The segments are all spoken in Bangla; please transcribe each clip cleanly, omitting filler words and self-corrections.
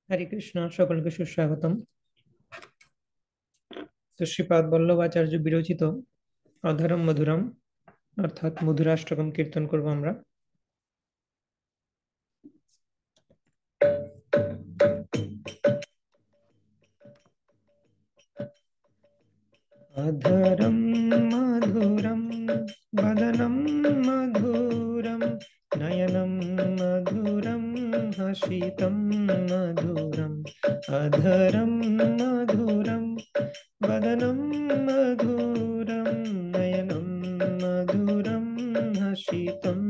হরে কৃষ্ণ, সকলকে সুস্বাগতম। তো শ্রীপাদ বল্লভাচার্য বিরচিত অধরম মধুরম অর্থাৎ মধুরাষ্টকম কীর্তন করব আমরা। অধরম মধুরম বদনম মধুরম নয়নম মধুরম হাসিতম মধুরম। অধরম মধুরম বদনম মধুরম নয়নম মধুরম হাসিতম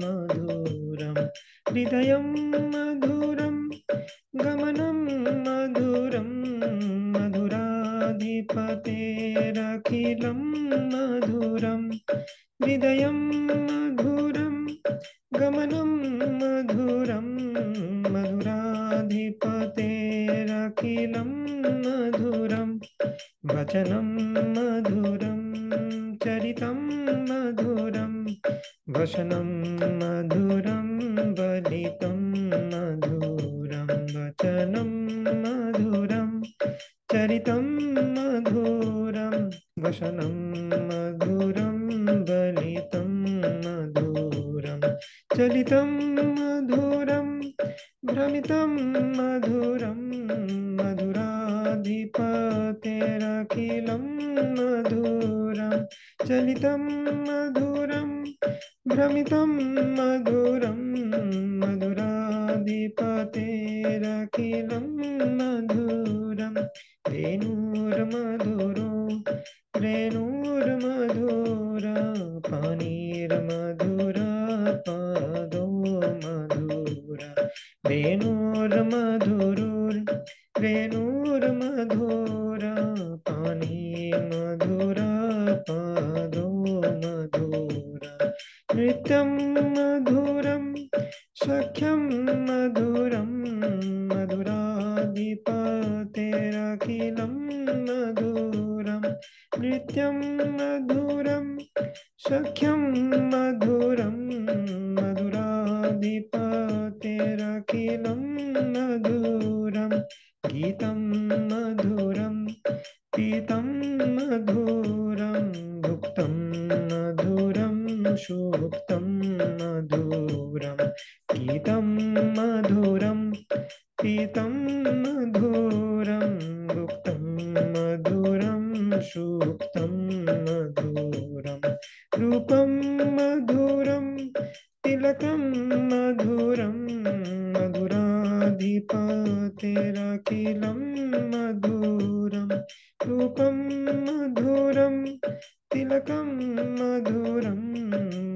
মধুরম। হৃদয়ম মধুরম গমনম মধুরম मधुराधिपतेरखिलं मधुरं। हृदयं मधुरं गमनं मधुरं मधुराधिपतेरखिलं मधुरं। वचनं मधुरं चरितं मधुरं वचनं मधुरं बलितं मधुरं। वचनं मधुरं चरितं मधुरं वचनं मधुरं बलितं मधुरं। चलितं मधुरं भ्रमितं मधुरं मधुराधिपतेरखिलं मधुरं। चलितं मधुरं भ्रमितं मधुरं मधुराधिपतेरखिलं मधुरं। रेणुर्मधुरो रेणुर्मधुरा पानीर्मधुरा पादो मधुरा। रेणुर्मधुरुर् रेणुर्मधुरा पानी मधुरा पादो मधुरा। नृत्यं मधुरं सख्यं मधुरं मधुराधिपतेरखिलं मधुरं। नृत्यं मधुरं सख्यं मधुरं मधुराधिपतेरखिलं मधुरं। गीतं मधुरं पीतं मधुरं भुक्तं मधुरं सुक्तं मधुरं। गीतं मधुरं पीतं मधुरं भुक्तं मधुरं सुक्तं मधुरं। रूपं मधुरं तिलकं मधुरं मधुराधिपतेरखिलं मधुरं। रूपं मधुरं तिलकं मधुरं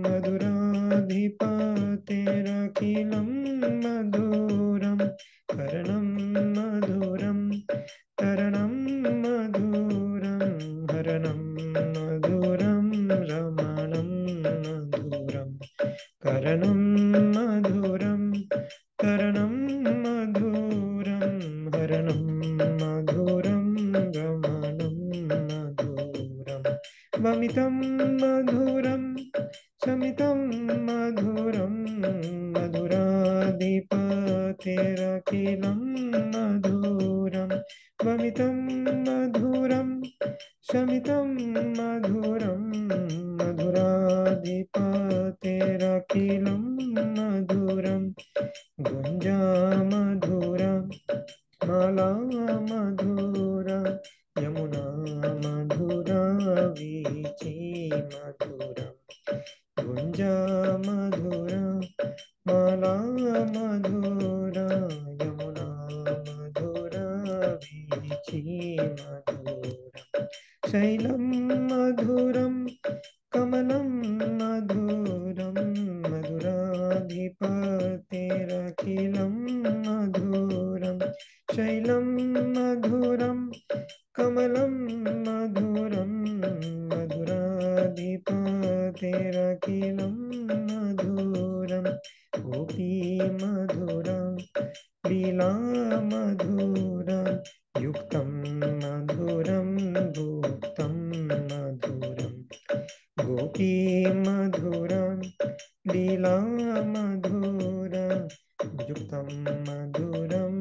मधुराधिपतेरखिलं मधुरं। कर्णं मधुरं तरणं मधुरं हरणं मधुरं रमणं मधुरं। कर्णं मधुरं तरणं मधुरं हरणं मधुरं रमणं मधुरं। वमितं मधुरं शमितं मधुरं मधुराधिपतेरखिलं मधुरं। वमितं मधुरं शमितं मधुरं मधुराधिपतेरखिलं मधुरं। गुञ्जा मधुरा माला मधुरा यमुना मधुरा वीची मधुरं। गुञ्जा मधुरा माला मधुरा यमुना मधुरा वीची मधुरं। शैलं मधुरं कमलं मधुरं मधुराधिपतेरखिलं मधुरं। शैलं मधुरं कमलं मधुरं मधुराधिपतेरखिलं मधुरं। गोपी मधुरा लीला मधुरा युक्तं मधुरं गुप्तं मधुरं। गोपी मधुरा लीला मधुरा युक्तं मधुरं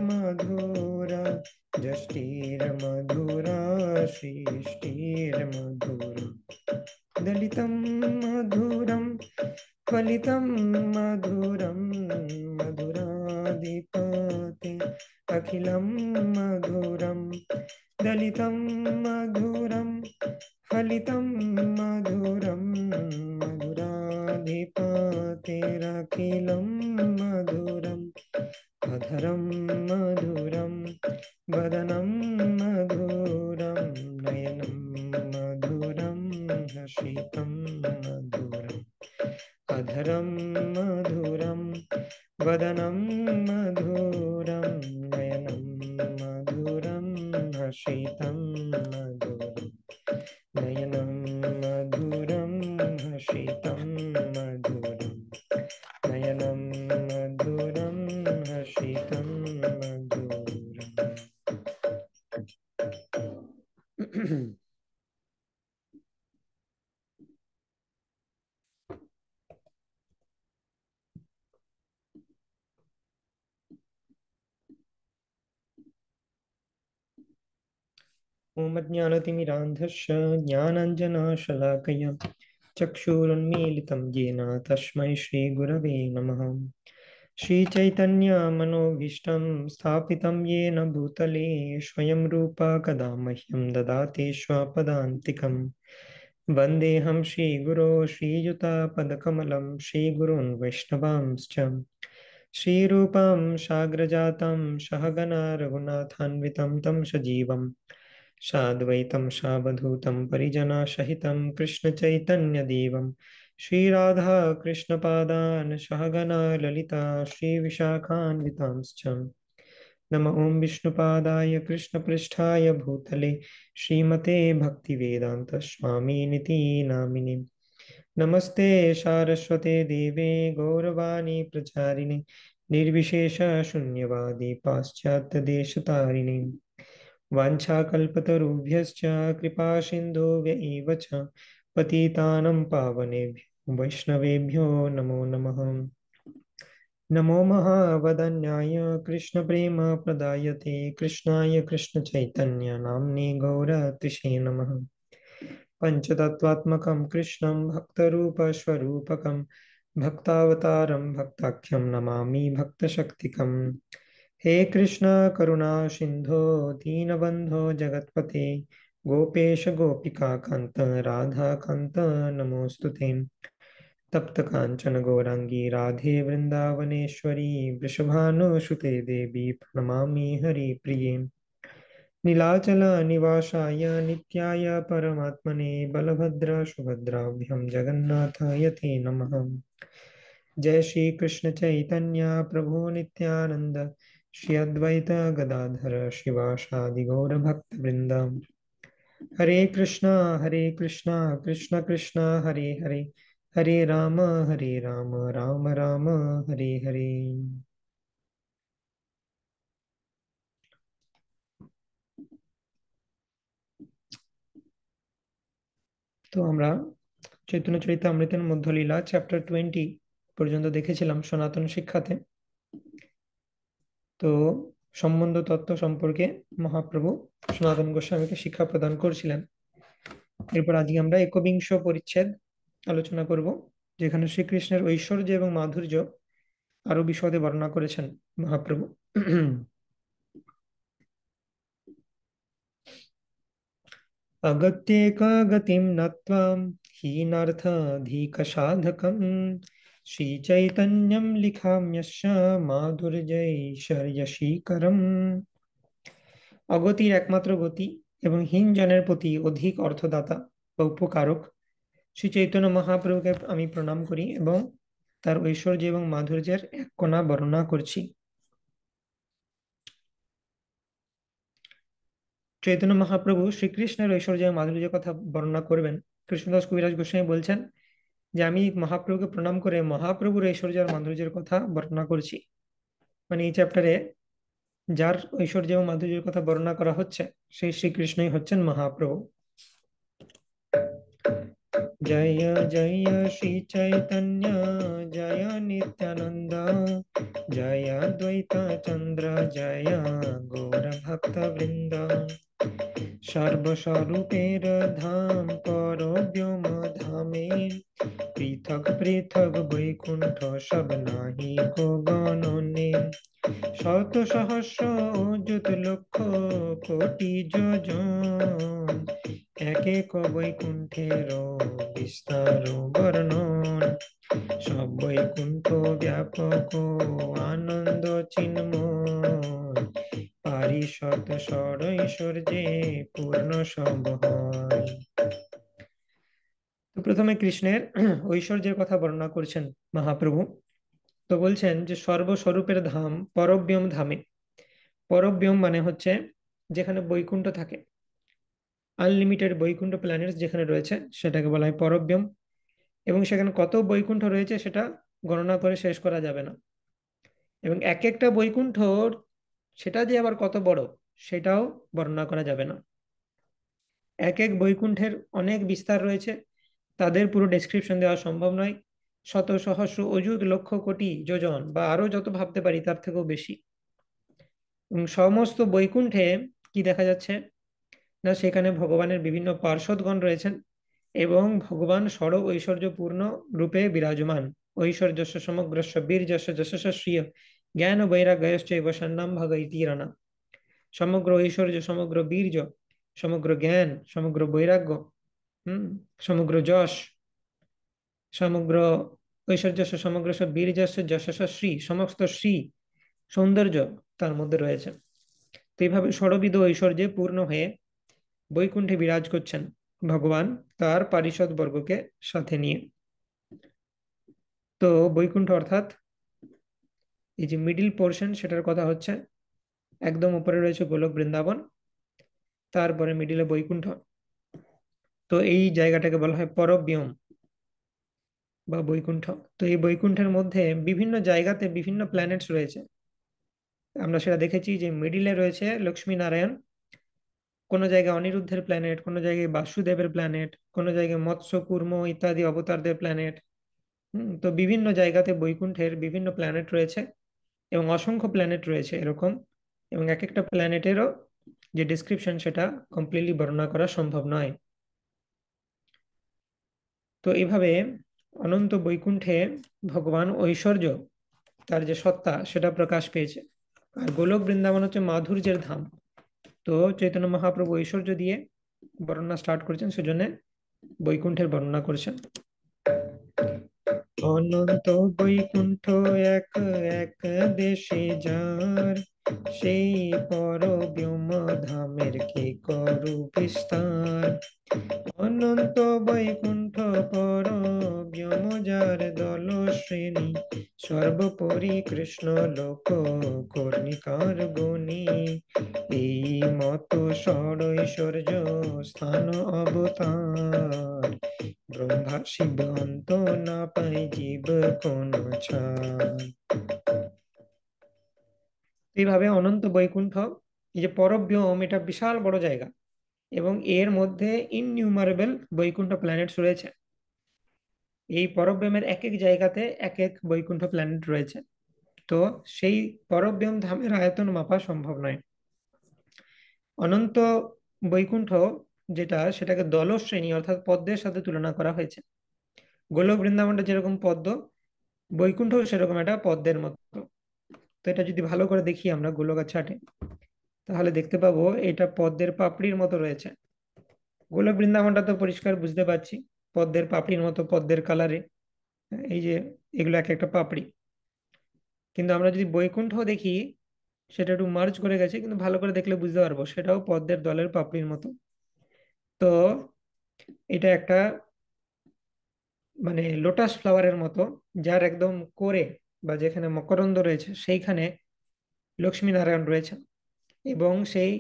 मधुरा जष्टिर्मधुरा सृष्टिर्मधुरा दलितं मधुरं फलितं मधुरं मधुराधिपते अखिलं मधुरं दलितं मधुरं फलितं मधुरं मधुराधिपतेरखिलं मधुरम् अधरं मधुरं वदनं मधुरं नयनं मधुरं हसितं मधुरम् अधरं मधुरं वदनं मधुरं नयनं मधुरं हसितं मधुरम् नयनं मधुरं हसितं मधुरम् नयनं मधुरं हसितं मधुरम्। ओमज्ञानतिमिरान्धस्य ज्ञानाञ्जनशलाकया चक्षुरुन्मीलितं येन तस्मै श्रीगुरवे नमः। श्रीचैतन्यमनोभीष्टं स्थापितं येन भूतले स्वयं रूप कदा मह्यं ददाति स्वपदान्तिकं। वन्देऽहं श्रीगुरो श्रीयुतापदकमलं श्रीगुरून् वैष्णवांश्च श्रीरूपं साग्रजातं सहगणा रघुनाथान्वितं तं सजीवं साद्वैतं सावधूतं परिजनसहितं कृष्णचैतन्यदेवं श्रीराधा कृष्णपादान् सहगणा ललिता श्रीविशाखान्वितांश्च नमः ॐ विष्णुपादाय कृष्णपृष्ठाय भूतले श्रीमते भक्तिवेदान्त स्वामिनिति नामिने नमस्ते सारस्वते देवे गौरवाणी प्रचारिणे निर्विशेष शून्यवादी पाश्चात्यदेशतारिणे वाञ्छाकल्पतरुभ्यश्च कृपा सिन्धुभ्य एव च पतितानं पावनेभ्यो वैष्णवेभ्यो नमो नमः। नमो महावदन्याय कृष्णप्रेमप्रदायते कृष्णाय कृष्णचैतन्य नाम्ने गौरतिषे नमः। पञ्चतत्त्वात्मकं कृष्णं भक्तरूपस्वरूपकं भक्तावतारं भक्ताख्यं नमामि भक्तशक्तिकम्। हे कृष्ण करुणा सिन्धो दीनबन्धो जगत्पते गोपेश गोपिका कान्त राधा कान्त नमोऽस्तु ते। तप्त कांचन गौरांगी राधे वृंदावनेश्वरी वृषभानुसुते देवी प्रणमामि हरिप्रिये। नीलाचल निवासाय नित्याय परमात्मने बलभद्र सुभद्राभ्यां जगन्नाथाय ते नमः। जय श्री कृष्ण चैतन्य प्रभु नित्यानंद श्री अद्वैत गदाधर शिवासादि गौर भक्त वृंद। हरे कृष्णा कृष्ण कृष्ण हरे हरे हरे राम राम राम हरे हरे। তো আমরা চৈতন্য চরিতামৃতের মধ্যলীলা চ্যাপ্টার 20 পর্যন্ত দেখেছিলাম সনাতন শিক্ষাতে। তো সম্বন্ধ তত্ত্ব সম্পর্কে মহাপ্রভু সনাতন গোস্বামীকে শিক্ষা প্রদান করছিলেন। এরপর আজকে আমরা একবিংশ পরিচ্ছেদ আলোচনা করব, যেখানে শ্রীকৃষ্ণের ঐশ্বর্য এবং মাধুর্য আরো বিশদে বর্ণনা করেছেন মহাপ্রভু। अगत्येक गतिं नत्वां हीनार्थधिकसाधकं श्रीचैतन्यं लिखाम्यस्य माधुर्यैশ্বর্যশীকরम्। অগতির একমাত্র গতি এবং হীন জনের প্রতি অধিক অর্থদাতা বা উপকারক শ্রী চৈতন্য মহাপ্রভুকে আমি প্রণাম করি এবং তার ঐশ্বর্য এবং মাধুর্যের এক কণা বর্ণনা করছি। চৈতন্য মহাপ্রভু শ্রীকৃষ্ণের ঐশ্বর্য এবং মাধুর্যের কথা বর্ণনা করবেন। কৃষ্ণদাস কবিরাজ গোস্বামী বলছেন যে আমি মহাপ্রভুকে প্রণাম করে মহাপ্রভুর ঐশ্বর্য আর মাধুর্যের কথা বর্ণনা করছি। মানে এই চ্যাপ্টারে যার ঐশ্বর্য এবং মাধুর্যের কথা বর্ণনা করা হচ্ছে সেই শ্রীকৃষ্ণই হচ্ছেন মহাপ্রভু। जय जय श्री चैतन्य जय नित्यानंद जय द्वैत चंद्र जय गौर भक्त वृंद सर्वस्वरूपेर धाम परब्योम धामे পৃথক পৃথক বৈকুণ্ঠ সব নাহি কো গণনে শত সহস্র অযুত লক্ষ কোটি যোজন এক এক বৈকুণ্ঠের বিস্তার বর্ণন সব বৈকুণ্ঠ ব্যাপক আনন্দ চিন্ময় পারিষদ ষড়ৈশ্বর্যে পূর্ণ সব হয়। তো প্রথমে কৃষ্ণের ঐশ্বর্যের কথা বর্ণনা করছেন মহাপ্রভু। তো বলছেন যে সর্বস্বরূপের ধাম পরব্যম ধামে। পরব্যম মানে হচ্ছে যেখানে বৈকুণ্ঠ থাকে, আনলিমিটেড বৈকুণ্ঠ প্ল্যানেটস যেখানে রয়েছে সেটাকে বলা হয় পরব্যম। এবং সেখানে কত বৈকুণ্ঠ রয়েছে সেটা গণনা করে শেষ করা যাবে না। এবং এক একটা বৈকুণ্ঠ সেটা যে আবার কত বড় সেটাও বর্ণনা করা যাবে না। এক এক বৈকুণ্ঠের অনেক বিস্তার রয়েছে, তাদের পুরো ডেসক্রিপশন দেওয়া সম্ভব নয়। শত সহস্র অযুত লক্ষ কোটি যোজন বা আরো যত ভাবতে পারি তার থেকেও বেশি। এবং সমস্ত বৈকুণ্ঠে কি দেখা যাচ্ছে না, সেখানে ভগবানের বিভিন্ন পার্ষদগণ রয়েছেন এবং ভগবান ষড় ঐশ্বর্যপূর্ণ রূপে বিরাজমান। ঐশ্বর্যস্য সমগ্রস্য বীর্যস্য যশস্য শ্রিয় জ্ঞান বৈরাগ্যশ্চৈব সন্ন্যাম ভগৈতীরণা। সমগ্র ঐশ্বর্য, সমগ্র বীর্য, সমগ্র জ্ঞান, সমগ্র বৈরাগ্য, সমগ্র যশ, সমগ্র ঐশ্বর্যস্য সমগ্রস্য বীর্যস্য যশস্য শ্রী, সমস্ত শ্রী সৌন্দর্য তার মধ্যে রয়েছে। তো এইভাবে ষড়বিধ ঐশ্বর্যে পূর্ণ হয়ে বৈকুণ্ঠে বিরাজ করছেন ভগবান তার পারিষদ বর্গকে সাথে নিয়ে। তো বৈকুণ্ঠ অর্থাৎ এই যে মিডিল পোর্শন সেটার কথা হচ্ছে, একদম উপরে রয়েছে গোলক বৃন্দাবন, তারপরে মিডিলে বৈকুণ্ঠ। তো এই জায়গাটাকে বলা হয় পরব্যোম বা বৈকুণ্ঠ। তো এই বৈকুণ্ঠের মধ্যে বিভিন্ন জায়গাতে বিভিন্ন প্ল্যানেটস রয়েছে। আমরা সেটা দেখেছি যে মিডিলে রয়েছে লক্ষ্মী নারায়ণ, কোনো জায়গায় অনিরুদ্ধের প্ল্যানেট, কোনো জায়গায় বাসুদেবের প্ল্যানেট, কোনো জায়গায় মৎস্য কুর্ম ইত্যাদি অবতারদের প্ল্যানেট। তো বিভিন্ন জায়গাতে বৈকুণ্ঠের বিভিন্ন প্ল্যানেট রয়েছে এবং অসংখ্য প্ল্যানেট রয়েছে এরকম। এবং এক একটা প্ল্যানেটেরও যে ডিসক্রিপশন সেটা কমপ্লিটলি বর্ণনা করা সম্ভব নয়। তো এইভাবে অনন্ত বৈকুণ্ঠে ভগবান ঐশ্বর্য তার যে সত্তা সেটা প্রকাশ পেয়েছে। আর গোলক বৃন্দাবন হচ্ছে মাধুর্যের ধাম। তো চৈতন্য মহাপ্রভু ঐশ্বর্য দিয়ে বর্ণনা স্টার্ট করেছেন, সেজন্য বৈকুণ্ঠের বর্ণনা করছেন। অনন্ত বৈকুণ্ঠ এক এক দেশে যার, সেই পরব্যোম ধামের কি করু বিস্তার। অনন্ত বৈকুণ্ঠ পরব্যোম যার দল শ্রেণী, সর্বোপরি কৃষ্ণ লোক কর্ণিকার গুণী। এই মত ষড়ৈশ্বর্য স্থান অবতার, ব্রহ্মা শিব অন্ত না পায় জীব কোন ছাড়। এইভাবে অনন্ত বৈকুণ্ঠ, এই যে পরব্যোম, এটা বিশাল বড় জায়গা এবং এর মধ্যে ইননিউমারেবল বৈকুণ্ঠ প্ল্যানেটস রয়েছে। এই পরব্যোমের এক এক জায়গাতে এক এক বৈকুণ্ঠ প্ল্যানেট রয়েছে। তো সেই পরব্যোম ধামের আয়তন মাপা সম্ভব নয়। অনন্ত বৈকুণ্ঠ যেটা, সেটাকে দলশ্রেণী অর্থাৎ পদ্মের সাথে তুলনা করা হয়েছে। গোলক বৃন্দাবনটা যেরকম পদ্ম, বৈকুণ্ঠ সেরকম একটা পদ্মের মতো। তো এটা যদি ভালো করে দেখি আমরা গোলকের চার্টে, তাহলে দেখতে পাবো এটা পদ্মের পাপড়ির মতো রয়েছে। গোলক বৃন্দাবনটা তো পরিষ্কার বুঝতে পারছি, পদ্মের পাপড়ির মতো, পদ্মের কালারে। এই যে এগুলো এক একটা পাপড়ি। কিন্তু আমরা যদি বৈকুণ্ঠ দেখি, সেটা একটু মার্জ করে গেছে, কিন্তু ভালো করে দেখলে বুঝতে পারবো সেটাও পদ্মের দলের পাপড়ির মতো। তো এটা একটা মানে লোটাস ফ্লাওয়ারের মতো, যার একদম কোরে বা যেখানে মকরন্দ রয়েছে সেইখানে লক্ষ্মী নারায়ণ রয়েছে। এবং সেই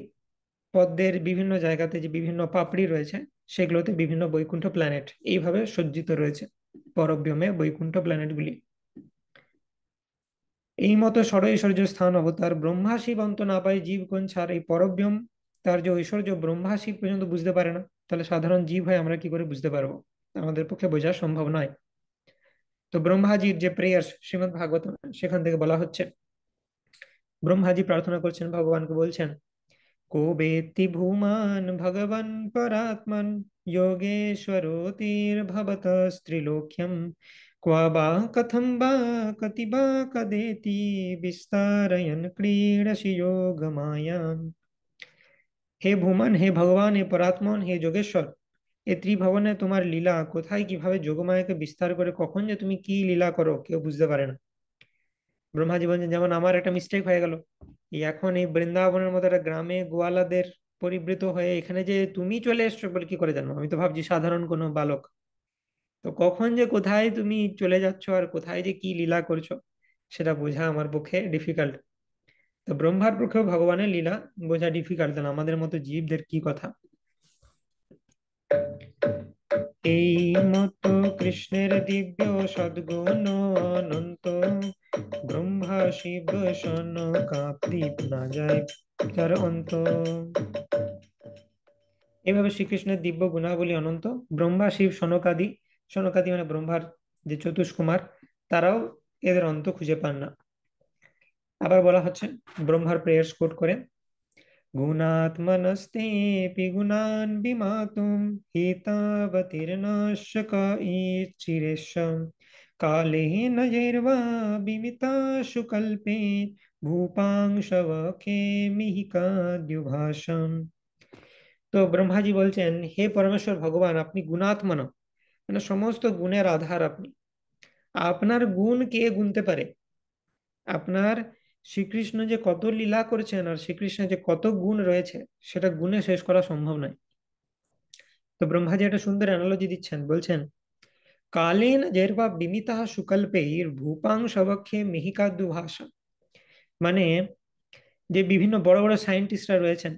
পদ্মের বিভিন্ন জায়গাতে যে বিভিন্ন পাপড়ি রয়েছে সেগুলোতে বিভিন্ন বৈকুণ্ঠ প্ল্যানেট এইভাবে সজ্জিত রয়েছে পরব্যোমে বৈকুণ্ঠ প্ল্যানেটগুলি। এই মতো ষড়ৈশ্বর্য স্থান অবতার, ব্রহ্মা শিব অন্ত না পায় জীব কোন ছাড়। এই পরব্যোম তার যে ঐশ্বর্য ব্রহ্মা শিব পর্যন্ত বুঝতে পারে না, তাহলে সাধারণ জীব হয়ে আমরা কি করে বুঝতে পারবো। আমাদের পক্ষে বোঝা সম্ভব নয়। তো ব্রহ্মাজির যে প্রেয়ার্স শ্রীমদ্ ভাগবত, সেখান থেকে বলা হচ্ছে, ব্রহ্মাজি প্রার্থনা করছেন, ভগবানকে বলছেন, को वेत्ति भूमान् भगवन् परात्मन् योगेश्वरोतिर्भवतस्त्रिलोक्यम् क्व वा कथं वा कति वा कदेति विस्तारयन् क्रीडसि योगमायाम्। হে ভূমান, হে ভগবান, হে পরাত্মন, হে যোগেশ্বর, এ ত্রিভুবনে তোমার লীলা কোথায়, কিভাবে যোগমায়াকে বিস্তার করে কখন যে তুমি কি লীলা করো কেউ বুঝতে পারে না। ব্রহ্মাজি বলছেন, যেমন আমার একটা মিস্টেক হয়ে গেল, এই এখন এই বৃন্দাবনের মতো একটা গ্রামে গোয়ালাদের পরিবৃত হয়ে এখানে যে তুমি চলে এসছো বলে কি করে জানো? আমি তো ভাবছি সাধারণ কোনো বালক। তো কখন যে কোথায় তুমি চলে যাচ্ছ আর কোথায় যে কি লীলা করছো, সেটা বোঝা আমার পক্ষে ডিফিকাল্ট। তো ব্রহ্মার পক্ষেও ভগবানের লীলা বোঝা ডিফিকাল্ট, না আমাদের মতো জীবদের কি কথা। এই মতো কৃষ্ণের দিব্য সদ্গুণ অনন্ত, ব্রহ্মা শিব সনকাদি না যায় যার অন্ত। এইভাবে শ্রীকৃষ্ণের দিব্য গুণাবলী অনন্ত, ব্রহ্মা শিব সনকাদি, সনকাদি মানে ব্রহ্মার যে চতুষ্কুমার, তারাও এদের অন্ত খুঁজে পান না। আবার বলা হচ্ছে ব্রহ্মার প্রেয়ার্স কোট করে, गुणात्मनस्तेऽपि गुणान् विमातुं हेतावतीर्न शक्येच्चिरेषां कालेन यैर्वा विमिताशु कल्पे भूपाংশবকে মিহিকাদ্যুভাসম। তো ব্রহ্মাজি বলছেন, হে পরমেশ্বর ভগবান, আপনি গুণাত্মন, মানে সমস্ত গুণের আধার আপনি। আপনার গুণ কে গুনতে পারে? আপনার শ্রীকৃষ্ণ যে কত লীলা করেছেন আর শ্রীকৃষ্ণের যে কত গুণ রয়েছে, সেটা গুণে শেষ করা সম্ভব নয়। তো ব্রহ্মাজি একটা সুন্দর অ্যানালজি দিচ্ছেন, বলছেন, কালেন জেরবা বিমিতাহ সুকল্পের ভূপাং সবক্ষে মিহিকাদ্দু ভাষা। মানে যে বিভিন্ন বড় বড় সায়েন্টিস্টরা রয়েছেন,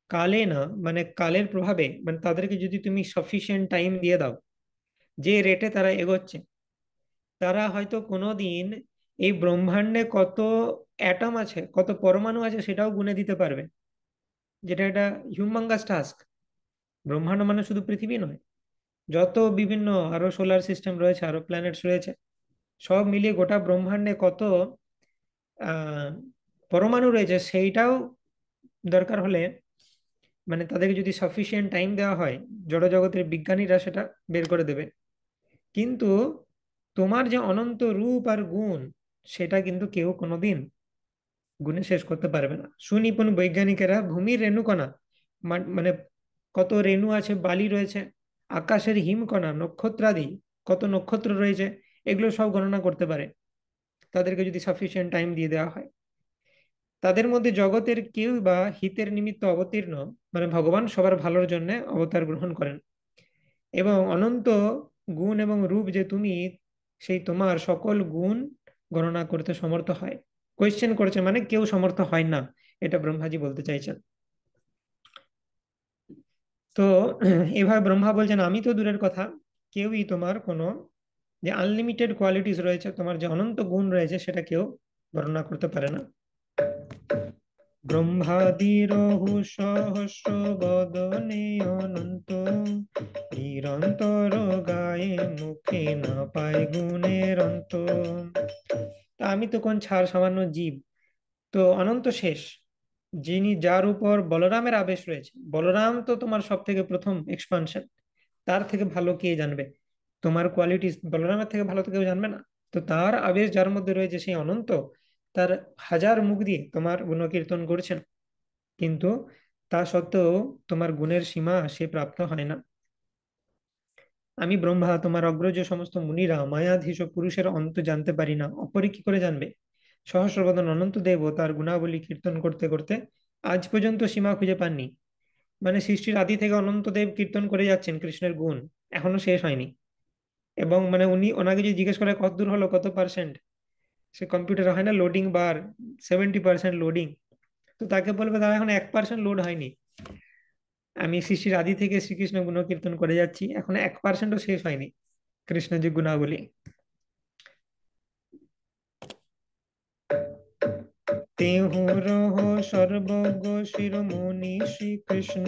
কালে না মানে কালের প্রভাবে, মানে তাদেরকে যদি তুমি সাফিসিয়েন্ট টাইম দিয়ে দাও, যে রেটে তারা এগোচ্ছে, তারা হয়তো কোনোদিন এই ব্রহ্মাণ্ডে কত অ্যাটম আছে, কত পরমাণু আছে, সেটাও গুণে দিতে পারবে, যেটা একটা হিউমাঙ্গাস টাস্ক। ব্রহ্মাণ্ড মানে শুধু পৃথিবী নয়, যত বিভিন্ন আরো সোলার সিস্টেম রয়েছে, আরো প্ল্যানেটস রয়েছে, সব মিলিয়ে গোটা ব্রহ্মাণ্ডে কত আহ পরমাণু রয়েছে, সেইটাও দরকার হলে, মানে তাদেরকে যদি সাফিসিয়েন্ট টাইম দেওয়া হয়, জড়জগতের বিজ্ঞানীরা সেটা বের করে দেবে। কিন্তু তোমার যে অনন্ত রূপ আর গুণ, সেটা কিন্তু কেউ কোনোদিন গুণে শেষ করতে পারবে না। সুনিপুণ বৈজ্ঞানিকেরা ভূমির রেণুকণা, মানে কত রেণু আছে, বালি রয়েছে, আকাশের হিমকণা, নক্ষত্রাদি কত নক্ষত্র রয়েছে, এগুলো সব গণনা করতে পারে, তাদেরকে যদি সাফিসিয়েন্ট টাইম দিয়ে দেওয়া হয়। তাদের মধ্যে জগতের কেউ বা হিতের নিমিত্ত অবতীর্ণ, মানে ভগবান সবার ভালোর জন্য অবতার গ্রহণ করেন। এবং অনন্ত গুণ এবং রূপ যে তুমি, সেই তোমার সকল গুণ গণনা করতে সমর্থ হয়। কোয়েশ্চেন করছে মানে কেউ সমর্থ হয় না, এটা ব্রহ্মাজি বলতে চাইছেন। তো এভাবে ব্রহ্মা বলছেন, আমি তো দূরের কথা, কেউই তোমার কোনো যে আনলিমিটেড কোয়ালিটিস রয়েছে, তোমার যে অনন্ত গুণ রয়েছে, সেটা কেউ বর্ণনা করতে পারে না। ব্রহ্মাদিরহু সহস্র বদনে অনন্ত, নিরন্তর গায়ে মুখে না পায় গুণের অন্ত। তা আমি তো কোন ছাড় সামান্য জীব, তো অনন্ত শেষ যিনি, যার উপর বলরামের আবেশ রয়েছে, বলরাম তো তোমার সব থেকে প্রথম এক্সপানশন, তার থেকে ভালো কে জানবে তোমার কোয়ালিটি? বলরামের থেকে ভালো তো কেউ জানবে না। তো তার আবেশ যার মধ্যে রয়েছে, সেই অনন্ত তার হাজার মুখ দিয়ে তোমার গুণকীর্তন করছেন, কিন্তু তা সত্ত্বেও তোমার গুণের সীমা সে প্রাপ্ত হয় না। আমি ব্রহ্মা, তোমার অগ্রজ সমস্ত মুনিরা মায়াধীশ পুরুষের অন্ত জানতে পারি না, অপরে কি করে জানবে? সহস্রবদন অনন্ত দেব তার গুণাবলী কীর্তন করতে করতে আজ পর্যন্ত সীমা খুঁজে পাননি। মানে সৃষ্টির আদি থেকে অনন্ত দেব কীর্তন করে যাচ্ছেন কৃষ্ণের গুণ, এখনো শেষ হয়নি। এবং মানে ওনাকে যদি জিজ্ঞেস করে কত দূর হলো, কত পার্সেন্ট, সে কম্পিউটার হয় না লোডিং বার, 70% লোডিং, তো তাকে বলবে তারা এখন 1% লোড হয়নি। আমি সৃষ্টির আদি থেকে শ্রীকৃষ্ণ গুণ কীর্তন করে যাচ্ছি, এখন 1%ও শেষ হয়নি কৃষ্ণের যে গুণাবলী। তেহু রহ সর্বজ্ঞ শিরোমণি শ্রীকৃষ্ণ,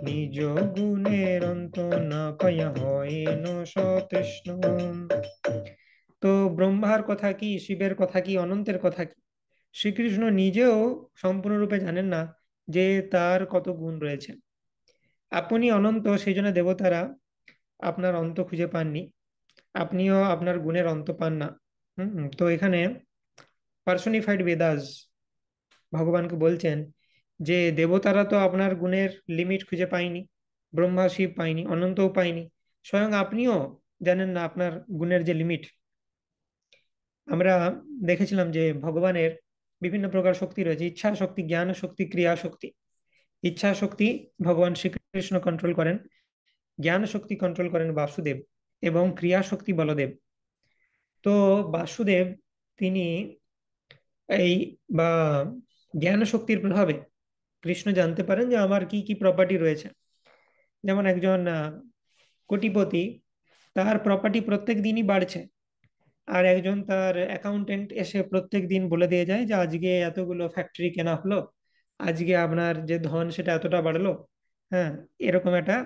নিজ গুণের অন্ত না পাইয়া হয় ন সতৃষ্ণ। তো ব্রহ্মার কথা কি, শিবের কথা কি, অনন্তের কথা কি, শ্রীকৃষ্ণ নিজেও সম্পূর্ণরূপে জানেন না যে তার কত গুণ রয়েছে। আপনি অনন্ত, সেই জন্য দেবতারা আপনার অন্ত খুঁজে পাননি, আপনিও আপনার গুণের অন্ত পান না। তো এখানে পার্সোনিফাইড বেদাস ভগবানকে বলছেন যে দেবতারা তো আপনার গুণের লিমিট খুঁজে পায়নি, ব্রহ্মা শিব পায়নি, অনন্তও পায়নি, স্বয়ং আপনিও জানেন না আপনার গুণের যে লিমিট। আমরা দেখেছিলাম যে ভগবানের বিভিন্ন প্রকার শক্তি রয়েছে, ইচ্ছা শক্তি, জ্ঞান শক্তি, ক্রিয়া শক্তি। ইচ্ছা শক্তি ভগবান শ্রীকৃষ্ণ কন্ট্রোল করেন, জ্ঞান শক্তি কন্ট্রোল করেন বাসুদেব, এবং ক্রিয়া শক্তি বলদেব। তো বাসুদেব তিনি এই বা জ্ঞান শক্তির প্রভাবে কৃষ্ণ জানতে পারেন যে আমার কি কি প্রপার্টি রয়েছে। যেমন একজন কোটিপতি, তার প্রপার্টি প্রত্যেক দিনই বাড়ছে, আর একজন তার অ্যাকাউন্টেন্ট এসে প্রত্যেক দিন বলে দিয়ে যায় যে আজকে এতগুলো ফ্যাক্টরি কেনা হলো, আজকে আপনার যে ধন সেটা এতটা বাড়লো। হ্যাঁ, এরকম একটা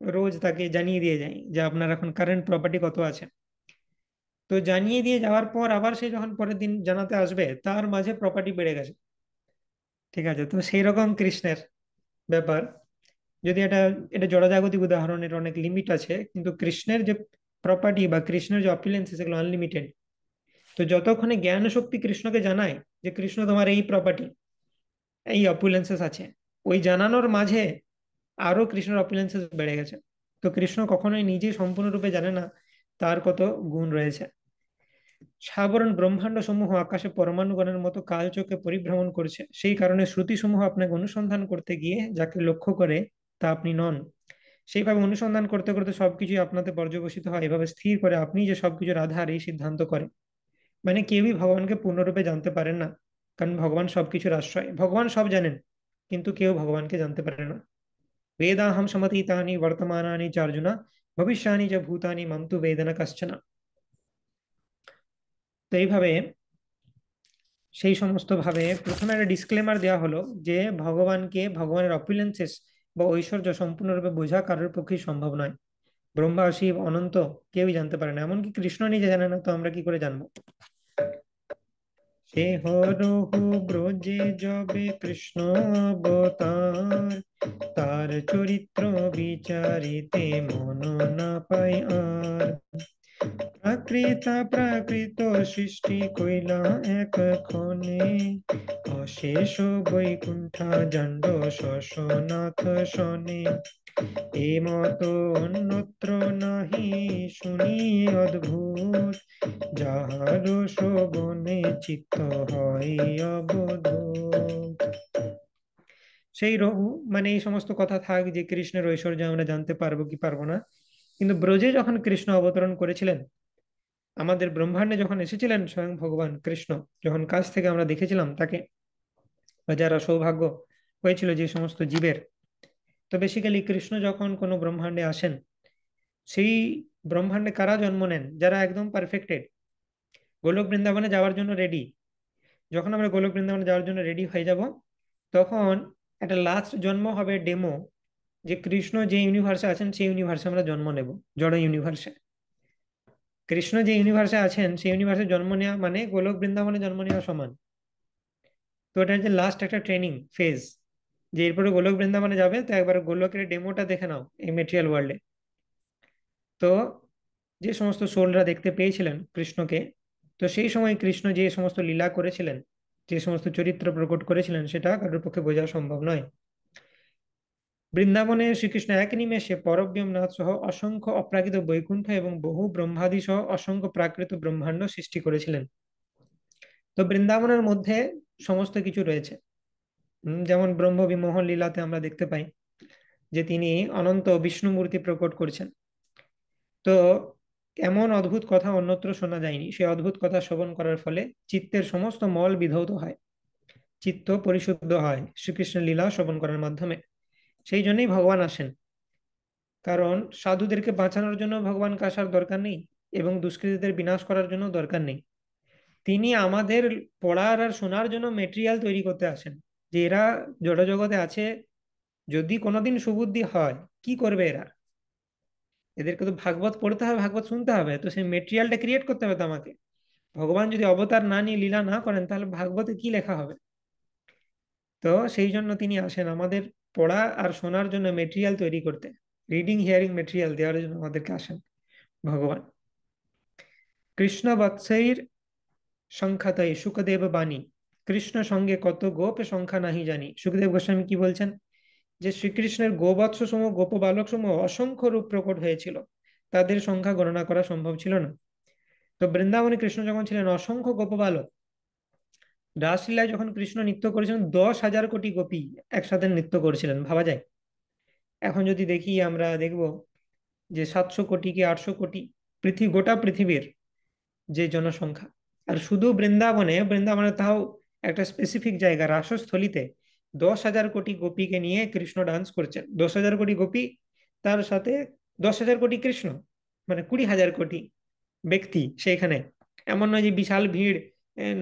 রোজ তাকে জানিয়ে দিয়ে যায় যে আপনার এখন কারেন্ট প্রপার্টি কত আছে। তো জানিয়ে দিয়ে যাওয়ার পর আবার সে যখন পরের দিন জানাতে আসবে তার মাঝে প্রপার্টি বেড়ে গেছে। ঠিক আছে, তো সেই রকম কৃষ্ণের ব্যাপার। যদি এটা এটা জড়জাগতিক উদাহরণের অনেক লিমিট আছে, কিন্তু কৃষ্ণের যে প্রপার্টি বা কৃষ্ণের যে অপুলেন্স সেগুলো আনলিমিটেড। তো যতক্ষণে জ্ঞান শক্তি কৃষ্ণকে জানায় যে কৃষ্ণ তোমার এই প্রপার্টি, এই অপুলেন্সেস আছে, ওই জানানোর মাঝে আরো কৃষ্ণের অপুলেন্সেস বেড়ে গেছে। তো কৃষ্ণ কখনোই নিজে সম্পূর্ণরূপে জানে না তার কত গুণ রয়েছে। সাবরণ ব্রহ্মাণ্ড সমূহ আকাশে পরমাণুগণের মতো কালচক্রে পরিভ্রমণ করছে, সেই কারণে শ্রুতি সমূহ আপনাকে অনুসন্ধান করতে গিয়ে যাকে লক্ষ্য করে তা আপনি নন। সেইভাবে অনুসন্ধান করতে করতে সবকিছুই আপনাতে পর্যবসিত হয়, এভাবে স্থির করে আপনি যে সবকিছুর আধার এই সিদ্ধান্ত করে। মানে কেউই ভগবানকে পূর্ণরূপে জানতে পারেন না, কারণ ভগবান সবকিছুর আশ্রয়, ভগবান সব জানেন, কিন্তু কেউ ভগবানকে জানতে পারে না। বেদাহম সমতীতানি বর্তমানানি চ অর্জুনা, ভবিষ্যানি চ ভূতানি মাম তু বেদনা কশ্চন। তো এইভাবে সেই সমস্ত ভাবে প্রথমে একটা ডিসক্লেমার দেওয়া হলো যে ভগবানকে, ভগবানের অপুলেন্সেস বা ঐশ্বর্য সম্পূর্ণরূপে বোঝা কারোর পক্ষেই সম্ভব নয়। ব্রহ্মা, শিব, অনন্ত কেউই জানতে পারে না, এমনকি কৃষ্ণ নিজে জানে না, তো আমরা কি করে জানবো। সে হরহু ব্রজে যবে কৃষ্ণ অবতার, তার চরিত্র বিচারিতে মন না পায় আর। প্রাকৃত সৃষ্টি কইলা এক ক্ষণে, অশেষ বৈকুণ্ঠা জান্ড শশনাথ শনে। এ মত অন্যত্র নাহি শুনি অদ্ভুত, যাহার শ্রবণে চিত্ত হয় অবধূত। সেই মানে এই সমস্ত কথা থাক যে কৃষ্ণের ঐশ্বর্য আমরা জানতে পারবো কি পারবো না, কিন্তু ব্রজে যখন কৃষ্ণ অবতরণ করেছিলেন, আমাদের ব্রহ্মাণ্ডে যখন এসেছিলেন স্বয়ং ভগবান কৃষ্ণ, যখন কাছ থেকে আমরা দেখেছিলাম তাকে, বা যারা সৌভাগ্য হয়েছিল যে সমস্ত জীবের, তো বেসিক্যালি কৃষ্ণ যখন কোনো ব্রহ্মাণ্ডে আসেন, সেই ব্রহ্মাণ্ডে কারা জন্ম নেন? যারা একদম পারফেক্টেড, গোলক বৃন্দাবনে যাওয়ার জন্য রেডি। যখন আমরা গোলক বৃন্দাবনে যাওয়ার জন্য রেডি হয়ে যাব, তখন একটা লাস্ট জন্ম হবে ডেমো, যে কৃষ্ণ যে ইউনিভার্সে আছেন সেই ইউনিভার্সে আমরা জন্ম নেব, জড় ইউনিভার্সে। কৃষ্ণ যে ইউনিভার্সে আছেন সেই ইউনিভার্সে জন্ম নেওয়া মানে গোলক বৃন্দাবনে জন্ম নেওয়া সমান। তো এটা হচ্ছে লাস্ট একটা ট্রেনিং ফেজ, যে এরপরে গোলক বৃন্দাবনে যাবে, তো একবার গোলকের ডেমোটা দেখে নাও এই মেটেরিয়াল ওয়ার্ল্ডে। তো যে সমস্ত সোলরা দেখতে পেয়েছিলেন কৃষ্ণকে, তো সেই সময় কৃষ্ণ যে সমস্ত লীলা করেছিলেন, যে সমস্ত চরিত্র প্রকট করেছিলেন, সেটা কারোর পক্ষে বোঝা সম্ভব নয়। বৃন্দাবনে শ্রীকৃষ্ণ এক নিমেষে পরব্রহ্মনাথ সহ অসংখ্য অপ্রাকৃত বৈকুণ্ঠ এবং বহু ব্রহ্মাদি সহ অসংখ্য প্রাকৃত ব্রহ্মাণ্ড সৃষ্টি করেছিলেন। তো বৃন্দাবনের মধ্যে সমস্ত কিছু রয়েছে। যেমন ব্রহ্ম বিমোহন লীলাতে আমরা দেখতে পাই যে তিনি অনন্ত বিষ্ণু মূর্তি প্রকট করছেন। তো এমন অদ্ভুত কথা অন্যত্র শোনা যায়নি, সেই অদ্ভুত কথা শ্রবণ করার ফলে চিত্তের সমস্ত মল বিধৌত হয়, চিত্ত পরিশুদ্ধ হয় শ্রীকৃষ্ণের লীলা শ্রবণ করার মাধ্যমে। সেই জন্যই ভগবান আসেন, কারণ সাধুদেরকে বাঁচানোর জন্য ভগবানকে আসার দরকার নেই, এবং দুষ্কৃতীদের বিনাশ করার জন্য দরকার নেই। তিনি আমাদের পড়ার আর শোনার জন্য মেটেরিয়াল তৈরি করতে আসেন, যে এরা জড়জগতে আছে, যদি কোনোদিন সুবুদ্ধি হয়, কি করবে এরা? এদেরকে তো ভাগবত পড়তে হবে, ভাগবত শুনতে হবে, তো সেই মেটেরিয়ালটা ক্রিয়েট করতে হবে তো আমাকে। ভগবান যদি অবতার না নিয়ে লীলা না করেন, তাহলে ভাগবতে কি লেখা হবে? তো সেই জন্য তিনি আসেন আমাদের পড়া আর শোনার জন্য মেটেরিয়াল তৈরি করতে, রিডিং হিয়ারিং মেটেরিয়াল দেওয়ার জন্য আমাদেরকে আসেন ভগবান। কৃষ্ণ বৎসৈর সংখ্যাতই সুখদেব বাণী, কৃষ্ণ সঙ্গে কত গোপ সংখ্যা নাহি জানি। সুখদেব গোস্বামী কি বলছেন? যে শ্রীকৃষ্ণের গোবৎস সমূহ, গোপ বালক সমূহ অসংখ্য রূপ প্রকট হয়েছিল, তাদের সংখ্যা গণনা করা সম্ভব ছিল না। তো বৃন্দাবনে কৃষ্ণ যখন ছিলেন, অসংখ্য গোপ বালক, রাসলীলায় যখন কৃষ্ণ নৃত্য করেছিলেন, 10,000 কোটি গোপী একসাথে নৃত্য করেছিলেন, ভাবা যায়? এখন যদি দেখি, আমরা দেখব যে 700 কোটি কি 800 কোটি গোটা পৃথিবীর যে জনসংখ্যা, আর শুধু বৃন্দাবনে, বৃন্দাবনে তাও একটা স্পেসিফিক জায়গা রাসস্থলীতে 10,000 কোটি গোপীকে নিয়ে কৃষ্ণ ডান্স করছেন। 10,000 কোটি গোপী, তার সাথে 10,000 কোটি কৃষ্ণ, মানে 20,000 কোটি ব্যক্তি সেইখানে। এমন নয় যে বিশাল ভিড়,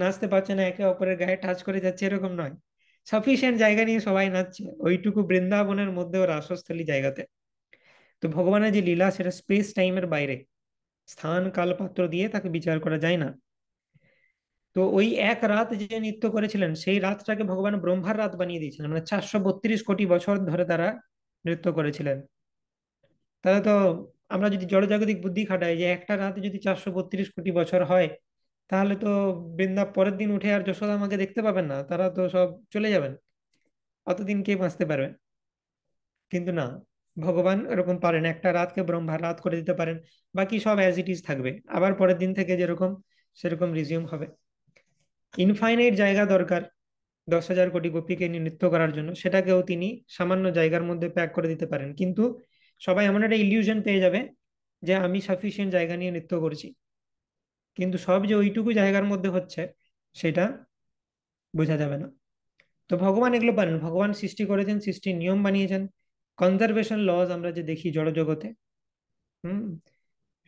নাচতে পারছে না, একে অপরের গায়ে টাচ করে যাচ্ছে, এরকম নয়। সাফিসিয়েন্ট জায়গা নিয়ে সবাই নাচছে ওইটুকু বৃন্দাবনের মধ্যেও, রাসস্থলী জায়গাতে। তো ভগবানের যে লীলা, সেটা স্পেস টাইমের বাইরে, স্থান কাল পাত্র দিয়ে তাকে বিচার করা যায় না। তো ওই এক রাত যে নৃত্য করেছিলেন, সেই রাতটাকে ভগবান ব্রহ্মার রাত বানিয়ে দিয়েছিলেন, মানে 432 কোটি বছর ধরে তারা নৃত্য করেছিলেন। তাহলে তো আমরা যদি জড়জাগতিক বুদ্ধি খাটাই, যে একটা রাতে যদি 432 কোটি বছর হয়, তাহলে তো পরের দিন উঠে আর যশোদা আমাকে দেখতে পাবেন না, তারা তো সব চলে যাবেন। অতদিন কে বাঁচতে পারবে? কিন্তু না, ভগবান এরকম পারেন, একটা রাতকে ব্রহ্মার রাত করে দিতে পারেন। বাকি সব অ্যাজ ইট ইজ থাকবে, আবার পরের দিন থেকে যেরকম সেরকম রিজিউম হবে। ইনফাইনাইট জায়গা দরকার 10,000 কোটি গোপীকে নিয়ে নৃত্য করার জন্য, সেটাকেও তিনি সামান্য জায়গার মধ্যে প্যাক করে দিতে পারেন। কিন্তু সবাই এমন একটা ইলিউশন পেয়ে যাবে যে আমি সাফিসিয়েন্ট জায়গা নিয়ে নৃত্য করছি, কিন্তু সব যে ওইটুকু জায়গার মধ্যে হচ্ছে, সেটা বোঝা যাবে না। তো ভগবান এগুলো পারেন, ভগবান সৃষ্টি করেছেন, সৃষ্টির নিয়ম বানিয়েছেন। কনজারভেশন লজ আমরা যে দেখি জড়জগতে, হুম,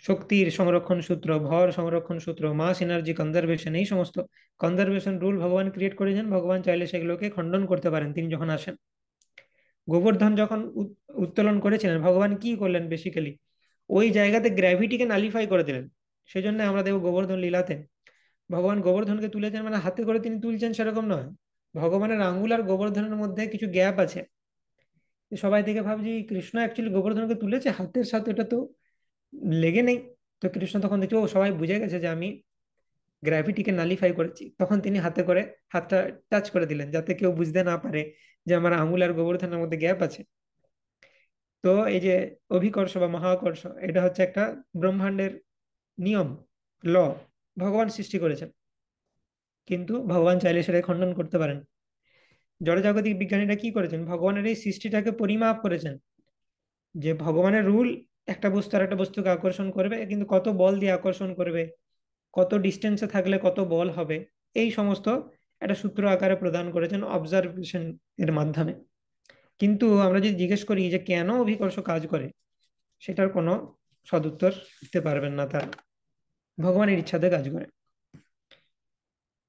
শক্তির সংরক্ষণ সূত্র, ভর সংরক্ষণ সূত্র, মাস এনার্জি কনজারভেশন, এই সমস্ত কনজারভেশন রুল ভগবান ক্রিয়েট করেছেন। ভগবান চাইলে সেগুলোকে খণ্ডন করতে পারেন তিনি যখন আসেন। গোবর্ধন যখন উত্তোলন করেছিলেন, ভগবান কি করলেন বেসিক্যালি? ওই জায়গাতে গ্র্যাভিটিকে নালিফাই করে দিলেন। সেই জন্য আমরা দেখব গোবর্ধন লীলাতে ভগবান গোবর্ধনকে তুলেছেন, মানে হাতে করে তিনি তুলছেন সেরকম নয়। ভগবানের আঙ্গুল আর গোবর্ধনের মধ্যে কিছু গ্যাপ আছে। সবাই থেকে ভাবছি কৃষ্ণ অ্যাকচুয়ালি গোবর্ধনকে তুলেছে, হাতের সাথে এটা তো লেগে নেই। তো কৃষ্ণ তখন দেখছি, ও সবাই বুঝে গেছে যে আমি গ্র্যাভিটিকে নালিফাই করেছি, তখন তিনি হাতে করে হাতটা টাচ করে দিলেন, যাতে কেউ বুঝতে না পারে যে আমার আঙুল আর গোবর্ধনের মধ্যে গ্যাপ আছে। তো এই যে অভিকর্ষ বা মহাকর্ষ, এটা হচ্ছে একটা ব্রহ্মাণ্ডের নিয়ম, ল, ভগবান সৃষ্টি করেছেন। কিন্তু ভগবান চাইলে সেটা খণ্ডন করতে পারেন। জড়জাগতিক বিজ্ঞানীরা কি করেছেন? ভগবানের এই সৃষ্টিটাকে পরিমাপ করেছেন, যে ভগবানের রুল একটা বস্তু আর একটা বস্তুকে আকর্ষণ করবে, কিন্তু কত বল দিয়ে আকর্ষণ করবে, কত ডিস্টেন্সে থাকলে কত বল হবে, এই সমস্ত একটা সূত্র আকারে প্রদান করেছেন অবজারভেশন এর মাধ্যমে। কিন্তু আমরা যদি জিজ্ঞেস করি যে কেন অভিকর্ষ কাজ করে, সেটার কোনো সদুত্তর দিতে পারবেন না তার। ভগবানের ইচ্ছাতে কাজ করে।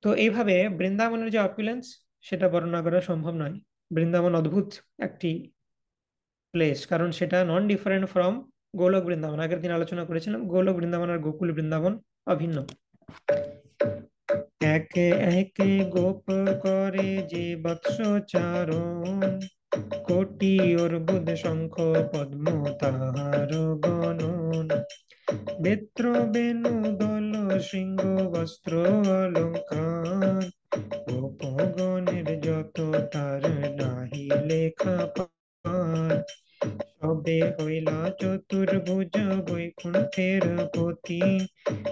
তো এইভাবে বৃন্দাবনের যে অপুলেন্স, সেটা বর্ণনা করা সম্ভব নয়। বৃন্দাবন অদ্ভুত একটি প্লেস, কারণ সেটা নন ডিফারেন্ট ফ্রম গোলক বৃন্দাবন। আগের দিন আলোচনা করেছিলাম, গোলক বৃন্দাবন আর গোকুল বৃন্দাবন অভিন্ন। একে একে গোপ করে যে বৎস চারণ, কোটি অর্বুদ শঙ্খ পদ্ম তাহার গণন। বেত্র বেণু দল শৃঙ্গ বস্ত্র অলঙ্কার, গোপগণের যত তার নাহি লেখা পার। সবে হইলা চতুর্ভুজ বৈকুণ্ঠের পতি,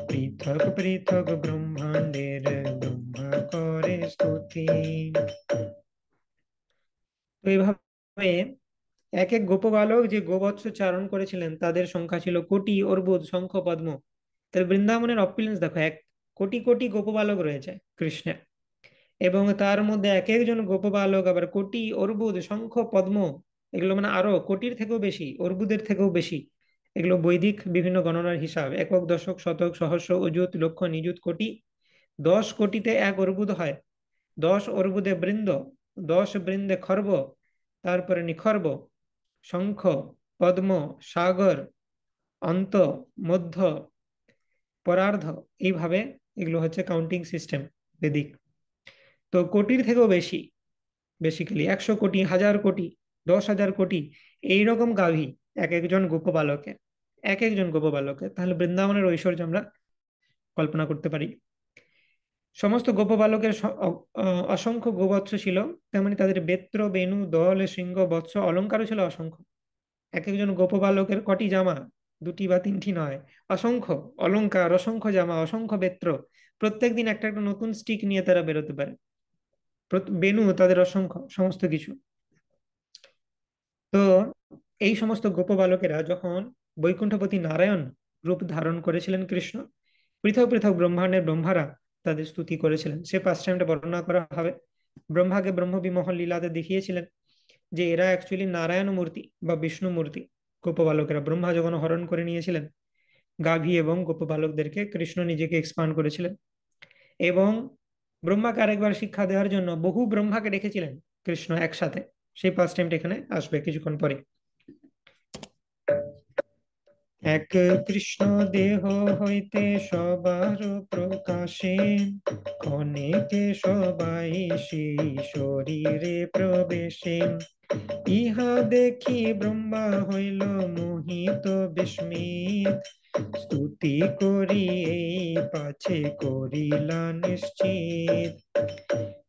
পৃথক পৃথক ব্রহ্মাণ্ডের ব্রহ্মা করে স্তুতি। তো এইভাবে এক এক গোপবালক যে গোবৎস চারণ করেছিলেন, তাদের সংখ্যা ছিল কোটি অর্বুদ শঙ্খ পদ্ম। তাহলে বৃন্দাবনের অপুলেন্স দেখো, এক কোটি কোটি গোপবালক রয়েছে কৃষ্ণের, এবং তার মধ্যে এক একজন গোপবালক আবার কোটি অর্বুদ শঙ্খ পদ্ম, এগুলো মানে আরো কোটির থেকেও বেশি, অর্বুদের থেকেও বেশি। এগুলো বৈদিক বিভিন্ন গণনার হিসাব, একক দশক শতক সহস্র অযুত লক্ষ নিযুত কোটি। 10 কোটিতে এক অর্বুদ হয়, 10 অর্বুদে বৃন্দ, 10 বৃন্দে খর্ব, তারপরে নিখর্ব, শঙ্খ, পদ্ম, সাগর, অন্ত, মধ্য, পরার্ধ, এইভাবে এগুলো হচ্ছে কাউন্টিং সিস্টেম বেদিক। তো কোটির থেকেও বেশি, বেসিক্যালি 100 কোটি, 1000 কোটি, 10,000 কোটি এইরকম গাভী এক একজন গোপবালকের, এক একজন গোপবালকের। তাহলে বৃন্দাবনের ঐশ্বর্য আমরা কল্পনা করতে পারি। সমস্ত গোপবালকের অসংখ্য গোবৎস ছিল, তেমনি তাদের বেত্র, বেণু, দল, সিংহ, বৎস, অলংকারও ছিল অসংখ্য। এক একজন গোপবালকের কটি জামা, দুটি বা তিনটি নয়, অসংখ্য অলংকার, অসংখ্য জামা, অসংখ্য বেত্র। প্রত্যেকদিন একটা একটা নতুন স্টিক নিয়ে তারা বেরোতে পারে। বেণু তাদের অসংখ্য, সমস্ত কিছু। তো এই সমস্ত গোপবালকেরা যখন বৈকুণ্ঠপতি নারায়ণ রূপ ধারণ করেছিলেন কৃষ্ণ, পৃথক পৃথক ব্রহ্মাণ্ডের ব্রহ্মারা তাদের স্তুতি করেছিলেন। সে পাঁচ টাইমটা বর্ণনা করা হবে। ব্রহ্মাকে ব্রহ্মবিমোহন লীলাতে দেখিয়েছিলেন যে এরা অ্যাকচুয়ালি নারায়ণ মূর্তি বা বিষ্ণু মূর্তি। গোপবালকেরা ব্রহ্মা যখন হরণ করে নিয়েছিলেন গাভী এবং গোপবালকদেরকে, কৃষ্ণ নিজেকে এক্সপান্ড করেছিলেন। এবং ব্রহ্মাকে আরেকবার শিক্ষা দেওয়ার জন্য বহু ব্রহ্মাকে রেখেছিলেন কৃষ্ণ একসাথে। সেই পাঁচ টাইমটা এখানে আসবে কিছুক্ষণ পরে। এক কৃষ্ণ দেহ হইতে সবার প্রকাশে, ক্ষণেকে সবাই সেই শরীরে প্রবেশে। ইহা দেখি ব্রহ্মা হইল মোহিত বিস্মিত, স্তুতি করি এই পাছে করিলা নিশ্চিত।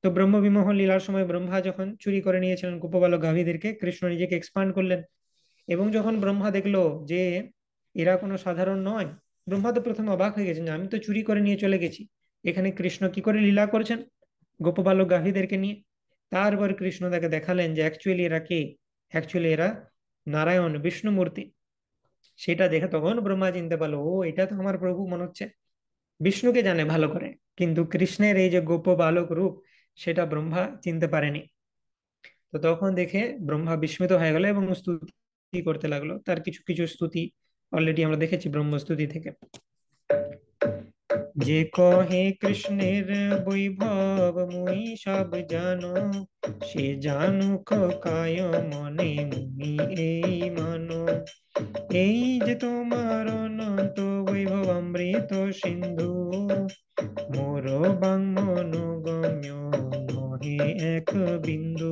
তো ব্রহ্ম বিমোহন লীলার সময় ব্রহ্মা যখন চুরি করে নিয়েছিলেন গোপবালক গাভীদেরকে, কৃষ্ণ নিজেকে এক্সপান্ড করলেন। এবং যখন ব্রহ্মা দেখলো যে এরা কোনো সাধারণ নয়, ব্রহ্মা তো প্রথমে অবাক হয়ে গেছেন যে আমি তো চুরি করে নিয়ে চলে গেছি, এখানে কৃষ্ণ কি করে লীলা করছেন গোপবালক গাভীদেরকে নিয়ে। তারপর কৃষ্ণ তাকে দেখালেন যে অ্যাকচুয়ালি এরা কে, অ্যাকচুয়ালি এরা নারায়ণ বিষ্ণু মূর্তি। সেটা দেখে তখন ব্রহ্মা চিনতে পারলো, ও এটা তো আমার প্রভু মনে হচ্ছে। বিষ্ণুকে জানে ভালো করে, কিন্তু কৃষ্ণের এই যে গোপ বালক রূপ সেটা ব্রহ্মা চিনতে পারেনি। তো তখন দেখে ব্রহ্মা বিস্মিত হয়ে গেল এবং স্তুতি করতে লাগলো। তার কিছু কিছু স্তুতি অলরেডি আমরা দেখেছি ব্রহ্মস্তুতি থেকে। যে কহে কৃষ্ণের বৈভব মুই সব জানো, সে জানুক কায় মনে মুই এই মানো। এই যে তোমার অনন্ত বৈভব অমৃত সিন্ধু, মোর বাংমনোগম্য নহে এক বিন্দু।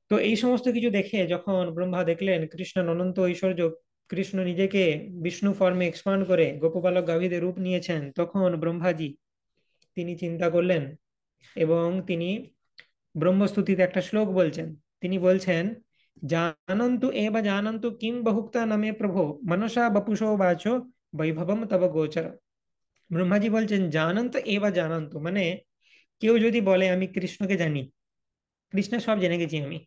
তো এই সমস্ত কিছু দেখে যখন ব্রহ্মা দেখলেন কৃষ্ণের অনন্ত ঐশ্বর্য, কৃষ্ণ নিজেকে বিষ্ণু ফর্মে এক্সপান্ড করে গোপবালক গাভীদের রূপ নিয়েছেন, তখন ব্রহ্মাজি তিনি চিন্তা করলেন এবং তিনি ব্রহ্মস্তুতিতে একটা শ্লোক বলছেন। তিনি বলছেন, জানন্তু এব জানন্তু কিম বহুক্তা নামে প্রভো, মনসা বপুষো বাচো বৈভবম তব গোচর। ব্রহ্মাজি বলছেন জানন্ত এব জানন্তু, মানে কেউ যদি বলে আমি কৃষ্ণকে জানি, কৃষ্ণ সব জেনে গেছি আমি,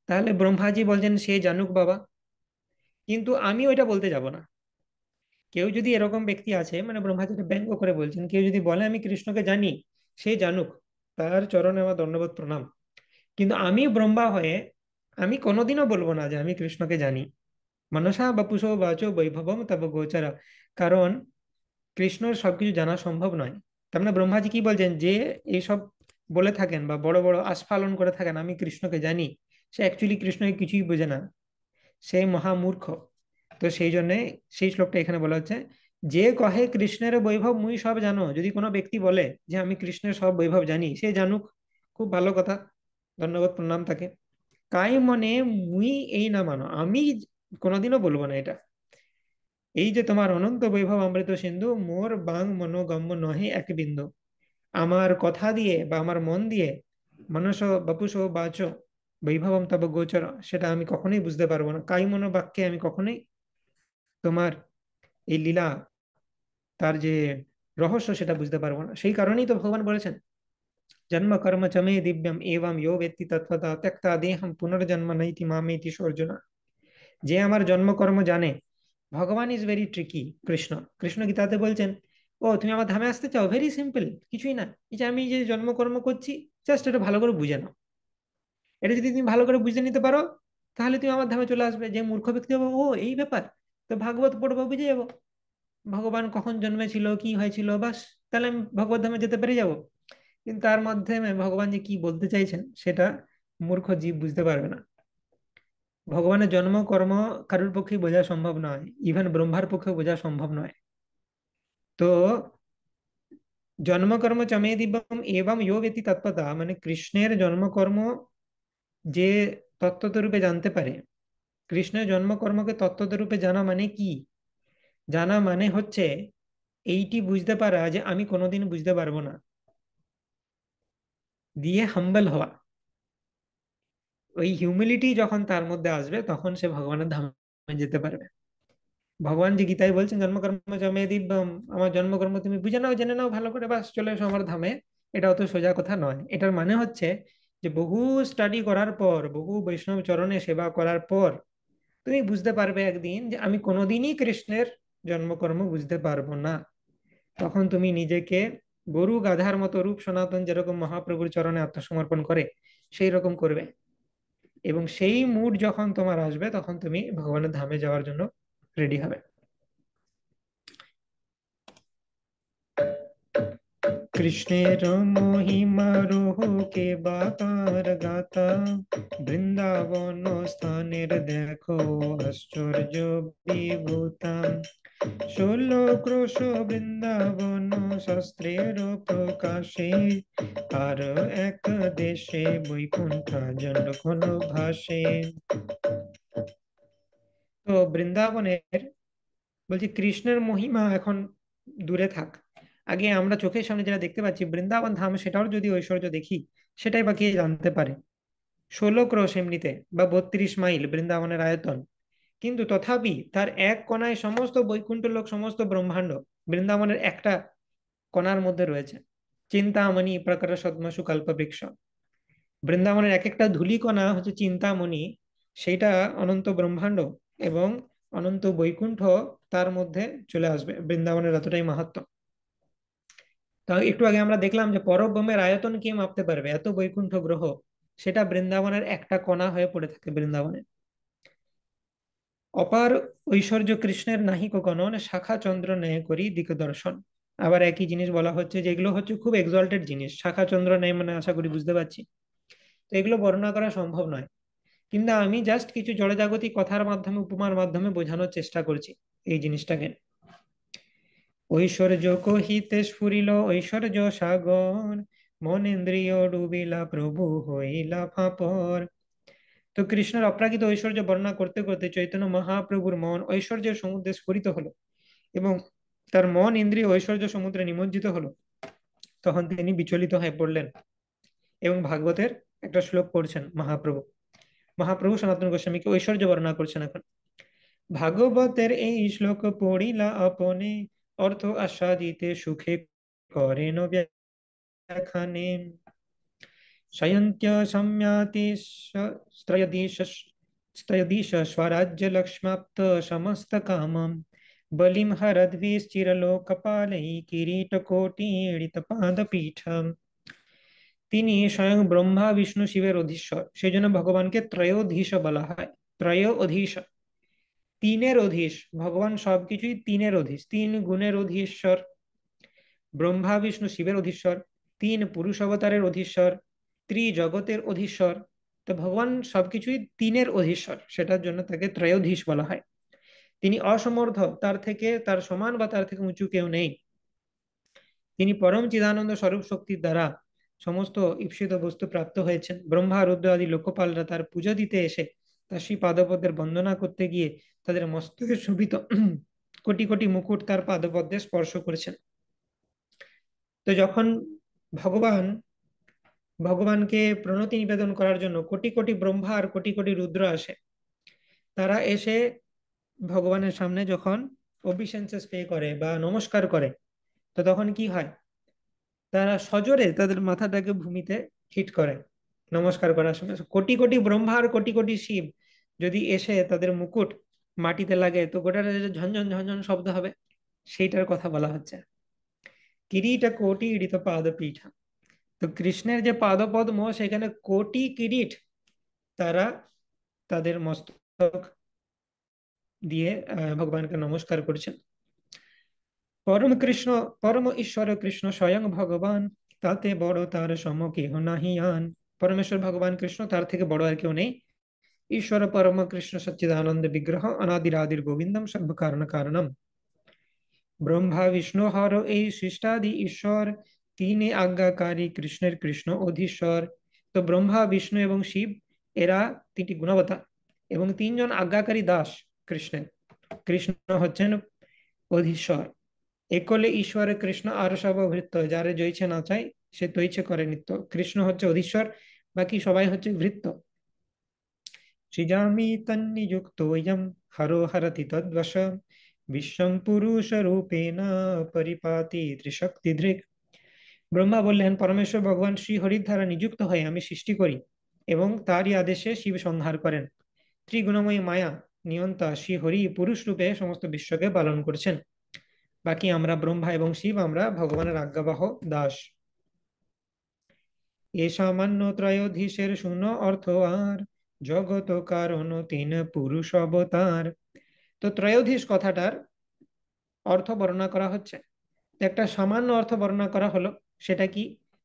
তাহলে ব্রহ্মাজি বলছেন সে জানুক বাবা, কিন্তু আমি ওইটা বলতে যাব না। কেউ যদি এরকম ব্যক্তি আছে, মানে ব্রহ্মাজি ব্যঙ্গ করে বলছেন, কেউ যদি বলে আমি কৃষ্ণকে জানি, সে জানুক, তার চরণে আমার দণ্ডবোধ প্রণাম। কিন্তু আমি ব্রহ্মা হয়ে আমি কোনোদিনও বলবো না যে আমি কৃষ্ণকে জানি। মনসা বপুষো বাচো বৈভবম তব গোচরা। কারণ কৃষ্ণর সবকিছু জানা সম্ভব নয়। তার মানে ব্রহ্মাজি কি বলছেন, যে এইসব বলে থাকেন বা বড় বড় আস্ফালন করে থাকেন আমি কৃষ্ণকে জানি, সে অ্যাকচুয়ালি কৃষ্ণকে কিছুই বোঝে না, সে মহামূর্খ। তো সেই জন্যে সেই শ্লোকটা এখানে বলা হচ্ছে, যে কহে কৃষ্ণের বৈভব মুই সব জানো। যদি কোনো ব্যক্তি বলে যে আমি কৃষ্ণের সব বৈভব জানি, সে জানুক, খুব ভালো কথা, ধন্যবাদ প্রণাম তাকে। কাই মনে মুই এই না মানো, আমি কোনোদিনও বলবো না এটা। এই যে তোমার অনন্ত বৈভব অমৃত সিন্ধু, মোর বাং মনোগম্য নহে এক বিন্দু। আমার কথা দিয়ে বা আমার মন দিয়ে মনস বপুষ বাচ বৈভবম তব গোচর, সেটা আমি কখনোই বুঝতে পারবো না। কাই মনো বাক্যে আমি কখনোই তোমার এই লীলা, তার যে রহস্য সেটা বুঝতে পারবো না। সেই কারণেই তো ভগবান বলেছেন, জন্ম কর্ম চমে দিব্যম এবম ইয়ো বেত্তি তত্ত্বতা ত্যক্তা দেহম পুনর্জন্ম নৈতি মামেতি অর্জুনা। যে আমার জন্মকর্ম জানে, Bhagwan is very tricky. Krishna Krishna গীতাতে বলছেন, ও তুমি আমার ধামে আসতে চাও, ভেরি সিম্পল, কিছুই না। এই যে আমি যে জন্মকর্ম করছি, জাস্ট এটা ভালো করে বুঝে নাও। এটা যদি তুমি ভালো করে বুঝে নিতে পারো, তাহলে তুমি আমার ধামে চলে আসবে। যে মূর্খ ব্যক্তি হবে, ও এই ব্যাপার, তো ভাগবত পড়বো, বুঝে যাবো ভগবান কখন জন্মেছিল, কি হয়েছিল, বাস, তাহলে আমি ভগবত ধামে যেতে পেরে যাব। কিন্তু তার মাধ্যমে ভগবান যে কি বলতে চাইছেন সেটা মূর্খ জীব বুঝতে পারবে না। ভগবানের জন্ম কর্ম কারোর পক্ষে বোঝা সম্ভব নয়, ইভেন ব্রহ্মার পক্ষে বোঝা সম্ভব নয়। তো জন্মকর্ম চমে দিব্যম এবং ইয় ব্যতি তৎপতা, মানে কৃষ্ণের জন্মকর্ম যে তত্ত্বত রূপে জানতে পারে। কৃষ্ণের জন্মকর্মকে তত্ত্বত রূপে জানা মানে কি? জানা মানে হচ্ছে এইটি বুঝতে পারা যে আমি কোনোদিন বুঝতে পারবো না, দিয়ে হাম্বল হওয়া। ওই হিউমিলিটি যখন তার মধ্যে আসবে তখন সে ভগবানের ধামে যেতে পারবে। ভগবান যে গীতায় বলছেন জন্মকর্ম জমে দিব্যম, আমার জন্মকর্ম তুমি বুঝে নাও, জেনে নাও ভালো করে, বাস চলে এসো আমার ধামে। এটা অত সোজা কথা নয়। এটার মানে হচ্ছে যে বহু স্টাডি করার পর, বহু বৈষ্ণব চরণে সেবা করার পর তুমি বুঝতে পারবে একদিন যে আমি কোনোদিনই কৃষ্ণের জন্মকর্ম বুঝতে পারবো না। তখন তুমি নিজেকে গরু গাধার মতো, রূপ সনাতন যেরকম মহাপ্রভুর চরণে আত্মসমর্পণ করে সেই রকম করবে। এবং সেই মুড যখন তোমার আসবে তখন তুমি ভগবানের ধামে যাওয়ার জন্য রেডি হবে। কৃষ্ণের মহিমা রোহকে বাতার গাতা, বৃন্দাবন স্থানের দেখো আশ্চর্য বিভূতা। 16 ক্রোশ বৃন্দাবন শাস্ত্রের প্রকাশে, আর এক দেশে বৈকুণ্ঠ জন ঘন ভাসে। তো বৃন্দাবনের, বলছি কৃষ্ণের মহিমা এখন দূরে থাক, আগে আমরা চোখের সামনে যেটা দেখতে পাচ্ছি বৃন্দাবন ধাম, সেটাও যদি ঐশ্বর্য দেখি, সেটাই বা কে জানতে পারে। 16 ক্রোশ এমনিতে বা 32 মাইল বৃন্দাবনের আয়তন, কিন্তু তথাপি তার এক কোণায় সমস্ত বৈকুণ্ঠ লোক, সমস্ত ব্রহ্মাণ্ড বৃন্দাবনের একটা কণার মধ্যে রয়েছে। চিন্তামণি প্রকর সদ্মসু কল্পবৃক্ষ, বৃন্দাবনের এক একটা ধূলিকণা হচ্ছে চিন্তামণি, সেইটা অনন্ত ব্রহ্মাণ্ড এবং অনন্ত বৈকুণ্ঠ তার মধ্যে চলে আসবে। বৃন্দাবনের এতটাই মাহাত্ম্য। তা একটু আগে আমরা দেখলাম যে পরব্রহ্মের আয়তন কে মাপতে পারবে, এত বৈকুণ্ঠ গ্রহ, সেটা বৃন্দাবনের একটা কণা হয়ে পড়ে থাকে বৃন্দাবনে। অপার ঐশ্বর্য কৃষ্ণের নাহিক গণন, শাখা চন্দ্র ন্যায় করি দিক দর্শন। আবার একই জিনিস বলা হচ্ছে যে এগুলো হচ্ছে খুব এক্সল্টেড জিনিস। শাখা চন্দ্র ন্যায় মানে আশা করি বুঝতে পারছি। তো এগুলো বর্ণনা করা সম্ভব নয়, কিন্তু আমি জাস্ট কিছু জড়জাগতিক কথার মাধ্যমে, উপমার মাধ্যমে বোঝানোর চেষ্টা করছি এই জিনিসটাকে। ঐশ্বর্য কহিতে স্ফুরিল ঐশ্বর্য সাগর, মনেন্দ্রিয় ডুবিলা প্রভু হইলা ফাপর। তো কৃষ্ণের অপ্রাকৃত ঐশ্বর্য বর্ণনা করতে করতে চৈতন্য মহাপ্রভুর মন ঐশ্বর্যের সমুদ্রে স্ফুরিত হলো এবং তার মন ইন্দ্রিয় ঐশ্বর্য সমুদ্রে নিমজ্জিত হলো। তখন তিনি বিচলিত হয়ে পড়লেন এবং ভাগবতের একটা শ্লোক পড়ছেন মহাপ্রভু। মহাপ্রভু সনাতন গোস্বামীকে ঐশ্বর্য বর্ণনা করছেন এখন। ভাগবতের এই শ্লোক পড়িলা আপনে, অর্থ আস্বাদিতে সুখে করেন ব্যাখ্যানে। শয়ন্ত্য সম্যাতি স্ত্রয়দীশ, স্ত্রয়দীশ স্বরাজ্য লক্ষ্মাপ্ত সমস্ত কামম, বলিম হরদ্ভিশ্চিরলোকপাलै কিরীটকোটিড়িত পাদপীঠম। তিনি স্বয়ং ব্রহ্মা বিষ্ণু শিবের অধীশ্বর, সেই জন্য ভগবানকে ত্রয়োধীশ বলা হয়। ত্রয় অধীশ, তিনের অধীশ। ভগবান সবকিছুই তিনের অধীশ, তিন গুণের অধীশ্বর। ব্রহ্মা বিষ্ণু শিবের অধীশ্বর, তিন পুরুষ অবতারের অধীশ্বর, ত্রিজগতের অধীশ্বর। তো ভগবান সবকিছুই তিনের অধীশ্বর, সেটার জন্য তাকে ত্রয়োধীশ বলা হয়। তিনি অসমর্থ, তার থেকে, তার সমান বা তার থেকে উঁচু কেউ নেই। তিনি পরম চিদানন্দ স্বরূপ শক্তির দ্বারা সমস্ত ঈপ্সিত বস্তু প্রাপ্ত হয়েছেন। ব্রহ্মা রুদ্র আদি লোকপালরা তার পুজো দিতে এসে তার শ্রী পাদপদ্মের বন্দনা করতে গিয়ে তাদের মস্তকে শোভিত কোটি কোটি মুকুট তার পাদপদ্মে স্পর্শ করেছেন। তো যখন ভগবান, ভগবানকে প্রণতি নিবেদন করার জন্য কোটি কোটি ব্রহ্মা আর কোটি কোটি রুদ্র আসে, তারা এসে ভগবানের সামনে যখন ওবিসেন্সেস পে করে বা নমস্কার করে, তো তখন কি হয়, তারা সজোরে তাদের মাথাটাকে ভূমিতে হিট করে নমস্কার করার সময়। কোটি কোটি ব্রহ্মা আর কোটি কোটি শিব যদি এসে তাদের মুকুট মাটিতে লাগে, তো গোটাটা যে ঝনঝন ঝনঝন শব্দ হবে, সেইটার কথা বলা হচ্ছে। কিরীট কোটি ইড়িত পাদপীঠ। তো কৃষ্ণের যে পাদপদ্ম, সেখানে কোটি কিরিট তারা তাদের মস্তক দিয়ে ভগবানকে নমস্কার করছেন। পরম কৃষ্ণ, পরম ঈশ্বর কৃষ্ণ স্বয়ং ভগবান, তাতে বড় তার সম কেহ নাহি আন। পরমেশ্বর ভগবান কৃষ্ণ, তার থেকে বড় আর কেউ নেই। ঈশ্বর পরম কৃষ্ণ সচ্চিদানন্দ বিগ্রহ অনাদিরাদির গোবিন্দম সর্ব কারণ কারণম। ব্রহ্মা বিষ্ণু হর এই সৃষ্টাদি ঈশ্বর, তিনি আজ্ঞাকারী কৃষ্ণের কৃষ্ণ অধীশ্বর। তো ব্রহ্মা বিষ্ণু এবং শিব, এরা তিনটি গুণবতা এবং তিনজন আজ্ঞাকারী দাস কৃষ্ণের। কৃষ্ণ হচ্ছেন অধীশ্বর। একলে ঈশ্বরে কৃষ্ণ আর সব ভৃত্য, যারে জয়ছে না চাই সে তৈছে করে নিত্য। কৃষ্ণ হচ্ছে অধীশ্বর, বাকি সবাই হচ্ছে ভৃত্য। সৃজামি তন্নিযুক্তোऽয়ং হরো হরতি তদ্বশ, বিশ্বম পুরুষ রূপেণ পরিপাতি ত্রিশক্তিধৃক্। ব্রহ্মা বললেন, পরমেশ্বর ভগবান শ্রী হরির দ্বারা নিযুক্ত হয়ে আমি সৃষ্টি করি এবং তারই আদেশে শিব সংহার করেন। ত্রিগুণময়ী মায়া নিয়ন্তা শ্রী হরি পুরুষ রূপে সমস্ত বিশ্বকে পালন করছেন। বাকি আমরা ব্রহ্মা এবং শিব, আমরা ভগবানের আজ্ঞাবহ দাস। এ সামান্য ত্রয়োধীশের শূন্য অর্থ আর, জগত কারণ তিন পুরুষ অবতার। তো ত্রয়োধীশ কথাটার অর্থ বর্ণনা করা হচ্ছে। একটা সামান্য অর্থ বর্ণনা করা হলো, সেটা কি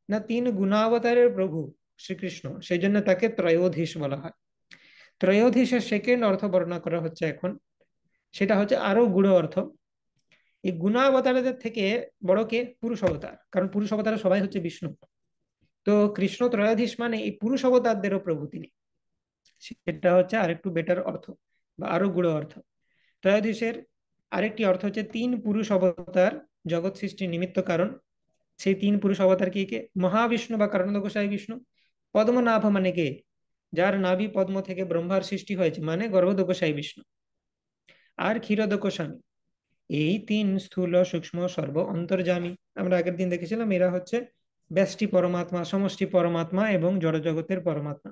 না, তিন গুণাবতারের প্রভু শ্রীকৃষ্ণ, সেই জন্য তাকে ত্রয়োধীশ বলা হয়। ত্রয়োধীশের সেকেন্ড অর্থ বর্ণনা করা হচ্ছে এখন, সেটা হচ্ছে আরো গূঢ় অর্থ। এই গুণাবতারদের থেকে বড় কে? পুরুষ অবতার, কারণ পুরুষ অবতার সবাই হচ্ছে বিষ্ণু। তো কৃষ্ণ ত্রয়োধীশ মানে এই পুরুষ অবতারদেরও প্রভু তিনি। সেটা হচ্ছে আরেকটু বেটার অর্থ বা আরো গূঢ় অর্থ। ত্রয়োদশের আরেকটি অর্থ হচ্ছে তিন পুরুষ অবতার জগৎ সৃষ্টির নিমিত্ত কারণ। সেই তিন পুরুষ অবতার কে কে? মহাবিষ্ণু বা কারণদ গোসাই বিষ্ণু। পদ্মনাভ মানে কে? যার নাভি পদ্ম থেকে ব্রহ্মার সৃষ্টি হয়েছে, মানে গর্ভদ গোসাই বিষ্ণু। আর ক্ষীরদ গোস্বামী। এই তিন স্থূল সূক্ষ্ম সর্ব অন্তর্যামী। আমরা আগের দিন দেখেছিলাম এরা হচ্ছে ব্যষ্টি পরমাত্মা, সমষ্টি পরমাত্মা এবং জড়জগতের পরমাত্মা,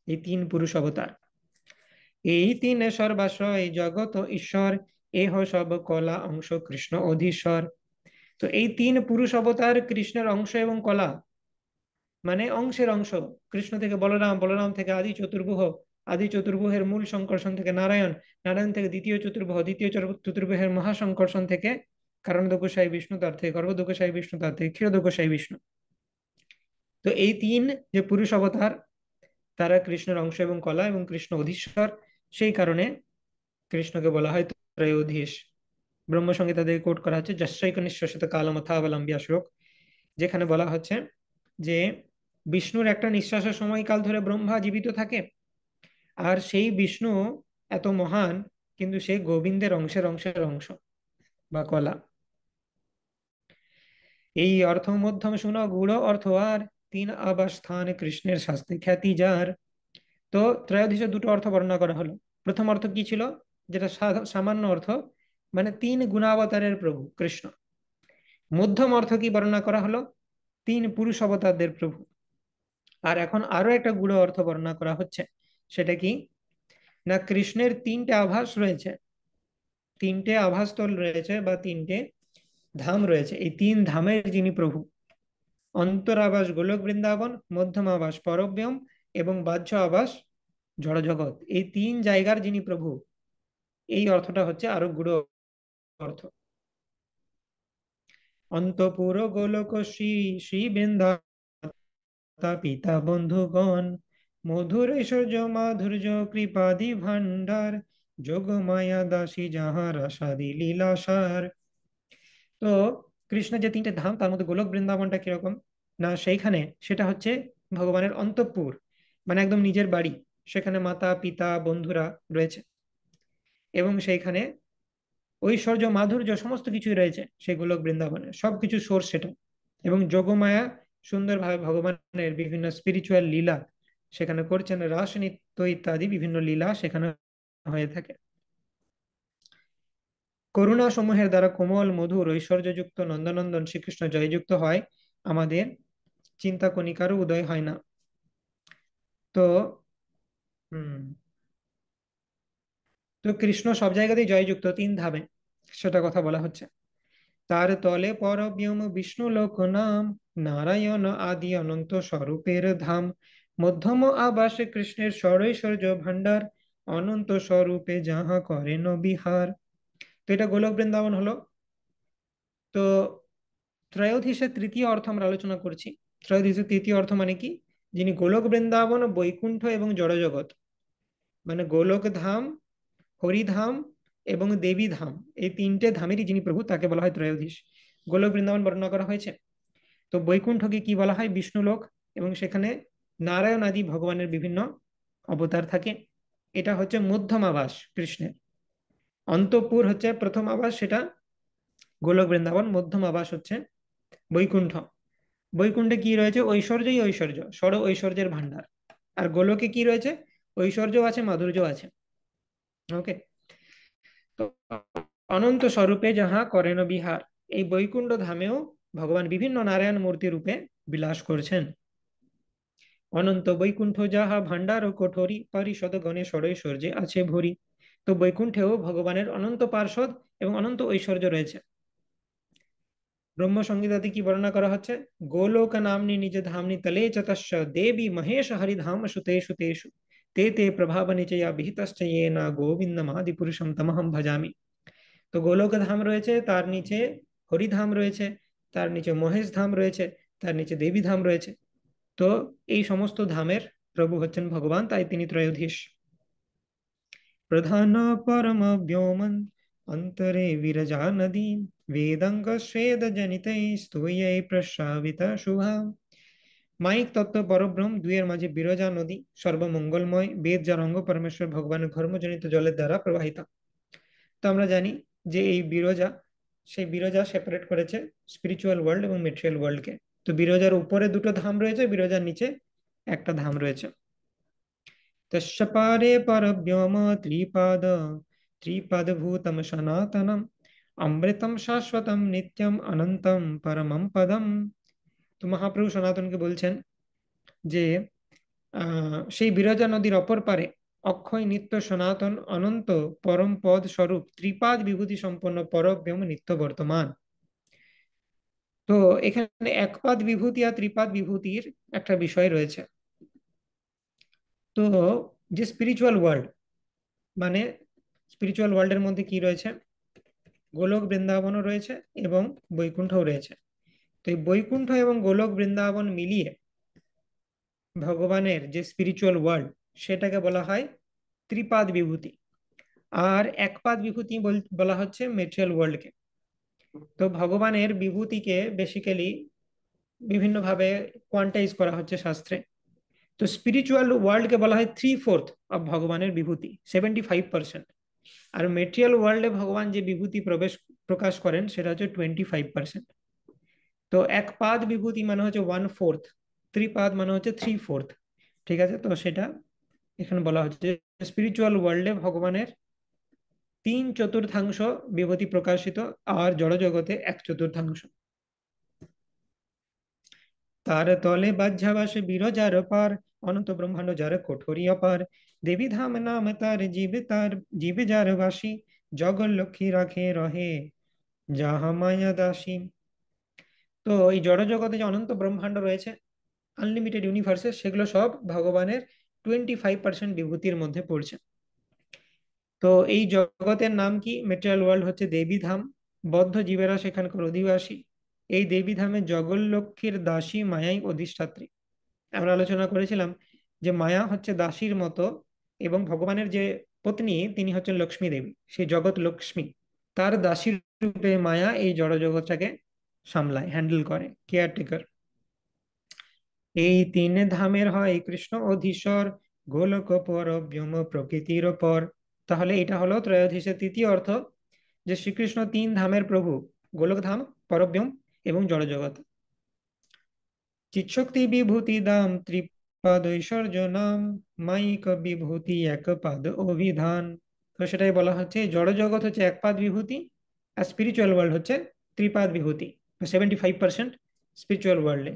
এই তিন পুরুষ অবতার। এই তিন সর্বাশ্রয় জগত ঈশ্বর, এহ সব কলা অংশ কৃষ্ণ অধীশ্বর। তো এই তিন পুরুষ অবতার কৃষ্ণের অংশ এবং কলা, মানে অংশের অংশ। কৃষ্ণ থেকে বলরাম, বলরাম থেকে আদি চতুর্ভুজ, আদি চতুর্ভুজের মূল সংকর্ষণ থেকে নারায়ণ, নারায়ণ থেকে দ্বিতীয় চতুর্ভুজ, দ্বিতীয় চতুর্ভুজের মহাসংকর্ষণ থেকে কারণদ গোসাই বিষ্ণু, তার থেকে গর্ভদ গোসাই বিষ্ণু, তার থেকে ক্ষীরদ গোসাই বিষ্ণু। তো এই তিন যে পুরুষ অবতার, তারা কৃষ্ণের অংশ এবং কলা এবং কৃষ্ণ অধীশ্বর। সেই কারণে কৃষ্ণকে বলা হয় ত্রয়োধীশ। ব্রহ্মসংহিতা থেকে কোট করা হচ্ছে যশৈক নিঃশ্বসিত কালমথাবলম্বী শ্লোক, যেখানে বলা হচ্ছে যে বিষ্ণুর একটা নিঃশ্বাসের সময়কাল ধরে ব্রহ্মা জীবিত থাকে, আর সেই বিষ্ণু এত মহান, কিন্তু সে গোবিন্দের অংশের অংশের অংশ বা কলা। এই অর্থ মধ্যম শুনো গূঢ় অর্থ আর, তিন আবাসস্থান কৃষ্ণের শাস্তি খ্যাতি যার। তো ত্রয়োদশে দুটো অর্থ বর্ণনা করা হলো। প্রথম অর্থ কি ছিল? যেটা সামান্য অর্থ, মানে তিন গুণাবতারের প্রভু কৃষ্ণ। মধ্যম অর্থ কি বর্ণনা করা হলো? তিন পুরুষ অবতারদের প্রভু। আর এখন আরো একটা গূঢ় অর্থ বর্ণনা করা হচ্ছে। সেটা কি না, কৃষ্ণের তিনটে আভাস রয়েছে, তিনটে আভাসস্থল রয়েছে বা তিনটে ধাম রয়েছে। এই তিন ধামের যিনি প্রভু, অন্তরাবাস গোলক বৃন্দাবন, মধ্যম আবাস পরব্যম এবং বাহ্য আবাস জড়জগৎ, এই তিন জায়গার যিনি প্রভু, এই অর্থটা হচ্ছে আরো গূঢ় অর্থ। অন্তপুর গোলক শ্রী শ্রী পিতা বন্ধুগণ, মধুর ঐশ্বর্য মাধুর্য কৃপাদি ভান্ডার, যোগ মায়া দাসী যাহার আশাদি লীলাসার। তো কৃষ্ণের যে তিনটে ধাম, তার মধ্যে গোলক বৃন্দাবনটা কিরকম না, সেইখানে সেটা হচ্ছে ভগবানের অন্তঃপুর, মানে একদম নিজের বাড়ি। সেখানে মাতা পিতা বন্ধুরা রয়েছে এবং সেইখানে ঐশ্বর্য মাধুর্য সমস্ত কিছুই রয়েছে সেই গোলক বৃন্দাবনে, সবকিছু সোর্স সেটা। এবং যোগমায়া সুন্দরভাবে ভগবানের বিভিন্ন স্পিরিচুয়াল লীলা সেখানে করছেন, রাস নৃত্য ইত্যাদি বিভিন্ন লীলা সেখানে হয়ে থাকে। করুণা সমূহের দ্বারা কোমল মধুর ঐশ্বর্যযুক্ত নন্দনন্দন শ্রীকৃষ্ণ জয়যুক্ত হয়, আমাদের চিন্তা কণিকারও উদয় হয় না। তো হম তো কৃষ্ণ সব জায়গাতেই জয়যুক্ত তিন ধামে, সেটা কথা বলা হচ্ছে। তার তলে পরব্যোম বিষ্ণু লোক নাম, নারায়ণ আদি অনন্ত স্বরূপের ধাম, মধ্যম আবাসে কৃষ্ণের ষড়ৈশ্বর্য ভান্ডার, অনন্ত স্বরূপে যাহা করেন বিহার। তো এটা গোলক বৃন্দাবন হলো। তো ত্রয়োদশীর তৃতীয় অর্থ আমরা আলোচনা করছি। ত্রয়োদশীর তৃতীয় অর্থ মানে কি যিনি গোলক বৃন্দাবন, বৈকুণ্ঠ এবং জড়জগৎ, মানে গোলক ধাম, হরিধাম এবং দেবী ধাম, এই তিনটে ধামেরই যিনি প্রভু, তাকে বলা হয় ত্রয়োধীশ। গোলক বৃন্দাবন বর্ণনা করা হয়েছে। তো বৈকুণ্ঠকে কি বলা হয়? বিষ্ণুলোক, এবং সেখানে নারায়ণ আদি ভগবানের বিভিন্ন অবতার থাকে। এটা হচ্ছে মধ্যম আবাস কৃষ্ণের। অন্তঃপুর হচ্ছে প্রথম আবাস, সেটা গোলক বৃন্দাবন। মধ্যম আবাস হচ্ছে বৈকুণ্ঠ। বৈকুণ্ঠে কি রয়েছে? ঐশ্বর্যই ঐশ্বর্য, ষড় ঐশ্বর্যের ভান্ডার। আর গোলকে কি রয়েছে? ঐশ্বর্য আছে, মাধুর্য আছে। ওকে। তো অনন্ত স্বরূপে যাহা করেন বিহার, এই বৈকুণ্ঠ ধামেও ভগবান বিভিন্ন নারায়ণ মূর্তি রূপে বিলাস করছেন। অনন্ত বৈকুণ্ঠ যাহা ভান্ডার ও কঠোরী, পারিষদ গণে ষড়ৈশ্বর্যে আছে ভরি। তো বৈকুণ্ঠেও ভগবানের অনন্ত পার্ষদ এবং অনন্ত ঐশ্বর্য রয়েছে। ব্রহ্ম সংগীতাতে কি বর্ণনা করা হচ্ছে? গোলোক নামনি নিজ ধামনি তলে চতস্য দেবী মহেশ হরিধাম সুতেষু তেষু তে তে প্রভাব নিচয়া বিহিতশ্চ ये না গোবিন্দমাদি পুরুষম তমহম ভজামি। তো গোলক ধাম রয়েছে, তার নিচে হরিধাম রয়েছে, তার নিচে মহেশ ধাম রয়েছে, তার নিচে দেবী ধাম রয়েছে। তো এই সমস্ত ধামের প্রভু হচ্ছেন ভগবান, তাই তিনি ত্রয়োধীশ। প্রধান পরম व्योमन অন্তরে বিরজা নদী বেদঙ্গ স্বেদ জনিত স্তূয়ে প্রশ্রাবিত শুভা। মাইক তত্ত্ব পরব্রহ্ম, দুইয়ের মাঝে বিরজা নদী, সর্বমঙ্গলময় বেদ, যার অঙ্গ পরমেশ্বর ভগবানের ধর্মজনিত জলের দ্বারা প্রবাহিত। তো আমরা জানি যে এই বিরজা, সেই বিরজা সেপারেট করেছে স্পিরিচুয়াল ওয়ার্ল্ড এবং মেটেরিয়াল ওয়ার্ল্ডকে। তো বিরজার উপরে দুটো ধাম রয়েছে, বিরজার নিচে একটা ধাম রয়েছে। तस्य पारे परव्योम त्रिपाद त्रिपदभूतम सनातनम अमृतम शाश्वतम नित्यम अनंतम परमम पदम। তো মহাপ্রভু সনাতনকে বলছেন যে সেই বিরজা নদীর অপর পারে অক্ষয় নিত্য সনাতন অনন্ত পরম পদ স্বরূপ ত্রিপাদ বিভূতি সম্পন্ন পরব্রহ্ম নিত্য বর্তমান। তো এখানে একপাদ বিভূতি আর ত্রিপাদ বিভূতির একটা বিষয় রয়েছে। তো যে স্পিরিচুয়াল ওয়ার্ল্ড, মানে স্পিরিচুয়াল ওয়ার্ল্ডের মধ্যে কি রয়েছে? গোলক বৃন্দাবনও রয়েছে এবং বৈকুণ্ঠও রয়েছে। তো এই বৈকুণ্ঠ এবং গোলক বৃন্দাবন মিলিয়ে ভগবানের যে স্পিরিচুয়াল ওয়ার্ল্ড, সেটাকে বলা হয় ত্রিপাদ বিভূতি। আর একপাদ বিভূতি বলা হচ্ছে মেটেরিয়াল ওয়ার্ল্ডকে। তো ভগবানের বিভূতিকে বেসিক্যালি বিভিন্নভাবে কোয়ান্টাইজ করা হচ্ছে শাস্ত্রে। তো স্পিরিচুয়াল ওয়ার্ল্ডকে বলা হয় 3/4 অফ ভগবানের বিভূতি, 75%। আর মেটেরিয়াল ওয়ার্ল্ডে ভগবান যে বিভূতি প্রকাশ করেন সেটা হচ্ছে 25%। তো এক পাদ বিভূতি মানে হচ্ছে 1/4, ত্রিপাদ মানে হচ্ছে 3/4। ঠিক আছে, তো সেটা এখানে বলা হচ্ছে স্পিরিচুয়াল ওয়ার্ল্ডে ভগবানের 3/4 বিভূতি প্রকাশিত, আর জড়জগতে 1/4। তার তলে বাহ্যাবাসে বিরজার পার, অনন্ত ব্রহ্মাণ্ড যার কোঠরি অপার। দেবী ধাম নাম তার জীবে যার বাসী, জগৎ লক্ষ্মী রাখে রহে যাহা মায়া দাসী। তো এই জড়জগতে যে অনন্ত ব্রহ্মাণ্ড রয়েছে, আনলিমিটেড ইউনিভার্সেস, সেগুলো সব ভগবানের 25% বিভূতির মধ্যে পড়ছে। তো এই জগতের নাম কি? মেটেরিয়াল ওয়ার্ল্ড হচ্ছে দেবী ধাম, বদ্ধ জীবেরা সেখানকার অধিবাসী। এই দেবী ধামে জগৎলক্ষ্মীর দাসী মায়াই অধিষ্ঠাত্রী। আমরা আলোচনা করেছিলাম যে মায়া হচ্ছে দাসীর মতো, এবং ভগবানের যে পত্নী তিনি হচ্ছেন লক্ষ্মী দেবী, সেই জগৎ লক্ষ্মী। তার দাসীর রূপে মায়া এই জড় জগৎটাকে সামলায়, হ্যান্ডেল করে, কেয়ারটেকার। এই তিন ধামের হয় কৃষ্ণ অধীশ্বর, গোলক পর ব্যোম প্রকৃতির পর। তাহলে এটা হলো ত্রয়োধীশের তৃতীয় অর্থ, যে শ্রীকৃষ্ণ তিন ধামের প্রভু, গোলক ধাম, পরব্যোম এবং জড়জগৎ। চিৎশক্তি বিভূতি দাম ত্রিপাদ ঐশ্বর্য নাম, মাইক বিভূতি এক পাদ অভিধান। তো সেটাই বলা হচ্ছে জড়জগৎ হচ্ছে একপাদ বিভূতি, আর স্পিরিচুয়াল ওয়ার্ল্ড হচ্ছে ত্রিপাদ বিভূতি। 75% স্পিরিচুয়াল ওয়ার্ল্ডে,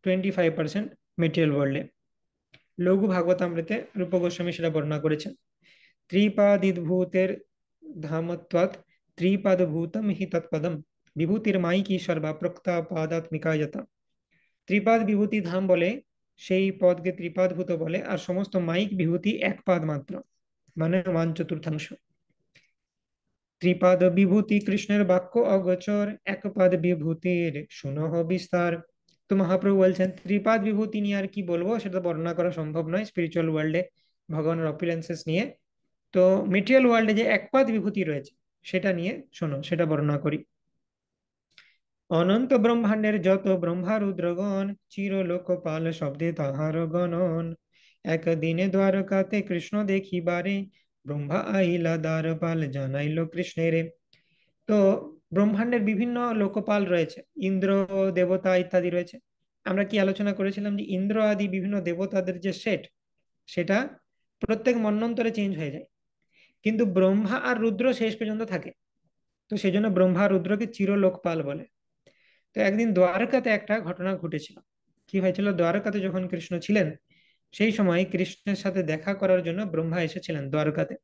25% মেটেরিয়াল ওয়ার্ল্ডে। লঘু ভাগবতামৃতে রূপ গোস্বামী সেটা বর্ণনা করেছেন। ত্রিপাদিদ্ভূতের ধামত্বাৎ ত্রিপাদ ভূতম হি তৎপদম, বিভূতির মাইকি সর্বা প্রক্তা পাদাত্মিকা যথা। ত্রিপাদ বিভূতি ধাম বলে, সেই পদকে ত্রিপাদভূত বলে, আর সমস্ত মাইক বিভূতি এক পাদ মাত্র, মানে 1/4। ত্রিপাদ বিভূতি কৃষ্ণের বাক্য অগোচর, এক পাদ বিভূতির শুনহ বিস্তার। তো মহাপ্রভু বলছেন ত্রিপাদ বিভূতি নিয়ে আর কি বলবো, সেটা বর্ণনা করা সম্ভব নয় স্পিরিচুয়াল ওয়ার্ল্ডে ভগবানের অপুলেন্সেস নিয়ে। তো মেটেরিয়াল ওয়ার্ল্ডে যে একপাদ বিভূতি রয়েছে সেটা নিয়ে শোনো, সেটা বর্ণনা করি। অনন্ত ব্রহ্মাণ্ডের যত ব্রহ্মা রুদ্রগণ, চির লোকপাল শব্দে তাহার গণন। একদিনে দ্বারকাতে কৃষ্ণ দেখিবারে, ব্রহ্মা আইলা দ্বারপাল জানাইল কৃষ্ণেরে। তো ব্রহ্মাণ্ডের বিভিন্ন লোকপাল রয়েছে, ইন্দ্র, দেবতা ইত্যাদি রয়েছে। আমরা কি আলোচনা করেছিলাম যে ইন্দ্র আদি বিভিন্ন দেবতাদের যে সেট, সেটা প্রত্যেক মন্বন্তরে চেঞ্জ হয়ে যায়, কিন্তু ব্রহ্মা আর রুদ্র শেষ পর্যন্ত থাকে। তো সেই জন্য ব্রহ্মা আর রুদ্রকে চিরলোকপাল বলে। তো একদিন দ্বারকাতে একটা ঘটনা ঘটেছিল। কি হয়েছিল, দ্বারকাতে যখন কৃষ্ণ ছিলেন সেই সময় কৃষ্ণের সাথে দেখা করার জন্য ব্রহ্মা এসেছিলেন দ্বারকাতে।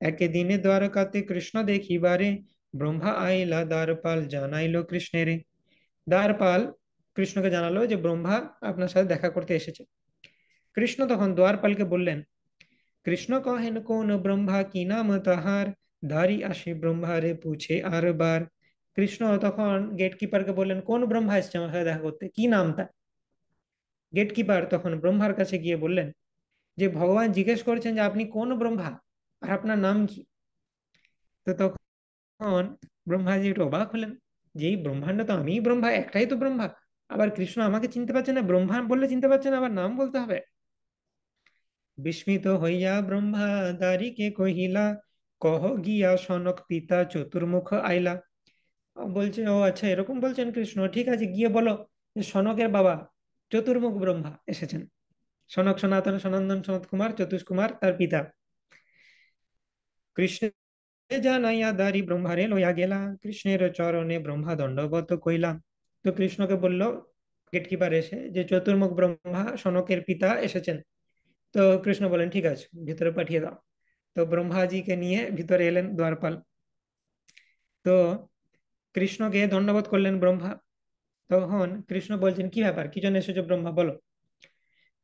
একদিনে দ্বারকাতে কৃষ্ণ দেখিবারে, ব্রহ্মা আইলা দ্বারপাল জানাইলো কৃষ্ণেরে। দ্বারপাল কৃষ্ণকে জানালো যে ব্রহ্মা আপনার সাথে দেখা করতে এসেছে। কৃষ্ণ তখন দ্বারপালকে বললেন, কৃষ্ণ কহেন কোন ব্রহ্মা কি নাম তাহার, দাঁড়ি আসে ব্রহ্মারে পুছে আর বার। কৃষ্ণ তখন গেটকিপারকে বললেন, কোন ব্রহ্মা এসছে আমার সাথে দেখা করতে, কি নামটা? গেটকিপার তখন ব্রহ্মার কাছে গিয়ে বললেন যে ভগবান জিজ্ঞেস করছেন যে আপনি কোন ব্রহ্মা আর আপনার নাম কি। তো তখন ব্রহ্মাজি একটু অবাক হলেন যে এই ব্রহ্মাণ্ড তো আমিই ব্রহ্মা, একটাই তো ব্রহ্মা, আবার কৃষ্ণ আমাকে চিনতে পারছে না, ব্রহ্মা বললে চিনতে পারছে না, আবার নাম বলতে হবে। বিস্মিত হইয়া ব্রহ্মা দারিকে কহিলা, কহ গিয়া সনক পিতা চতুর্মুখ আইলা। বলছে ও আচ্ছা এরকম বলছেন কৃষ্ণ, ঠিক আছে গিয়ে বলো যে সনকের বাবা চতুর্মুখ ব্রহ্মা এসেছেন। সনক সনাতন সনন্দন সনত কুমার চতুষ কুমার তার পিতা। কৃষ্ণ জানাইয়া দারি ব্রহ্মারে লইয়া গেলা, কৃষ্ণের চরণে ব্রহ্মা দণ্ডবত কইলা। তো কৃষ্ণকে বলল গেটকিপার এসে যে চতুর্মুখ ব্রহ্মা সনকের পিতা এসেছেন। তো কৃষ্ণ বলেন ঠিক আছে ভিতরে পাঠিয়ে দাও। তো ব্রহ্মাজিকে নিয়ে ভিতরে এলেন দ্বারপাল। তো কৃষ্ণকে দণ্ডবোধ করলেন ব্রহ্মা। তখন কৃষ্ণ বলছেন কি ব্যাপার, কি জন্য এসেছো ব্রহ্মা, বলো।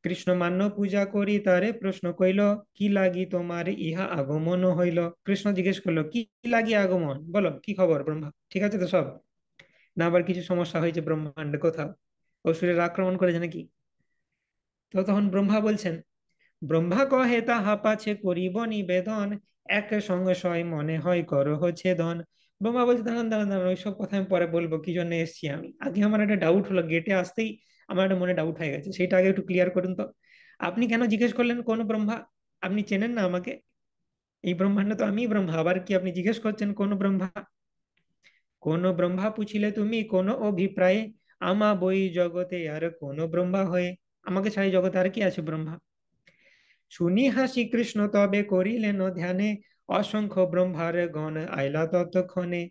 কৃষ্ণ মান্য পূজা করি তারে প্রশ্ন কইল, কি লাগি তোমার ইহা আগমন হইল। কৃষ্ণ জিজ্ঞেস করলো কি লাগি আগমন, বলো কি খবর ব্রহ্মা, ঠিক আছে তো সব, না আবার কিছু সমস্যা হয়েছে ব্রহ্মাণ্ডে কোথাও, অসুরের আক্রমণ করেছে নাকি। তো তখন ব্রহ্মা বলছেন, ব্রহ্মা কহে তাহা পাছে করিব নিবেদন, এক সঙ্গে সয় মনে হয় করহ ছেদন। ব্রহ্মা বলছে দাঁড়ান দাঁড়ান দাঁড়ান, ওইসব কথা আমি পরে বলবো, কি জন্য এসেছি আমি, আগে আমার একটা ডাউট হলো, গেটে আসতেই আমার একটা মনে ডাউট হয়ে গেছে, সেটা আগে একটু ক্লিয়ার করুন তো। আপনি কেন জিজ্ঞেস করলেন কোন ব্রহ্মা, আপনি চেনেন না আমাকে, এই ব্রহ্মাণ্ড তো আমিই ব্রহ্মা, আবার কি আপনি জিজ্ঞেস করছেন কোন ব্রহ্মা। কোন ব্রহ্মা পুছিলে তুমি কোন অভিপ্রায়ে, আমা বই জগতে আর কোন ব্রহ্মা হয়ে, আমাকে ছাড়া এই জগতে আর কি আছে ব্রহ্মা। শুনি হাসি কৃষ্ণ তবে করিলেন ধ্যানে, অসংখ্য ব্রহ্মার গণ আইলা ততক্ষণে।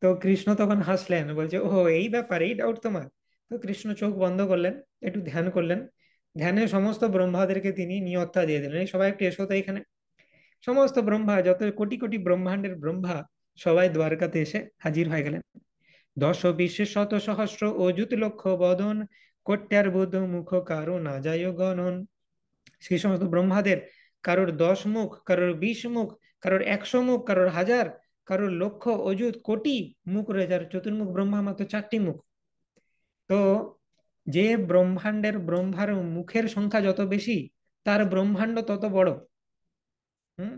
তো কৃষ্ণ তখন হাসলেন, বলছে ও এই ব্যাপার, এই ডাউট তোমার। তো কৃষ্ণ চোখ বন্ধ করলেন, একটু ধ্যান করলেন। ধ্যানে সমস্ত ব্রহ্মাদেরকে তিনি নিয়ত্তা দিয়ে দিলেন, এই সবাই একটু এসো তো এখানে। সমস্ত ব্রহ্মা, যত কোটি কোটি ব্রহ্মাণ্ডের ব্রহ্মা সবাই দ্বারকাতে এসে হাজির হয়ে গেলেন। দশ বিশ শত সহস্র অযুত লক্ষ বদন, কোট্যার বোধ মুখ কারো না যায় গণন। সেই সমস্ত ব্রহ্মাদের কারোর 10 মুখ, কারোর 20 মুখ, কারোর 100 মুখ, কারোর 1000, কারোর লক্ষ অযুত কোটি মুখ রয়েছে, আর চতুর্মুখ ব্রহ্মা মাত্র 4টি মুখ। তো যে ব্রহ্মাণ্ডের ব্রহ্মার মুখের সংখ্যা যত বেশি, তার ব্রহ্মাণ্ড তত বড়। হুম।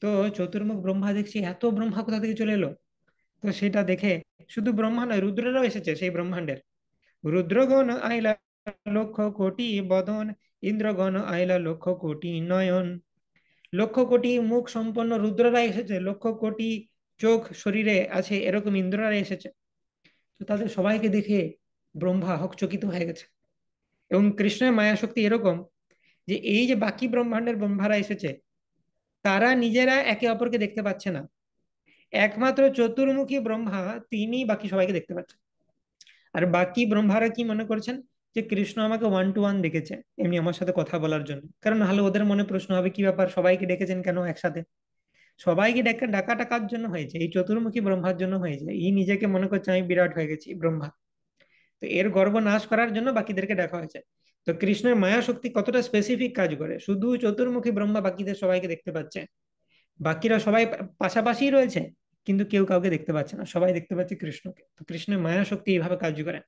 তো চতুর্মুখ ব্রহ্মা দেখছি এত ব্রহ্মা কোথা থেকে চলে এলো। তো সেটা দেখে শুধু ব্রহ্মা নয়, রুদ্রেরাও এসেছে সেই ব্রহ্মাণ্ডের। রুদ্রগণ আইলা লক্ষ কোটি বদন, ইন্দ্রগণ আইলা লক্ষ কোটি নয়ন। লক্ষ কোটি মুখ সম্পন্ন রুদ্ররা এসেছে, লক্ষ কোটি চোখ শরীরে আছে এরকম ইন্দ্ররা এসেছে। তো তাদের সবাইকে দেখে ব্রহ্মা হকচকিত হয়ে গেছে। এবং কৃষ্ণের মায়া শক্তি এরকম যে এই যে বাকি ব্রহ্মাণ্ডের ব্রহ্মারা এসেছে, তারা নিজেরা একে অপরকে দেখতে পাচ্ছে না, একমাত্র চতুর্মুখী ব্রহ্মা তিনি বাকি সবাইকে দেখতে পাচ্ছেন। আর বাকি ব্রহ্মারা কি মনে করছেন যে কৃষ্ণ আমাকে 1 to 1 ডেকেছে এমনি আমার সাথে কথা বলার জন্য, কারণ নাহলে ওদের মনে প্রশ্ন হবে কি ব্যাপার সবাইকে ডেকেছেন কেন একসাথে। সবাইকে ডাকাটা কার জন্য হয়েছে, এই চতুর্মুখী ব্রহ্মার জন্য হয়েছে, এই নিজেকে মনে করছে আমি বিরাট হয়ে গেছি ব্রহ্মা। তো এর গর্ব নাশ করার জন্য বাকিদেরকে ডাকা হয়েছে। তো কৃষ্ণের মায়া শক্তি কতটা স্পেসিফিক কাজ করে, শুধু চতুর্মুখী ব্রহ্মা বাকিদের সবাইকে দেখতে পাচ্ছে, বাকিরা সবাই পাশাপাশি রয়েছে, কিন্তু কেউ কাউকে দেখতে পাচ্ছে না, সবাই দেখতে পাচ্ছে কৃষ্ণকে। তো কৃষ্ণের মায়া শক্তি এইভাবে কাজ করে।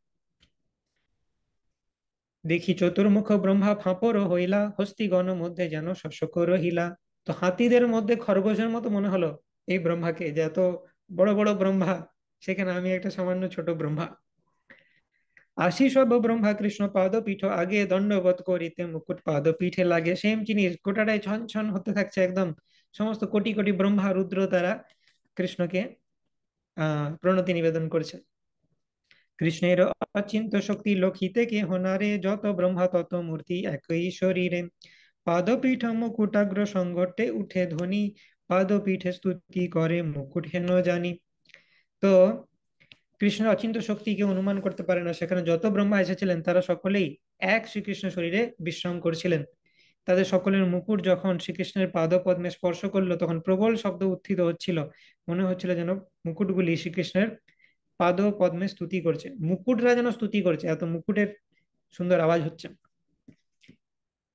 দেখি চতুর্মুখ ব্রহ্মা ফাঁপর হইলা, হস্তিগণ মধ্যে যেন শশক রহিলা। তো হাতিদের মধ্যে খরগোশের মতো মনে হলো এই ব্রহ্মাকে, যে এত বড় বড় ব্রহ্মা, সেখানে আমি একটা সামান্য ছোট ব্রহ্মা। আশি সব ব্রহ্মা কৃষ্ণ পাদপীঠ আগে, দণ্ডবত করিতে মুকুট পাদপীঠে লাগে। সেম জিনিস, গোটাটাই ছন ছন হতে থাকছে একদম। সমস্ত কোটি কোটি ব্রহ্মা রুদ্র তারা কৃষ্ণকে প্রণতি নিবেদন করছে। কৃষ্ণের অচিন্ত শক্তি লক্ষিতে কে হনারে, যত ব্রহ্মা তত মূর্তি একই শরীরে। পাদপীঠ মুকুটাগ্র সংগঠে উঠে ধ্বনি, পাদপীঠে স্তুতি করে মুকুট হেন জানি। তো কৃষ্ণের অচিন্ত শক্তিকে অনুমান করতে পারে না, সেখানে যত ব্রহ্মা এসেছিলেন তারা সকলেই এক শ্রীকৃষ্ণ শরীরে বিশ্রাম করছিলেন। তাদের সকলের মুকুট যখন শ্রীকৃষ্ণের পাদপদ্মে স্পর্শ করলো, তখন প্রবল শব্দ উত্থিত হচ্ছিল। মনে হচ্ছিল যেন মুকুটগুলি শ্রীকৃষ্ণের পদ্মে স্তুতি করছে, মুকুটরা যেন স্তুতি করছে, এত মুকুটের সুন্দর আওয়াজ হচ্ছে।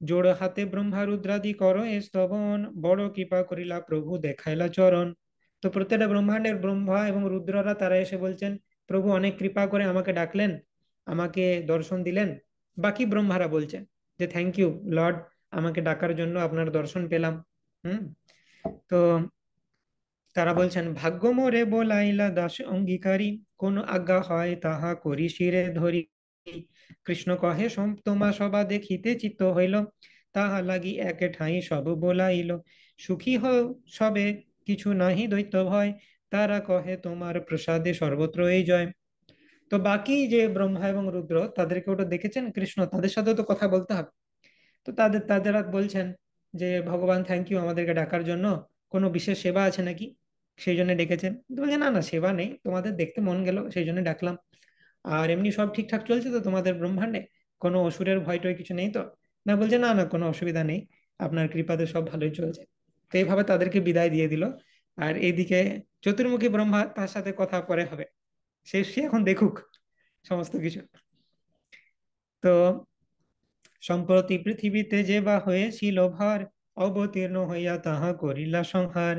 জোড় হাতে ব্রহ্মা রুদ্রাদি কর এ স্তবন, বড় কৃপা করিলা প্রভু দেখাইলা চরণ। তো প্রত্যেকটা ব্রহ্মাণ্ডের ব্রহ্মা এবং রুদ্ররা তারা এসে বলছেন, প্রভু অনেক কৃপা করে আমাকে ডাকলেন, আমাকে দর্শন দিলেন। বাকি ব্রহ্মারা বলছেন যে থ্যাংক ইউ লর্ড, আমাকে ডাকার জন্য আপনার দর্শন পেলাম। হুম। তো তারা বলছেন, ভাগ্য মোরে বোলাইলা দাস অঙ্গীকারী, কোন আজ্ঞা হয় তাহা করি শিরে ধরি। কৃষ্ণ কহে, তোমা সবা দেখিতে চিত্ত হইল, তাহা লাগি এক ঠাঁই সব বোলাইল। সুখী হও সবে, কিছু নাহি দৈত্য ভয়, তারা কহে তোমার প্রসাদে সর্বত্রই জয়। তো বাকি যে ব্রহ্মা এবং রুদ্র, তাদেরকে ওটা দেখেছেন কৃষ্ণ, তাদের সাথে তো কথা বলতে হবে। তো তাদেরা বলছেন যে ভগবান থ্যাংক ইউ আমাদেরকে ডাকার জন্য, কোনো বিশেষ সেবা আছে নাকি, সেই জন্য ডেকেছেন। তো বলছে, না না, সেবা নেই, তোমাদের দেখতে মন গেল সেই জন্য ডাকলাম। আর এমনি সব ঠিকঠাক চলছে তো তোমাদের ব্রহ্মাণ্ডে, কোনো অসুরের ভয় টয় কিছু নেই তো? না, বলছে না না, কোনো অসুবিধা নেই, আপনার কৃপাতে সব ভালোই চলছে। তো এইভাবে তাদেরকে বিদায় দিয়ে দিল। আর এইদিকে চতুর্মুখী ব্রহ্মা, তার সাথে কথা পরে হবে, সে এখন দেখুক সমস্ত কিছু। তো সম্প্রতি পৃথিবীতে যে বা হয়েছিল ভার, অবতীর্ণ হইয়া তাহা করিলা সংহার।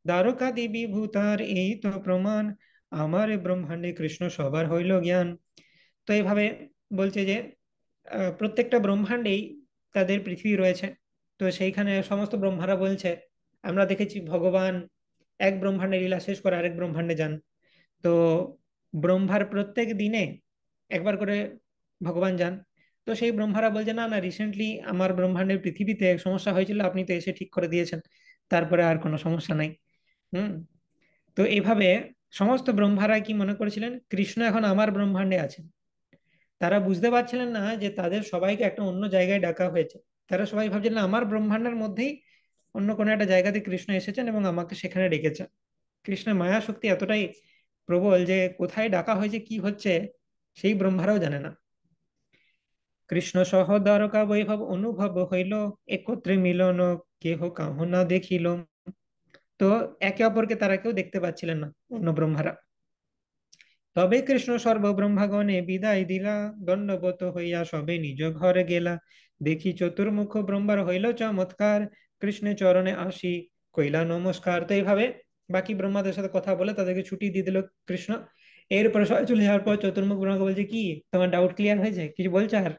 দ্বারকাদি বিভূতার এই তো প্রমাণ, আমার ব্রহ্মাণ্ডে কৃষ্ণ সবার হইল জ্ঞান। তো এইভাবে বলছে যে প্রত্যেকটা ব্রহ্মাণ্ডেই তাদের পৃথিবী রয়েছে। তো সেইখানে সমস্ত ব্রহ্মারা বলছে, আমরা দেখেছি ভগবান এক ব্রহ্মাণ্ডে লীলা শেষ করে আরেক ব্রহ্মাণ্ডে যান। তো ব্রহ্মার প্রত্যেক দিনে একবার করে ভগবান যান। তো সেই ব্রহ্মারা বলছে, না না, রিসেন্টলি আমার ব্রহ্মাণ্ডের পৃথিবীতে এক সমস্যা হয়েছিল, আপনি তো এসে ঠিক করে দিয়েছেন, তারপরে আর কোনো সমস্যা নাই। হুম। তো এইভাবে সমস্ত ব্রহ্মারা কি মনে করেছিলেন, কৃষ্ণ এখন আমার ব্রহ্মাণ্ডে আছেন। তারা বুঝতে পারছিলেন না যে তাদের সবাইকে একটা অন্য জায়গায় ডাকা হয়েছে। তারা সবাই ভাবছিলেন আমার ব্রহ্মাণ্ডের মধ্যেই অন্য কোনো একটা জায়গাতে কৃষ্ণ এসেছেন এবং আমাকে সেখানে ডেকেছেন। কৃষ্ণের মায়া শক্তি এতটাই প্রবল যে কোথায় ডাকা হয়েছে, কি হচ্ছে, সেই ব্রহ্মারাও জানে না। কৃষ্ণ সহ দ্বারকা বৈভব অনুভব হইল, একত্রে মিলন কেহ কাহু না দেখিল। তো একে অপরকে তারা কেউ দেখতে পাচ্ছিলেন না, অন্য ব্রহ্মারা। তবে কৃষ্ণ সর্বব্রহ্মাগণে বিদায় দিলা, দণ্ডবত হইয়া সবে নিজ ঘরে গেলা। দেখি চতুর্মুখ ব্রহ্মার হইল চমৎকার, কৃষ্ণের চরণে আসি কইলা নমস্কার। তো এইভাবে বাকি ব্রহ্মাদের সাথে কথা বলে তাদেরকে ছুটি দিয়ে দিল কৃষ্ণ। এরপরে সবাই চলে যাওয়ার পর চতুর্মুখ ব্রহ্মাকে বলছে, কি তোমার ডাউট ক্লিয়ার হয়েছে, কিছু বলছো আর?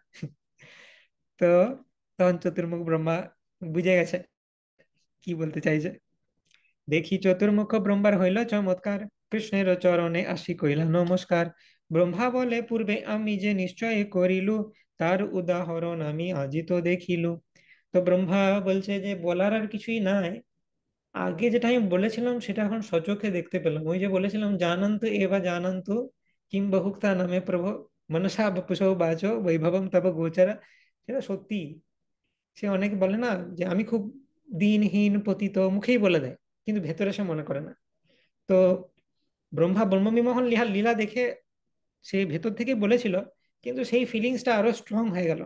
তো তখন চতুর্মুখ ব্রহ্মা বুঝে গেছে কি বলতে চাইছে। দেখি চতুর্মুখ ব্রহ্মার হইল চমৎকার, কৃষ্ণের চরণে আসি কইলা নমস্কার। ব্রহ্মা বলে, পূর্বে আমি যে নিশ্চয় করিলু, তার উদাহরণ আমি আজি তো দেখিলু। তো ব্রহ্মা বলছে যে বলার আর কিছুই নাই, আগে যেটা আমি বলেছিলাম সেটা এখন সচক্ষে দেখতে পেলাম। ওই যে বলেছিলাম, জানন্তু এবা জানন্তু কিং বহুক্তা নামে প্রভু, মনসা বপুষো বাচো বৈভবম তব গোচরা। সেটা সত্যি। সে অনেকে বলে না যে আমি খুব দিনহীন পতিত, মুখেই বলে দেয়, কিন্তু ভেতরে সে মনে করে না। তো ব্রহ্মা ব্রহ্মবিমোহন লীলা লীলা দেখে সে ভেতর থেকে বলেছিল, কিন্তু সেই ফিলিংসটা আরো স্ট্রং হয়ে গেল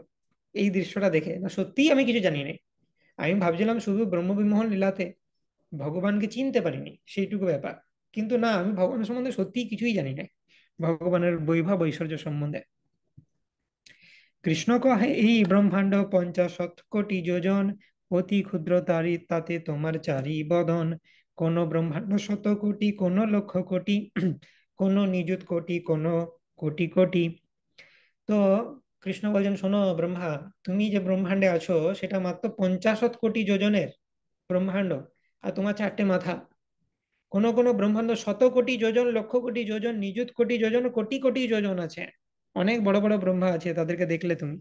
এই দৃশ্যটা দেখে। না, সত্যিই আমি কিছু জানি না, আমি ভাবছিলাম শুধু ব্রহ্মবিমোহন লীলাতে ভগবানকে চিনতে পারিনি, সেইটুকু ব্যাপার। কিন্তু না, আমি ভগবানের সম্বন্ধে সত্যিই কিছুই জানি না, ভগবানের বৈভব ঐশ্বর্য সম্বন্ধে। কৃষ্ণ কহে, এই ব্রহ্মাণ্ড 50 কোটি যোজন, অতি ক্ষুদ্র তারি তাতে তোমার চারি বদন। কোন ব্রহ্মাণ্ড 100 কোটি, কোন লক্ষ কোটি, কোন নিযুত কোটি, কোন কোটি কোটি। তো কৃষ্ণ বলছেন, শোনো ব্রহ্মা, তুমি যে ব্রহ্মাণ্ডে আছো সেটা মাত্র 50 কোটি যোজনের ব্রহ্মাণ্ড, আর তোমার 4টে মাথা। কোনো কোনো ব্রহ্মাণ্ড 100 কোটি যোজন, লক্ষ কোটি যোজন, নিযুত কোটি যোজন, কোটি কোটি যোজন আছে। অনেক বড় বড় ব্রহ্মা আছে, তাদেরকে দেখলে তুমি।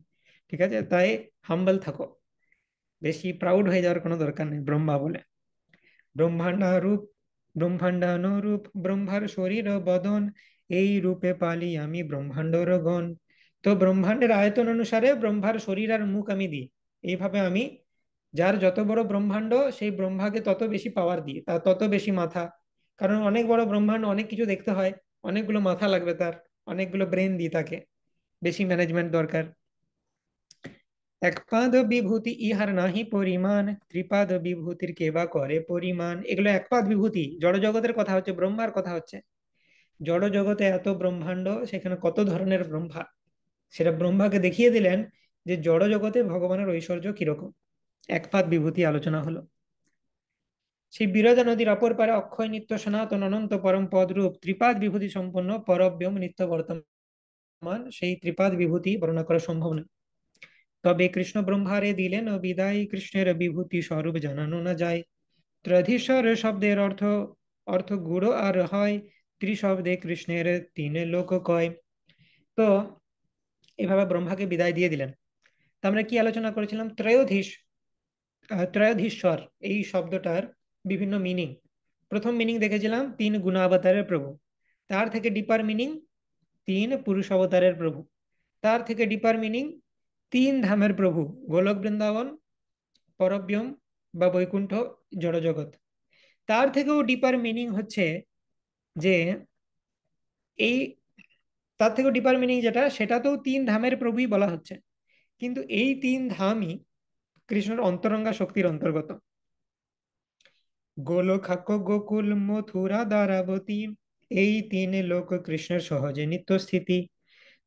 ঠিক আছে, তাই হাম্বল থাকো, বেশি প্রাউড হয়ে যাওয়ার কোনো দরকার নেই ব্রহ্মা বলে। ব্রহ্মাণ্ডারূপ, ব্রহ্মাণ্ডানুরূপ ব্রহ্মার শরীর বদন, এই রূপে পালি আমি ব্রহ্মাণ্ডর গণ। তো ব্রহ্মাণ্ডের আয়তন অনুসারে ব্রহ্মার শরীর আর মুখ আমি দিই। এইভাবে আমি, যার যত বড় ব্রহ্মাণ্ড সেই ব্রহ্মাকে তত বেশি পাওয়ার দিই, তার তত বেশি মাথা। কারণ অনেক বড় ব্রহ্মাণ্ড, অনেক কিছু দেখতে হয়, অনেকগুলো মাথা লাগবে তার, অনেকগুলো ব্রেন দিই তাকে, বেশি ম্যানেজমেন্ট দরকার। একপাদ বিভূতি ইহার নাহি পরিমাণ, ত্রিপাদ বিভূতির কেবা করে পরিমাণ। এগুলো একপাদ বিভূতি, জড় জগতের কথা হচ্ছে, ব্রহ্মার কথা হচ্ছে। জড় জগতে এত ব্রহ্মাণ্ড, সেখানে কত ধরনের ব্রহ্মা, সেটা ব্রহ্মাকে দেখিয়ে দিলেন যে জড় জগতে ভগবানের ঐশ্বর্য কিরকম। একপাদ বিভূতি আলোচনা হলো। সেই বিরজা নদীর অপর পারে অক্ষয় নিত্য সনাতন অনন্ত পরম পদরূপ ত্রিপাদ বিভূতি সম্পন্ন পরব্যম নিত্য বর্তমান, সেই ত্রিপাদ বিভূতি বর্ণনা করা সম্ভব নয়। তবে কৃষ্ণ ব্রহ্মারে দিলেন বিদায়, কৃষ্ণের বিভূতি স্বরূপ জানানো না যায়। ত্রধিশ্বর শব্দের অর্থ, অর্থ গুড় আর হয়, ত্রিশব্দে কৃষ্ণের তিন লোক কয়। তো এভাবে ব্রহ্মাকে বিদায় দিয়ে দিলেন। তা আমরা কি আলোচনা করেছিলাম? ত্রয়োধীশ, ত্রয়োধীশ্বর এই শব্দটার বিভিন্ন মিনিং। প্রথম মিনিং দেখেছিলাম 3 গুণাবতারের প্রভু। তার থেকে ডিপার মিনিং 3 পুরুষ অবতারের প্রভু। তার থেকে ডিপার মিনিং 3 ধামের প্রভু, গোলক বৃন্দাবন, পরব্যম বা বৈকুণ্ঠ, জড়জগৎ। তার থেকেও ডিপার মিনিং হচ্ছে যে এই, তার থেকেও ডিপার মিনিং যেটা, সেটাতেও 3 ধামের প্রভুই বলা হচ্ছে। কিন্তু এই 3 ধামই কৃষ্ণের অন্তরঙ্গা শক্তির অন্তর্গত। গোলখাক্য, গোকুল, মথুরা, দ্বারাবতী, এই 3 লোক কৃষ্ণের সহজে নিত্য স্থিতি।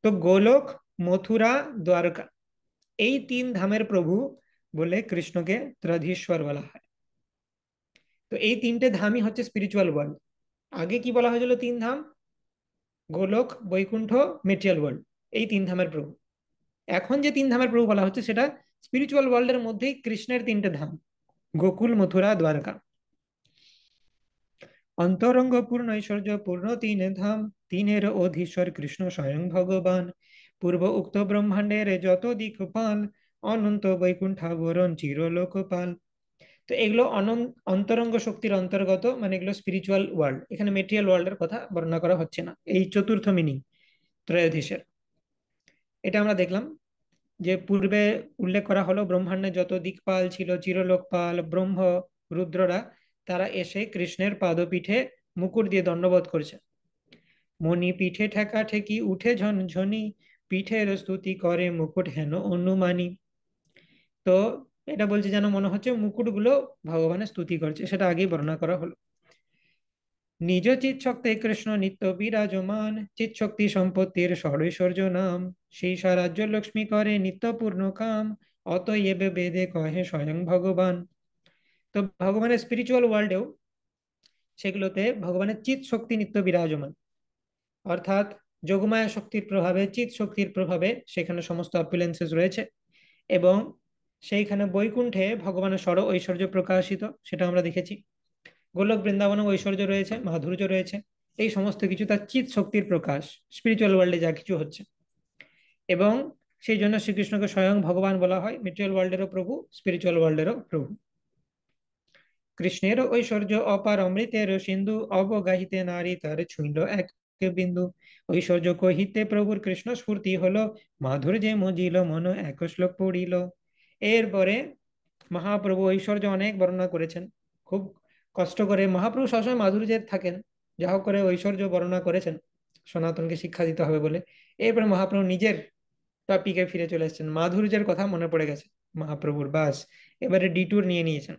তো গোলক, মথুরা, দ্বারকা, এই 3 ধামের প্রভু বলে কৃষ্ণকে ত্রধীশ্বর বলা হয়। তো এই 3টে ধামই হচ্ছে স্পিরিচুয়াল ওয়ার্ল্ড। আগে কি বলা হয়েছিল? 3 ধাম, গোলক, বৈকুণ্ঠ, মেটেরিয়াল ওয়ার্ল্ড, এই 3 ধামের প্রভু। এখন যে 3 ধামের প্রভু বলা হচ্ছে সেটা স্পিরিচুয়াল ওয়ার্ল্ডের মধ্যেই কৃষ্ণের 3টে ধাম, গোকুল, মথুরা, দ্বারকা। অন্তরঙ্গ পূর্ণ ঐশ্বর্য পূর্ণ 3 ধাম, তিনের অধীশ্বর কৃষ্ণ স্বয়ং ভগবান। পূর্ব উক্ত ব্রহ্মাণ্ডের যত দিকপাল, অনন্ত বৈকুণ্ঠাবরণ চিরলোকপাল। তো এগুলো অন্তরঙ্গ শক্তির অন্তর্গত, মানে এগুলো স্পিরিচুয়াল ওয়ার্ল্ড। এখানে মেটেরিয়াল ওয়ার্ল্ডের কথা বর্ণনা করা হচ্ছে না, এই চতুর্থ মিনিং ত্রয়োধীশের। এটা আমরা দেখলাম যে পূর্বে উল্লেখ করা হলো ব্রহ্মাণ্ডে যত দিকপাল ছিল, চিরলোকপাল, ব্রহ্ম, রুদ্ররা, তারা এসে কৃষ্ণের পাদপীঠে মুকুট দিয়ে দণ্ডবোধ করেছে। মণি পিঠে ঠেকা ঠেকি উঠে ঝনঝনি, পিঠের স্তুতি করে মুকুট হেন অনুমানী। তো এটা বলছে যেন মনে হচ্ছে মুকুটগুলো ভগবানের স্তুতি করছে, সেটা আগেই বর্ণনা করা হলো। নিজ চিৎ শক্তি কৃষ্ণ নিত্য বিরাজমান, চিৎ শক্তি সম্পত্তির ষড়ৈশ্বর্য নাম, সেই স্বরাজ্য লক্ষ্মী করে নিত্য পূর্ণ কাম, অতএব বেদে কহে স্বয়ং ভগবান। তো ভগবানের স্পিরিচুয়াল ওয়ার্ল্ডেও সেগুলোতে ভগবানের চিৎ শক্তি নিত্য বিরাজমান, অর্থাৎ যোগমায়া শক্তির প্রভাবে, চিৎ শক্তির প্রভাবে সেখানে সমস্ত অপুলেন্সেস রয়েছে। এবং সেইখানে বৈকুণ্ঠে ভগবানের ষড় ঐশ্বর্য প্রকাশিত, সেটা আমরা দেখেছি। গোলক বৃন্দাবনে ঐশ্বর্য রয়েছে, মাধুর্য রয়েছে, এই সমস্ত কিছু তার চিৎ শক্তির প্রকাশ, স্পিরিচুয়াল ওয়ার্ল্ডে যা কিছু হচ্ছে। এবং সেই জন্য শ্রীকৃষ্ণকে স্বয়ং ভগবান বলা হয়, মেটেরিয়াল ওয়ার্ল্ডেরও প্রভু, স্পিরিচুয়াল ওয়ার্ল্ডেরও প্রভু। কৃষ্ণের ঐশ্বর্য অপার অমৃতের সিন্ধু, অবগাহিতে নারী তার ছুঁইল এক বিন্দু। ঐশ্বর্য কহিতে প্রভুর কৃষ্ণ স্ফূর্তি হলো, মাধুর্যে মজিল মন এক শ্লোক পড়িল। এরপরে মহাপ্রভু ঐশ্বর্য অনেক বর্ণনা করেছেন, খুব কষ্ট করে। মহাপ্রভু সবসময় মাধুর্যে থাকেন, যা হোক করে ঐশ্বর্য বর্ণনা করেছেন, সনাতনকে শিক্ষা দিতে হবে বলে। এরপরে মহাপ্রভু নিজের টপিকে ফিরে চলে এসেছেন, মাধুর্যের কথা মনে পড়ে গেছে মহাপ্রভুর, বাস এবারে ডিটুর নিয়ে নিয়েছেন,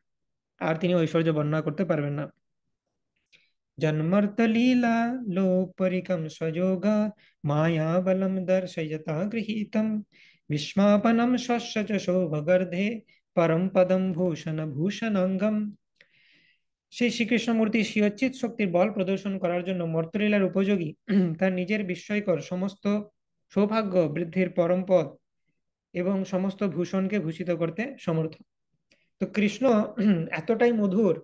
আর তিনি ঐশ্বর্য বর্ণনা করতে পারবেন না। জন্মর্ত লীলা লোকপরিকম স্বযোগা, মায়া বলম দর্শয়তা গৃহীতম, বিস্মাপনম শস্য চ শোভগর্ধে, পরম পদম ভূষণ ভূষণাঙ্গম। সেই শ্রীকৃষ্ণমূর্তি স্বীয়চিৎ শক্তির বল প্রদর্শন করার জন্য মর্তলীলার উপযোগী তার নিজের বিস্ময়কর সমস্ত সৌভাগ্য বৃদ্ধির পরম পদ এবং সমস্ত ভূষণকে ভূষিত করতে সমর্থ। তো কৃষ্ণ এতটাই মধুর,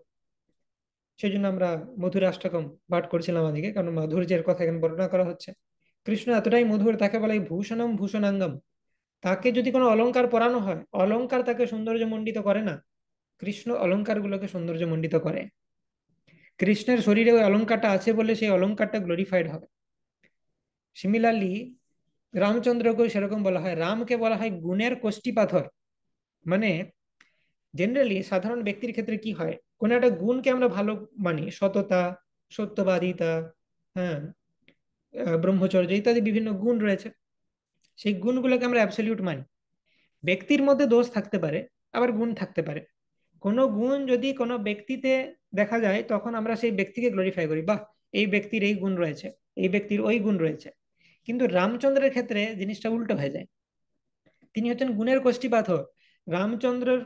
সেই জন্য আমরা মধুরাষ্টকম পাঠ করছিলাম আজকে, কারণ মাধুর্যের কথা এখানে বর্ণনা করা হচ্ছে। কৃষ্ণ এতটাই মধুর, তাকে বলা হয় ভূষণম ভূষণাঙ্গম। তাকে যদি কোনো অলংকার পরানো হয়, অলংকার তাকে সৌন্দর্য মণ্ডিত করে না, কৃষ্ণ অলংকার গুলোকে সৌন্দর্য মণ্ডিত করে। কৃষ্ণের শরীরে ওই অলংকারটা আছে বলে সেই অলংকারটা গ্লোরিফাইড হবে। সিমিলারলি রামচন্দ্রকেও সেরকম বলা হয়, রামকে বলা হয় গুণের কোষ্টি পাথর। মানে জেনারেলি সাধারণ ব্যক্তির ক্ষেত্রে কি হয়, কোন একটা গুণকে আমরা ভালো মানি, সততা, সত্যবাদিতা, হ্যাঁ, ব্রহ্মচর্য ইত্যাদি বিভিন্ন গুণ রয়েছে, সেই গুণগুলোকে আমরা অ্যাবসলিউট মানি। ব্যক্তির মধ্যে দোষ থাকতে পারে, আবার গুণ থাকতে পারে। কোনো গুণ যদি কোনো ব্যক্তিতে দেখা যায়, তখন আমরা সেই ব্যক্তিকে গ্লোরিফাই করি, বাহ, এই ব্যক্তির এই গুণ রয়েছে, এই ব্যক্তির ওই গুণ রয়েছে। কিন্তু রামচন্দ্রের ক্ষেত্রে জিনিসটা উল্টো হয়ে যায়। তিনি হচ্ছেন গুণের কোষ্ঠী পাথর। রামচন্দ্রের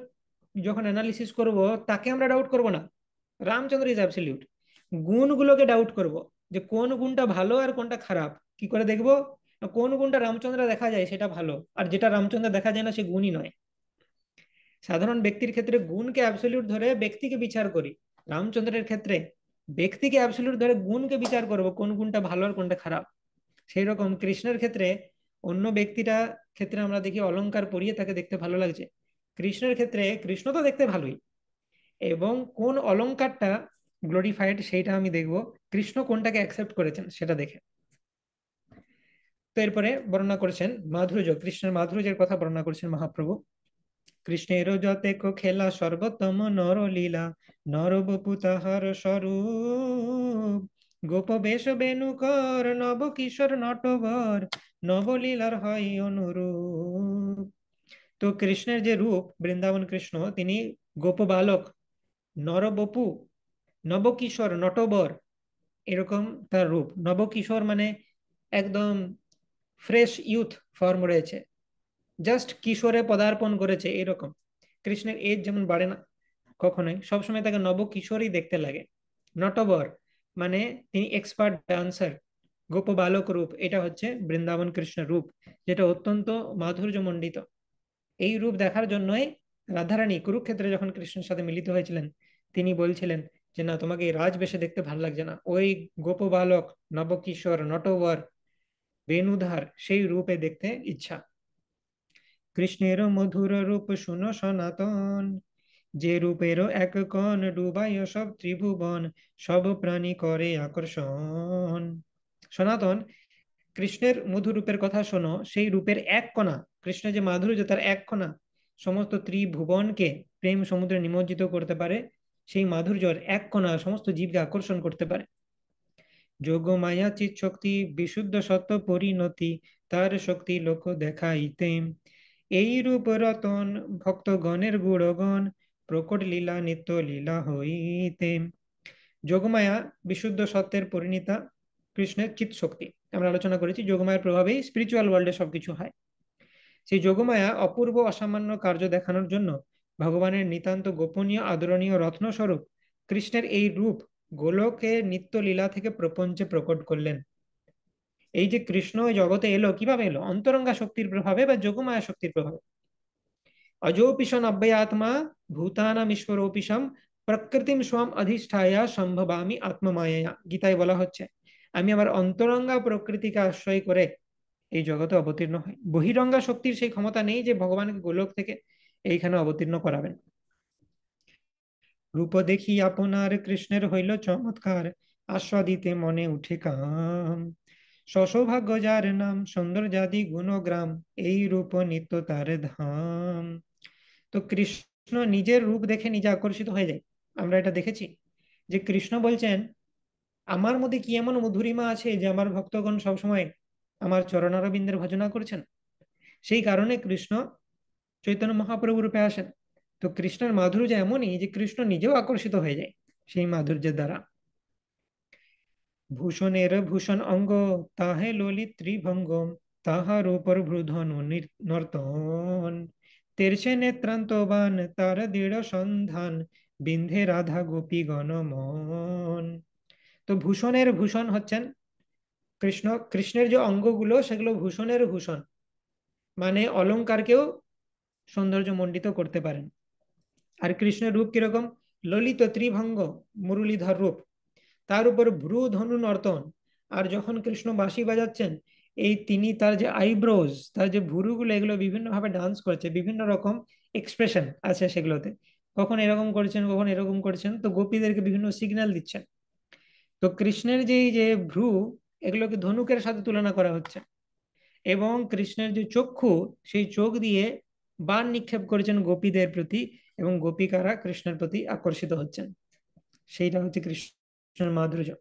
যখন অ্যানালিসিস করব, তাকে আমরা ডাউট করব না, রামচন্দ্র ইজ অ্যাবসলিউট। গুণগুলোকে ডাউট করব, যে কোন গুণটা ভালো আর কোনটা খারাপ। কি করে দেখবো? কোন গুণটা রামচন্দ্র দেখা যায় সেটা ভালো, আর যেটা রামচন্দ্র দেখা যায় না সে গুণই নয়। সাধারণ ব্যক্তির ক্ষেত্রে গুণকে অ্যাবসলিউট ধরে ব্যক্তিকে বিচার করি, রামচন্দ্রের ক্ষেত্রে ব্যক্তিকে অ্যাবসলিউট ধরে গুণকে বিচার করব, কোন গুণটা ভালো আর কোনটা খারাপ। সেই রকম কৃষ্ণের ক্ষেত্রে অন্য ব্যক্তিটা ক্ষেত্রে আমরা দেখি অলংকার পরিয়ে তাকে দেখতে ভালো লাগছে, কৃষ্ণের ক্ষেত্রে কৃষ্ণ তো দেখতে ভালোই, এবং কোন অলংকারটা গ্লোরিফাইড সেইটা আমি দেখব, কৃষ্ণ কোনটাকে অ্যাকসেপ্ট করেছেন সেটা দেখে। তো এরপরে বর্ণনা করেছেন মাধুর্য, কৃষ্ণের মাধুর্যের কথা বর্ণনা করেছেন মহাপ্রভু। কৃষ্ণের যতেক খেলা সর্বোত্তম নরলীলা, নরবপু তাহার স্বরূপ, গোপ বেশ বেণুকর নব কিশোর নটবর, নবলীলার হয় অনুরূপ। তো কৃষ্ণের যে রূপ, বৃন্দাবন কৃষ্ণ তিনি গোপ বালক, নরবপু, নবকিশোর নটবর, এরকম তার রূপ। নবকিশোর মানে একদম ফ্রেশ ইউথ ফর্ম রয়েছে, জাস্ট কিশোরে পদার্পণ করেছে এরকম। কৃষ্ণের এজ যেমন বাড়ে না কখনোই, সবসময় তাকে নবকিশোরই দেখতে লাগে। নটবর মানে তিনি এক্সপার্ট ডান্সার। গোপ বালক রূপ, এটা হচ্ছে বৃন্দাবন কৃষ্ণের রূপ, যেটা অত্যন্ত মাধুর্যমণ্ডিত। এই রূপ দেখার জন্যই রাধারানী কুরুক্ষেত্রে যখন কৃষ্ণের সাথে মিলিত হয়েছিলেন, তিনি বলছিলেন যে না, তোমাকে এই রাজবেশে দেখতে ভালো লাগছে না, ওই গোপ বালক, নবকিশোর, নটবর, বেণুধার সেই রূপে দেখতে ইচ্ছা। কৃষ্ণের মধুর রূপ শুনো সনাতন, যে রূপেরও এক কণ ডুবায় সব ত্রিভুবন, সব প্রাণী করে আকর্ষণ। সনাতন, কৃষ্ণের মধুর রূপের কথা শোনো, সেই রূপের এক কণা, কৃষ্ণের যে মাধুর্য তার এক কণা সমস্ত ত্রিভুবনকে প্রেম সমুদ্রে নিমজ্জিত করতে পারে। সেই মাধুর্যের এক কণা সমস্ত জীবকে আকর্ষণ করতে পারে। যোগ মায়া চিৎ শক্তি বিশুদ্ধ সত্য পরিণতি, তার শক্তি লোক দেখাইতে, এই রূপ রতন ভক্তগণের গুণগণ, প্রকট লীলা নিত্য লীলা হইতে। যোগমায়া বিশুদ্ধ সত্যের পরিণীতা, কৃষ্ণের চিৎ শক্তি। আমরা আলোচনা করেছি যোগমায়ার প্রভাবেই স্পিরিচুয়াল ওয়ার্ল্ডে সবকিছু হয়। সেই যোগমায়া অপূর্ব অসামান্য কার্য দেখানোর জন্য ভগবানের নিতান্ত গোপনীয় আদরণীয় রত্নস্বরূপ কৃষ্ণের এই রূপ গোলকে নিত্য লীলা থেকে প্রপঞ্চে প্রকট করলেন। এই যে কৃষ্ণ এই জগতে এলো, কিভাবে এলো? অন্তরঙ্গা শক্তির প্রভাবে বা যোগমায়া শক্তির প্রভাবে। অজোপিশন অব্যয়াত্মা ভূতানাম ঈশ্বরোপিশম, প্রকৃতিম স্বম অধিষ্ঠায়া সম্ভবামি আত্মমায়া, গীতায় বলা হচ্ছে আমি আমার অন্তরঙ্গা প্রকৃতিকে আশ্রয় করে এই জগতে অবতীর্ণ হয়। বহিরঙ্গা শক্তির সেই ক্ষমতা নেই যে ভগবানকে গোলক থেকে এইখানে অবতীর্ণ করাবেন। রূপ দেখি আপনার কৃষ্ণের হইল চমৎকার, আস্বাদিতে মনে উঠে কাম, সসৌভাগ্য যার নাম সৌন্দর্যাদি গুণগ্রাম, এই রূপ নিত্য তার ধাম। তো কৃষ্ণ নিজের রূপ দেখে নিজে আকর্ষিত হয়ে যায়। আমরা এটা দেখেছি যে কৃষ্ণ বলছেন আমার মধ্যে কি এমন মধুরিমা আছে যে আমার ভক্তগণ সবসময় আমার চরণারবিন্দের ভজনা করছেন। সেই কারণে কৃষ্ণ চৈতন্য মহাপ্রভু রূপে আসেন। তো কৃষ্ণের মাধুর্য এমনই যে কৃষ্ণ নিজেও আকর্ষিত হয়ে যায় সেই মাধুর্যের দ্বারা। ভূষণের ভূষণ অঙ্গ, তাহে ললিত ত্রিভঙ্গ, তাহার উপর ভ্রুধন নর্তন, তেরছে নেত্রান্তবান তার দৃঢ় সন্ধান, বিন্ধে রাধা গোপী গণমন। তো ভূষণের ভূষণ হচ্ছেন কৃষ্ণ, কৃষ্ণের যে অঙ্গগুলো সেগুলো ভূষণের ভূষণ, মানে অলংকারকেও সৌন্দর্যমণ্ডিত করতে পারেন। আর কৃষ্ণের রূপ কিরকম? ললিত ত্রিভঙ্গ মুরলীধর রূপ, তার উপর ভ্রু ধনু নর্তন। আর যখন কৃষ্ণ বাঁশি বাজাচ্ছেন, এই তিনি তার যে আইব্রোজ, তার যে ভুরুগুলো, এগুলো বিভিন্ন ভাবে ডান্স করছে, বিভিন্ন রকম এক্সপ্রেশন আছে সেগুলোতে। কখন এরকম করছেন, কখন এরকম করছেন, তো গোপীদেরকে বিভিন্ন সিগন্যাল দিচ্ছেন। তো কৃষ্ণের যে যে ভ্রু, এগুলোকে ধনুকের সাথে তুলনা করা হচ্ছে। এবং কৃষ্ণের যে চক্ষু, সেই চোখ দিয়ে বাণ নিক্ষেপ করেছেন গোপীদের প্রতি, এবং গোপিকারা কৃষ্ণের প্রতি আকর্ষিত হচ্ছেন। সেইটা হচ্ছে কৃষ্ণের মাধুর্য।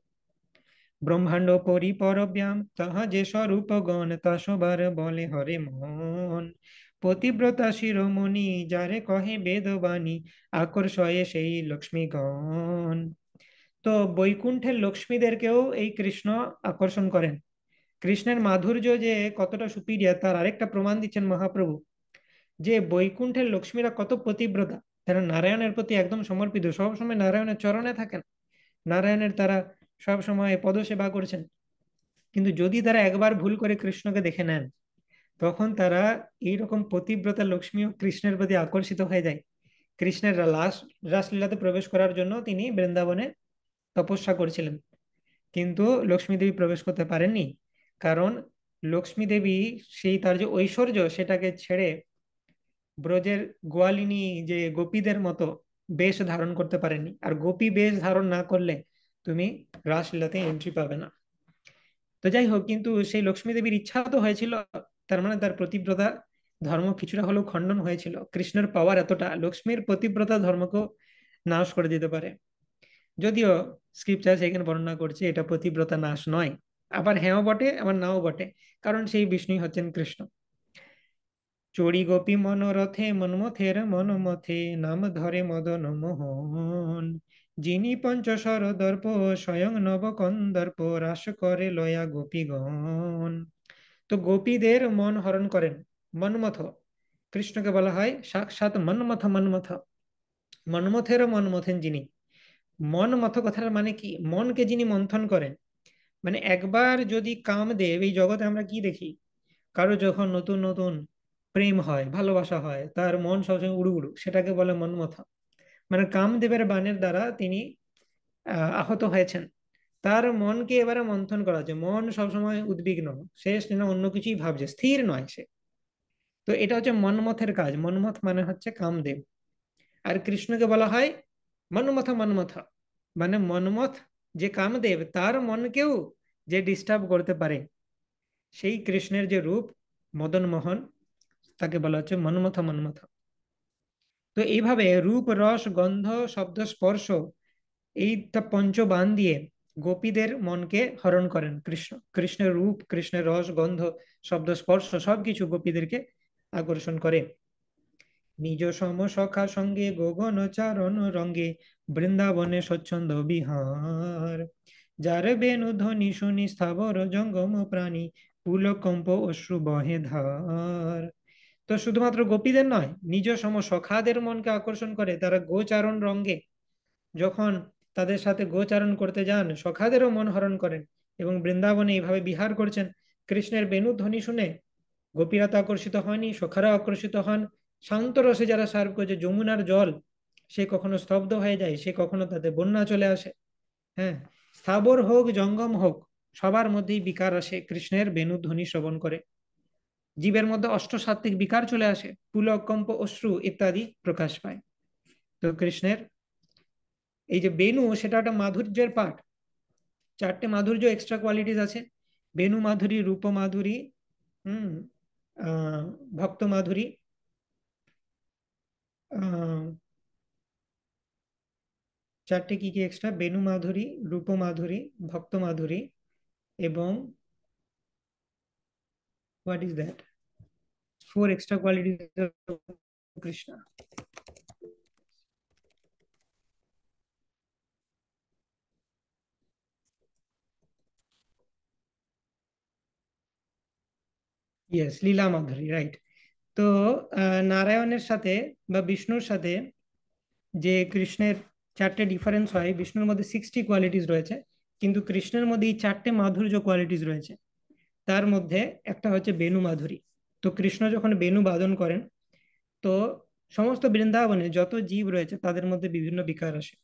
ব্রহ্মাণ্ড পরিপরব্যাম তাহা যে স্বরূপ গণ, তা সবার বলে হরে মন। পতিব্রতা শিরোমণি যারে কহে বেদবাণী, আকর্ষয়ে সেই লক্ষ্মীগণ। তো বৈকুণ্ঠের লক্ষ্মীদেরকেও এই কৃষ্ণ আকর্ষণ করেন। কৃষ্ণের মাধুর্য যে কতটা সুপিরিয়র, তার আরেকটা প্রমাণ দিচ্ছেন মহাপ্রভু। যে বৈকুণ্ঠের লক্ষ্মীরা কত পতিব্রতা, তারা নারায়ণের প্রতি একদম সমর্পিত, সবসময় নারায়ণের চরণে থাকেন, নারায়ণের তারা সব সময় পদসেবা করছেন। কিন্তু যদি তারা একবার ভুল করে কৃষ্ণকে দেখে নেন, তখন তারা এইরকম পতিব্রতা লক্ষ্মী ও কৃষ্ণের প্রতি আকর্ষিত হয়ে যায়। কৃষ্ণের রাসলীলাতে প্রবেশ করার জন্য তিনি বৃন্দাবনে তপস্যা করছিলেন, কিন্তু লক্ষ্মী দেবী প্রবেশ করতে পারেননি। কারণ লক্ষ্মী দেবী সেই তার যে ঐশ্বর্য, সেটাকে ছেড়ে ব্রজের গোয়ালিনী যে গোপীদের মতো বেশ ধারণ করতে পারেননি। আর গোপী বেশ ধারণ না করলে তুমি রাসলীলাতে এন্ট্রি পাবে না। তো যাই হোক, কিন্তু সেই লক্ষ্মী দেবীর ইচ্ছা তো হয়েছিল, তার মানে তার প্রতিব্রতা ধর্ম কিছুটা হলেও খণ্ডন হয়েছিল। কৃষ্ণের পাওয়ার এতটা, লক্ষ্মীর প্রতিব্রতা ধর্মকেও নাশ করে দিতে পারে। যদিও স্ক্রিপচার সেখানে বর্ণনা করছে এটা প্রতিব্রতা নাশ নয়, আবার হ্যাঁও বটে আবার নাও বটে, কারণ সেই বিষ্ণুই হচ্ছেন কৃষ্ণ। চড়ি গোপী মনোরথে মনমথের মনমথে, নাম ধরে মদন মোহন। যিনি পঞ্চশর দর্প স্বয়ং নবকন্দর্প, রাস করে লয়া গোপীগণ। তো গোপীদের মন হরণ করেন মন্মথ। কৃষ্ণকে বলা হয় সাক্ষাৎ মন্মথ। মন্মথ, মন্মথেরও মনমথেন যিনি। মনমথ কথার মানে কি? মনকে যিনি মন্থন করেন। মানে একবার যদি কামদেব, এই জগতে আমরা কি দেখি, কারো যখন নতুন নতুন প্রেম হয়, ভালোবাসা হয়, তার মন সবসময় উড়ু উড়ু, সেটাকে বলে মন্মথ। মানে কামদেবের বাণের দ্বারা তিনি আহত হয়েছেন, তার মনকে এবারে মন্থন করা হচ্ছে। মন সবসময় উদ্বিগ্ন, সে না অন্য কিছুই ভাবছে, স্থির নয় সে। তো এটা হচ্ছে মন্মথের কাজ। মন্মথ মানে হচ্ছে কামদেব। আর কৃষ্ণকে বলা হয় মন্মথ। মন্মথ মানে মন্মথ যে কামদেব, তার মনকেও যে ডিস্টার্ব করতে পারে, সেই কৃষ্ণের যে রূপ মদন মোহন, তাকে বলা হচ্ছে মন্মথ। মন্মথ। তো এইভাবে রূপ রস গন্ধ শব্দ স্পর্শ, এইটা পঞ্চবাণ দিয়ে গোপীদের মনকে হরণ করেন কৃষ্ণ। কৃষ্ণের রূপ, কৃষ্ণের রস গন্ধ শব্দ স্পর্শ সবকিছু গোপীদেরকে আকর্ষণ করে। নিজ সম সখা সঙ্গে গগন চারণ রঙ্গে, বৃন্দাবনে স্বচ্ছন্দ বিহার। যার বেণু ধ্বনি শুনি স্থাবর জঙ্গম প্রাণী, পুলকম্প অশ্রু বহে ধার। তো শুধুমাত্র গোপীদের নয়, নিজ সম সখাদের মনকে আকর্ষণ করে। তারা গোচারণ রঙ্গে যখন তাদের সাথে গোচারণ করতে যান, সখাদেরও মন হরণ করেন। এবং বৃন্দাবনে এইভাবে বিহার করছেন। কৃষ্ণের বেণু ধ্বনি শুনে গোপীরা তো আকর্ষিত হয়নি, সখারাও আকর্ষিত হন। শান্ত রসে যারা সার্ভ করছে, যমুনার জল সে কখনো স্তব্ধ হয়ে যায়, সে কখনো তাতে বন্যা চলে আসে। হ্যাঁ, স্থাবর হোক জঙ্গম হোক, সবার মধ্যেই বিকার আসে কৃষ্ণের বেণু ধ্বনি শ্রবণ করে। জীবের মধ্যে অষ্টসাত্ত্বিক বিকার চলে আসে, পুলক কম্প অশ্রু ইত্যাদি প্রকাশ পায়। তো কৃষ্ণের এই যে বেণু, সেটা একটা মাধুর্যের পাঠ। চারটে মাধুর্য এক্সট্রা কোয়ালিটিস আছে: বেণু মাধুরী, রূপ মাধুরী, হুম, আহ ভক্ত মাধুরী, আহ চারটে কি কি এক্সট্রা? বেণু মাধুরী, রূপ মাধুরী, ভক্ত মাধুরী, এবং what is that, four extra qualities Krishna. Yes, Leela Madhuri, right. তো নারায়ণের সাথে বা বিষ্ণুর সাথে যে কৃষ্ণের চারটে ডিফারেন্স হয়, বিষ্ণুর মধ্যে 60 কোয়ালিটিস রয়েছে, কিন্তু কৃষ্ণের মধ্যে এই চারটে মাধুর্য কোয়ালিটিস রয়েছে। তার মধ্যে একটা হচ্ছে বেণু মাধুরী। তো কৃষ্ণ যখন বেণু বাদন করেন, তো সমস্ত বৃন্দাবনে যত জীব রয়েছে তাদের মধ্যে বিভিন্ন বিকার আসে।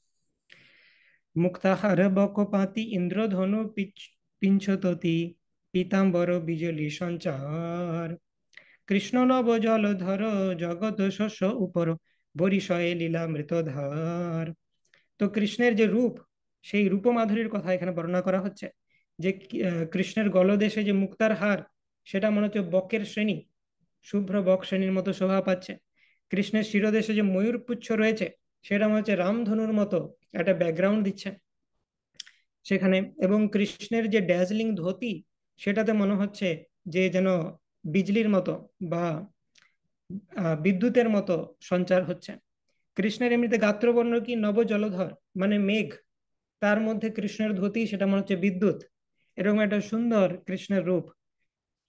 মুক্তাহার বকপাতি ইন্দ্রধনু পিঞ্ছততি পীতাম্বর বিজলি সঞ্চার কৃষ্ণ নব জলধর জগত শস্য উপর বরিশয়ে লীলা মৃতধার। তো কৃষ্ণের যে রূপ, সেই রূপমাধুরীর কথা এখানে বর্ণনা করা হচ্ছে। যে কৃষ্ণের গলদেশে যে মুক্তার হার, সেটা মনে হচ্ছে বকের শ্রেণী, শুভ্র বক শ্রেণীর মতো শোভা পাচ্ছে। কৃষ্ণের শিরদেশে যে ময়ূর পুচ্ছ রয়েছে, সেটা মনে হচ্ছে রামধনুর মতো একটা ব্যাকগ্রাউন্ড দিচ্ছে সেখানে। এবং কৃষ্ণের যে ড্যাজলিং ধুতি, সেটাতে মনে হচ্ছে যে যেন বিজলির মতো বা বিদ্যুতের মতো সঞ্চার হচ্ছে। কৃষ্ণের এমনিতে গাত্রবর্ণ কি নব জলধর, মানে মেঘ, তার মধ্যে কৃষ্ণের ধুতি, সেটা মনে হচ্ছে বিদ্যুৎ। এরকম একটা সুন্দর কৃষ্ণের রূপ।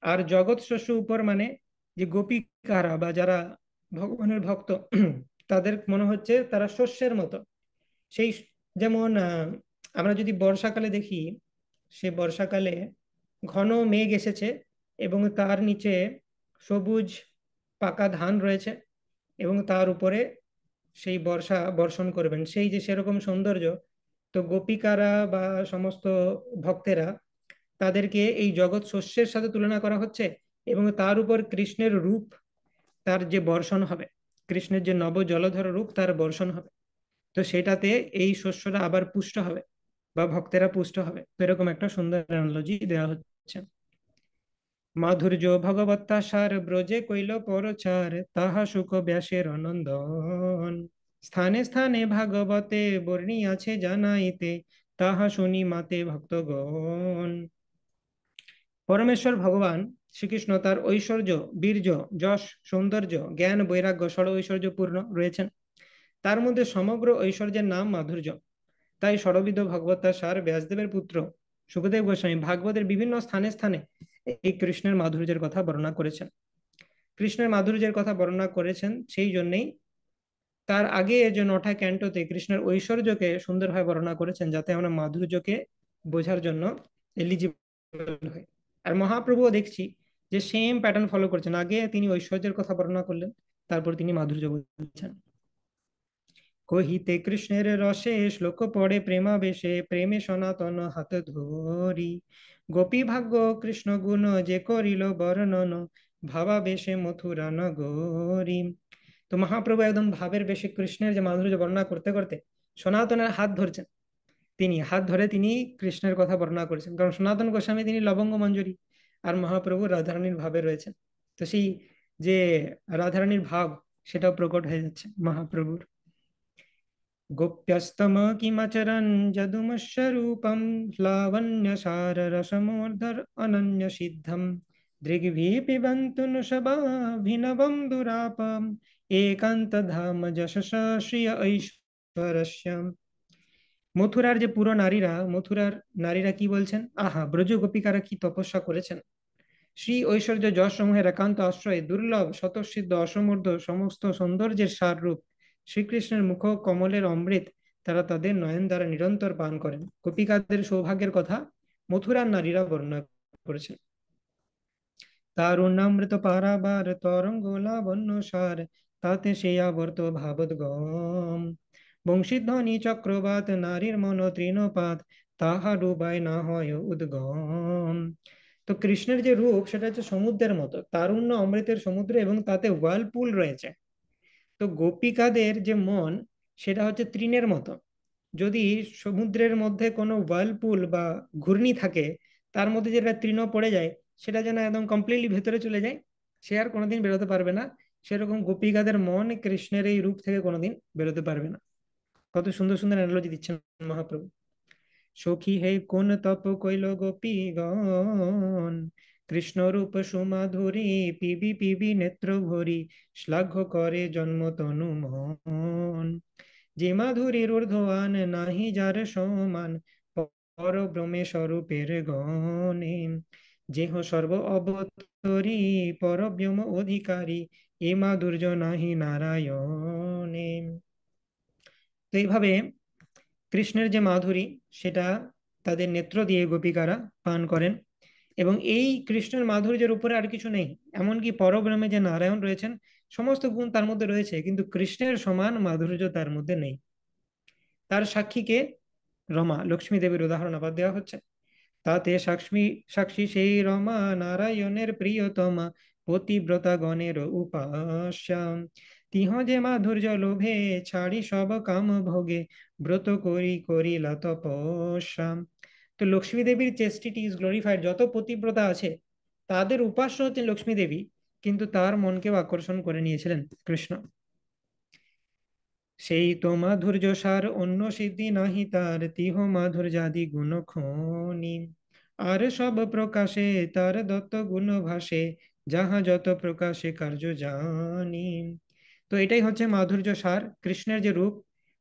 আর জগৎ শস্য উপর মানে যে গোপিকারা বা যারা ভগবানের ভক্ত, তাদের মনে হচ্ছে তারা শস্যের মতো। সেই যেমন আমরা যদি বর্ষাকালে দেখি, সে বর্ষাকালে ঘন মেঘ এসেছে এবং তার নিচে সবুজ পাকা ধান রয়েছে এবং তার উপরে সেই বর্ষা বর্ষণ করবেন, সেই যে সেরকম সৌন্দর্য। তো গোপিকারা বা সমস্ত ভক্তেরা, তাদেরকে এই জগৎ শস্যের সাথে তুলনা করা হচ্ছে এবং তার উপর কৃষ্ণের রূপ, তার যে বর্ষণ হবে, কৃষ্ণের যে নব জলধর রূপ তার বর্ষণ হবে। তো সেটাতে এই শস্যটা আবার পুষ্ট হবে বা ভক্তেরা পুষ্ট হবে। তো এরকম একটা সুন্দর অ্যানালজি দেওয়া হচ্ছে। মাধুর্য ভগবত্তা সার ব্রজে কইল পরচার, তাহা সুখ ব্যাসের অনন্দন। স্থানে স্থানে ভাগবতে বর্ণী আছে জানাইতে, তাহা শুনি মাতে ভক্তগণ। পরমেশ্বর ভগবান শ্রীকৃষ্ণ তার ঐশ্বর্য, বীর্য, যশ, সৌন্দর্য, জ্ঞান, বৈরাগ্য, ষড় ঐশ্বর্য পূর্ণ রয়েছেন। তার মধ্যে সমগ্র ঐশ্বর্যের নাম মাধুর্য। তাই ষড়বিধ ভগবত্তা সার ব্যাসদেবের পুত্র সুখদেব গোস্বামী ভাগবতের বিভিন্ন স্থানে স্থানে এই কৃষ্ণের মাধুর্যের কথা বর্ণনা করেছেন। কৃষ্ণের মাধুর্যের কথা বর্ণনা করেছেন সেই জন্যেই তার আগে যে 9টা ক্যান্টোতে কৃষ্ণের ঐশ্বর্যকে সুন্দরভাবে বর্ণনা করেছেন, যাতে আমরা মাধুর্যকে বোঝার জন্য এলিজিবল হই। আর মহাপ্রভুও দেখছি যে সেম প্যাটার্ন ফলো করছেন। আগে তিনি ঐশ্বর্যের কথা বর্ণনা করলেন, তারপর তিনি মাধুর্য বলছেন। কহিতে কৃষ্ণের রসে শ্লোক পড়ে প্রেমাবেশে, প্রেমে সনাতন হাত ধরি। গোপী ভাগ্য কৃষ্ণ গুণ যে করিল বর্ণন, ভাবাবেশে মথুরা নগরী। তো মহাপ্রভু একদম ভাবের বেশে কৃষ্ণের যে মাধুর্য বর্ণনা করতে করতে সনাতনের হাত ধরছেন। তিনি হাত ধরে তিনি কৃষ্ণের কথা বর্ণনা করেছেন, কারণ সনাতন গোস্বামী তিনি লবঙ্গ মঞ্জুরি, আর মহাপ্রভু রাধারানীর ভাবে রয়েছেন। তো সেই যে রাধারানীর ভাব, সেটাও প্রকট হয়ে যাচ্ছে মহাপ্রভুর। गोप्यस्तम किमचरन् जदुमस्वरूपं लावण्यसाररसमूर्धर अनन्यसिद्धं दृग्भिः पिबन्तु नु शबाभिनवं दुरापम् एकान्तधाम যশসা শ্রিয় ঐশ্বরস্য। মথুরার যে পুরো নারীরা, মথুরার নারীরা কি বলছেন, আহা ব্রজ গোপিকারা কি তপস্যা করেছেন। শ্রী ঐশ্বর্য যশ সমূহের একান্ত আশ্রয়, দুর্লভ স্বতঃসিদ্ধ অসমর্থ সমস্ত সৌন্দর্যের সার রূপ শ্রীকৃষ্ণের মুখ কমলের অমৃত তারা তাদের নয়ন দ্বারা নিরন্তর পান করেন। গোপিকাদের সৌভাগ্যের কথা মথুরার নারীরা বর্ণনা করেছেন। তারুণ্যামৃত পারাবার তরঙ্গ লাবণ্য সার, তাতে সে আবর্ত ভাবদ্গম। বংশীধ্বনি চক্রবাত নারীর মন তৃণপাত, তাহা ডুবায় না হয় উদ্গম। তো কৃষ্ণের যে রূপ, সেটা হচ্ছে সমুদ্রের মতো, তারুণ্য অমৃতের সমুদ্র, এবং তাতে ওয়ার্লপুল রয়েছে। তো গোপিকাদের যে মন, সেটা হচ্ছে তৃণের মতো। যদি সমুদ্রের মধ্যে কোনো ওয়ার্লপুল বা ঘূর্ণি থাকে, তার মধ্যে যেটা তৃণ পড়ে যায়, সেটা যেন একদম কমপ্লিটলি ভেতরে চলে যায়, সে আর কোনোদিন বেরোতে পারবে না। সেরকম গোপিকাদের মন কৃষ্ণের এই রূপ থেকে কোনোদিন বেরোতে পারবে না। কত সুন্দর সুন্দর অ্যানালজি দিচ্ছেন মহাপ্রভু। সখী হে কোন তপ কইল গোপীগণ, কৃষ্ণ রূপ সুমাধুরী পিবি পিবি নেত্র ভরি, শ্লাঘ্য করে জন্ম তনু মন। যে মাধুরীর ঊর্ধ্বান নাহি যার সমান, পরব্রহ্মে স্বরূপের গণে। যেহ সর্ব অবতরী পরব্রহ্ম অধিকারী, এ মাধুর্য নাহি নারায়ণে। তো এইভাবে কৃষ্ণের যে মাধুরী, সেটা তাদের নেত্র দিয়ে গোপিকারা পান করেন। এবং এই কৃষ্ণের মাধুর্যের উপরে আর কিছু নেই। এমনকি পরব্রহ্মে যে নারায়ণ রয়েছেন, সমস্ত গুণ তার মধ্যে রয়েছে, কিন্তু কৃষ্ণের সমান মাধুর্য তার মধ্যে নেই। তার সাক্ষীকে রমা লক্ষ্মী দেবীর উদাহরণ আবার দেওয়া হচ্ছে। তাতে সাক্ষী সাক্ষী সেই রমা নারায়ণের প্রিয়তমা, পতিব্রতা গণের উপাস্যাম। তিহ যে মাধুর্য লোভে ছাড়ি সব কাম ভোগে, ব্রত করি করিলা তপস্যাম। তো লক্ষ্মী দেবীর চেস্টিটি ইজ গ্লোরিফাইড। যত পতিব্রতা আছে তাদের উপাস্য হচ্ছেন লক্ষ্মী দেবী, কিন্তু তার মনকেও আকর্ষণ করে নিয়েছিলেন কৃষ্ণ। সেই তো মাধুর্য সার অন্য সিদ্ধি নাহি তার, তিহ মাধুর্যাদি গুণ খনি। আর সব প্রকাশে তার দত্ত গুণ ভাসে, যাহা যত প্রকাশে কার্য জানি। তো এটাই হচ্ছে মাধুর্য সার, কৃষ্ণের যে রূপ।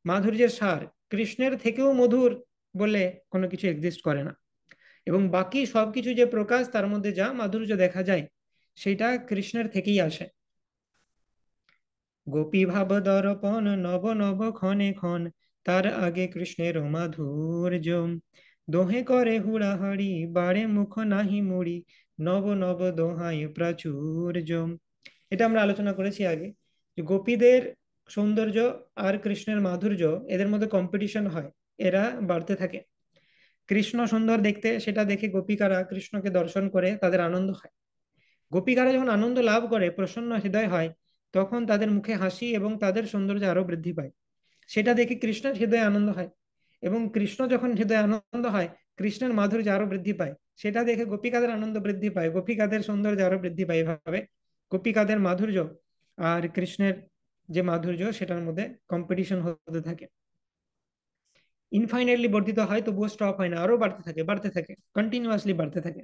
মাধুর্যের সার কৃষ্ণের থেকেও মধুর বলে কোনো কিছু এক্সিস্ট করে না। এবং বাকি সবকিছু যে প্রকাশ তার মধ্যে যা মাধুর্য দেখা যায়, সেটা কৃষ্ণের থেকেই আসে। গোপী ভাব দর্পণ নব নব ক্ষণে ক্ষণ, তার আগে কৃষ্ণের মাধুর্য। দোহে করে হুড়াহাড়ি বাড়ে মুখ নাহি মুড়ি, নব নব দোহাই প্রাচুর্য। এটা আমরা আলোচনা করেছি আগে, যে গোপীদের সৌন্দর্য আর কৃষ্ণের মাধুর্য, এদের মধ্যে কম্পিটিশন হয়, এরা বাড়তে থাকে। কৃষ্ণ সুন্দর দেখতে, সেটা দেখে গোপিকারা কৃষ্ণকে দর্শন করে তাদের আনন্দ হয়। গোপিকারা যখন আনন্দ লাভ করে, প্রসন্ন হৃদয় হয়, তখন তাদের মুখে হাসি এবং তাদের সৌন্দর্য আরো বৃদ্ধি পায়। সেটা দেখে কৃষ্ণের হৃদয়ে আনন্দ হয়, এবং কৃষ্ণ যখন হৃদয়ে আনন্দ হয়, কৃষ্ণের মাধুর্য আরো বৃদ্ধি পায়। সেটা দেখে গোপিকাদের আনন্দ বৃদ্ধি পায়, গোপিকাদের সৌন্দর্য আরো বৃদ্ধি পায়। এভাবে গোপিকাদের মাধুর্য আর কৃষ্ণের যে মাধুর্য, সেটার মধ্যে কম্পিটিশন হতে থাকে। ইনফাইনাইটলি বর্ধিত হয়, তবুও স্টপ হয় না, আরো বাড়তে থাকে, বাড়তে থাকে, কন্টিনিউয়াসলি বাড়তে থাকে।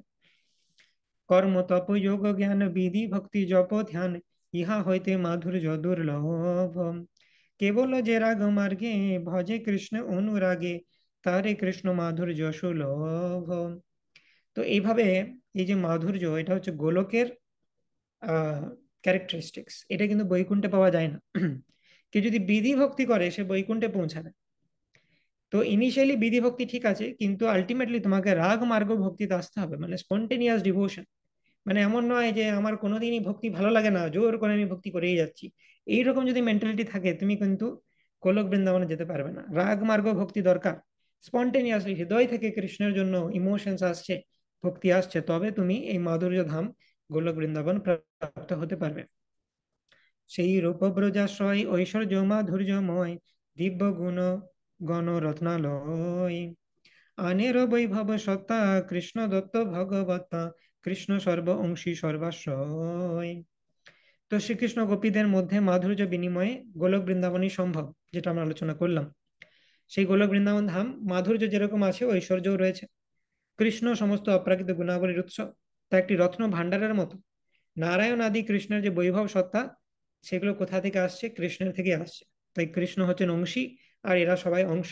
কর্ম তপ যোগ জ্ঞান বিধি ভক্তি জপ ধ্যান, ইহা হইতে মাধুর্য দুর্লভ। কেবল যে রাগ মার্গে ভজে কৃষ্ণ অনুরাগে, তারে কৃষ্ণ মাধুর্য সুলভ। তো এইভাবে এই যে মাধুর্য, এটা হচ্ছে গোলকের ক্যারেক্টারিস্টিক্স। এটা কিন্তু বৈকুণ্ঠে পাওয়া যায় না। কেউ যদি বিধি ভক্তি করে, সে বৈকুণ্ঠে পৌঁছাবে। তো ইনিশিয়ালি বিধি ভক্তি ঠিক আছে, কিন্তু আলটিমেটলি তোমাকে রাগ মার্গ ভক্তিতে আসতে হবে, মানে স্পন্টেনিয়াস ডিভোশন। মানে এমন নয় যে আমার কোনোদিনই ভক্তি ভালো লাগে না, জোর করে আমি ভক্তি করেই যাচ্ছি। এইরকম যদি মেন্টালিটি থাকে, তুমি কিন্তু গোলক বৃন্দাবনে যেতে পারবে না। রাগ মার্গ ভক্তি দরকার। স্পন্টেনিয়াসলি হৃদয় থেকে কৃষ্ণের জন্য ইমোশনস আসছে, ভক্তি আসছে, তবে তুমি এই মাধুর্য ধাম গোলক বৃন্দাবন প্রাপ্ত হতে পারবে। সেই রূপ ব্রজাশ্রয় ঐশ্বর্য মাধুর্যময়, দিব্য গুণ গণ রত্নালয়। আনের বৈভব সত্তা কৃষ্ণ দত্ত ভগবত্তা, কৃষ্ণ সর্ব অংশী সর্বাশ্রয়। তো শ্রীকৃষ্ণ গোপীদের মধ্যে মাধুর্য বিনিময়ে গোলক বৃন্দাবনই সম্ভব, যেটা আমরা আলোচনা করলাম। সেই গোলক বৃন্দাবন ধাম মাধুর্য যেরকম আছে, ঐশ্বর্যও রয়েছে। কৃষ্ণ সমস্ত অপ্রাকৃত গুণাবলীর উৎস, তা একটি রত্ন ভাণ্ডারের মতো। নারায়ণ আদি কৃষ্ণের যে বৈভব সত্তা, সেগুলো কোথা থেকে আসছে? কৃষ্ণের থেকে আসছে। তাই কৃষ্ণ হচ্ছেন অংশী, আর এরা সবাই অংশ।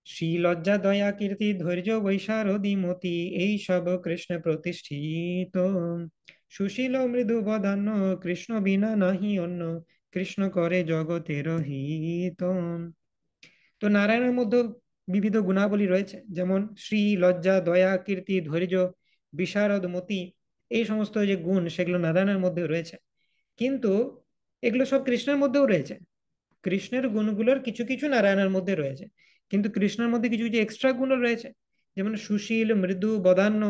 শ্রী লজ্জা দয়া কীর্তি ধৈর্য বৈশারদী মতি, এই সব কৃষ্ণ প্রতিষ্ঠিত। সুশীল মৃদু বদান্য কৃষ্ণ বিনা নাহি অন্য, কৃষ্ণ করে জগতের হিত। তো নারায়ণের মধ্যে বিবিধ গুণাবলী রয়েছে, যেমন শ্রী লজ্জা দয়া কীর্তি ধৈর্য বিশারদ মতি, এই সমস্ত যে গুণ, সেগুলো নারায়ণের মধ্যে রয়েছে। কিন্তু এগুলো সব কৃষ্ণের মধ্যেও রয়েছে। কৃষ্ণের গুণগুলোর কিছু কিছু নারায়ণের মধ্যে রয়েছে, কিন্তু কৃষ্ণের মধ্যে কিছু কিছু এক্সট্রা গুণও রয়েছে, যেমন সুশীল মৃদু বদান্য।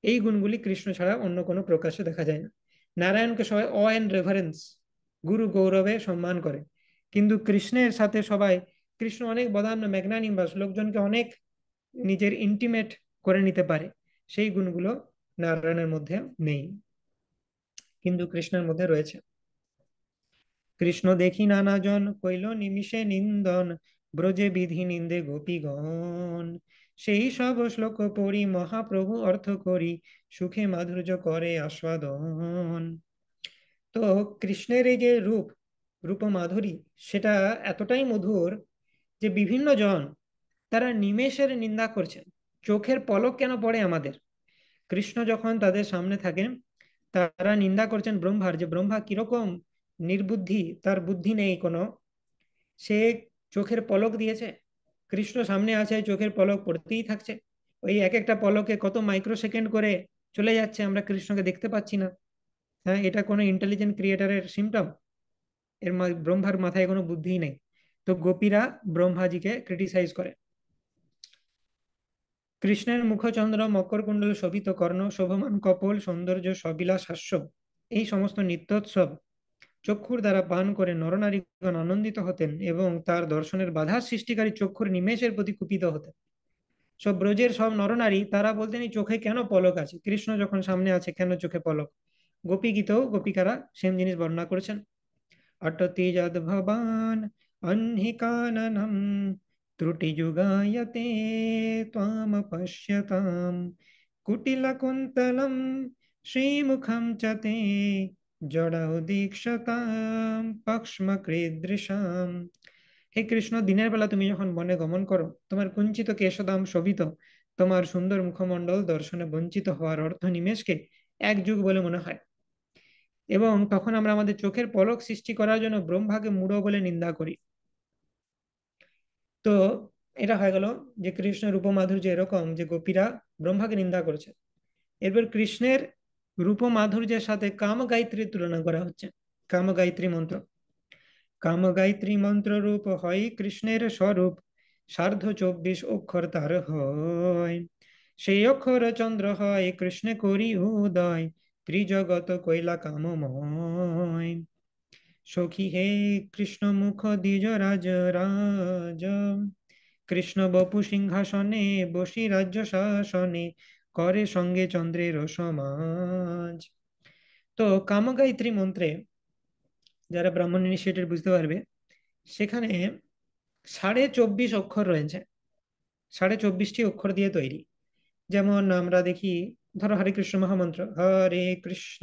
এই গুণগুলি কৃষ্ণ ছাড়া অন্য কোনো প্রকাশে দেখা যায় না। নারায়ণকে সবাই অ অ্যান্ড রেভারেন্স, গুরু গৌরবে সম্মান করে, কিন্তু কৃষ্ণের সাথে সবাই, কৃষ্ণ অনেক বদান্য ম্যাগনানিমাস, লোকজনকে অনেক নিজের ইন্টিমেট করে নিতে পারে। সেই গুণগুলো নারায়ণের মধ্যে নেই, কিন্তু কৃষ্ণের মধ্যে রয়েছে। কৃষ্ণ দেখি নানাজন কইল নিমিষে নিন্দন, ব্রজে বিধি নিন্দে গোপীগণ। সেই সব শ্লোক পড়ি মহাপ্রভু অর্থ করি, সুখে মাধুর্য করে আস্বাদন। তো কৃষ্ণের এই যে রূপ, রূপ মাধুরী, সেটা এতটাই মধুর যে বিভিন্ন জন তারা নিমেষের নিন্দা করছেন। চোখের পলক কেন পড়ে আমাদের? কৃষ্ণ যখন তাদের সামনে থাকেন, তারা নিন্দা করছেন ব্রহ্মার, যে ব্রহ্মা কিরকম নির্বুদ্ধি, তার বুদ্ধি নেই কোনো, সে চোখের পলক দিয়েছে। কৃষ্ণ সামনে আছে, চোখের পলক পড়তেই থাকছে। ওই এক একটা পলকে কত মাইক্রো সেকেন্ড করে চলে যাচ্ছে, আমরা কৃষ্ণকে দেখতে পাচ্ছি না। হ্যাঁ, এটা কোনো ইন্টেলিজেন্ট ক্রিয়েটারের সিমটম? ব্রহ্মার মাথায় কোনো বুদ্ধিই নেই। তো গোপীরা ব্রহ্মাজিকে ক্রিটিসাইজ করে। কৃষ্ণের মুখচন্দ্র, মকরকুণ্ডল শোভিত কর্ণ, শোভমান কপোল, সৌন্দর্য সবিলাস হাস্য, এই সমস্ত নিত্যোৎসব চক্ষুর দ্বারা পান করে নরনারীগণ আনন্দিত হতেন এবং তার দর্শনের বাধা সৃষ্টিকারী চক্ষুর নিমেষের প্রতি কুপিত হতেন। সব ব্রজের সব নরনারী তারা বলতেন এই চোখে কেন পলক আছে, কৃষ্ণ যখন সামনে আছে কেন চোখে পলক। গোপী গীতেও গোপিকারা সেম জিনিস বর্ণনা করেছেন। अटति यद्भवान् अह्निकाननं त्रुटियुगायते त्वामपश्यताम् कुटिलकुन्तलं श्रीमुखं च ते জড়াও দীক্ষতাম পক্ষ্মকৃদৃশাম। হে কৃষ্ণ, দিনের বেলা তুমি যখন বনে গমন করো, তোমার কুঞ্চিত কেশদাম শোভিত তোমার সুন্দর মুখমণ্ডল দর্শনে বঞ্চিত হওয়ার অর্ধ নিমেষকে এক যুগ বলে মনে হয়। এবং তখন আমরা আমাদের চোখের পলক সৃষ্টি করার জন্য ব্রহ্মাকে মূঢ় বলে নিন্দা করি। তো এটা হয়ে গেল যে কৃষ্ণের রূপমাধুর্য এরকম যে গোপীরা ব্রহ্মাকে নিন্দা করেছে। এরপর কৃষ্ণের রূপমাধুর্যের সাথে কামগায়ত্রীর তুলনা করা হচ্ছে। কামগায়ত্রী মন্ত্র, কামগায়ত্রী মন্ত্র রূপ হয় কৃষ্ণের স্বরূপ, সার্ধ 24 অক্ষর তার হয়। সেই অক্ষর চন্দ্র হয় কৃষ্ণে করি উদয়, ত্রিজগত কৈলা কামময়। সখী হে কৃষ্ণ মুখ দ্বিজ রাজ রাজ, কৃষ্ণ বপু সিংহাসনে বসি রাজ্য শাসনে, করে সঙ্গে চন্দ্রের সমাজ। তো কামগায়ত্রী মন্ত্রে যারা ব্রাহ্মণ ইনিশিয়েটেড বুঝতে পারবে, সেখানে 24.5 অক্ষর রয়েছে। 24.5টি অক্ষর দিয়ে তৈরি। যেমন আমরা দেখি, ধরো হরে কৃষ্ণ মহামন্ত্র, হরে কৃষ্ণ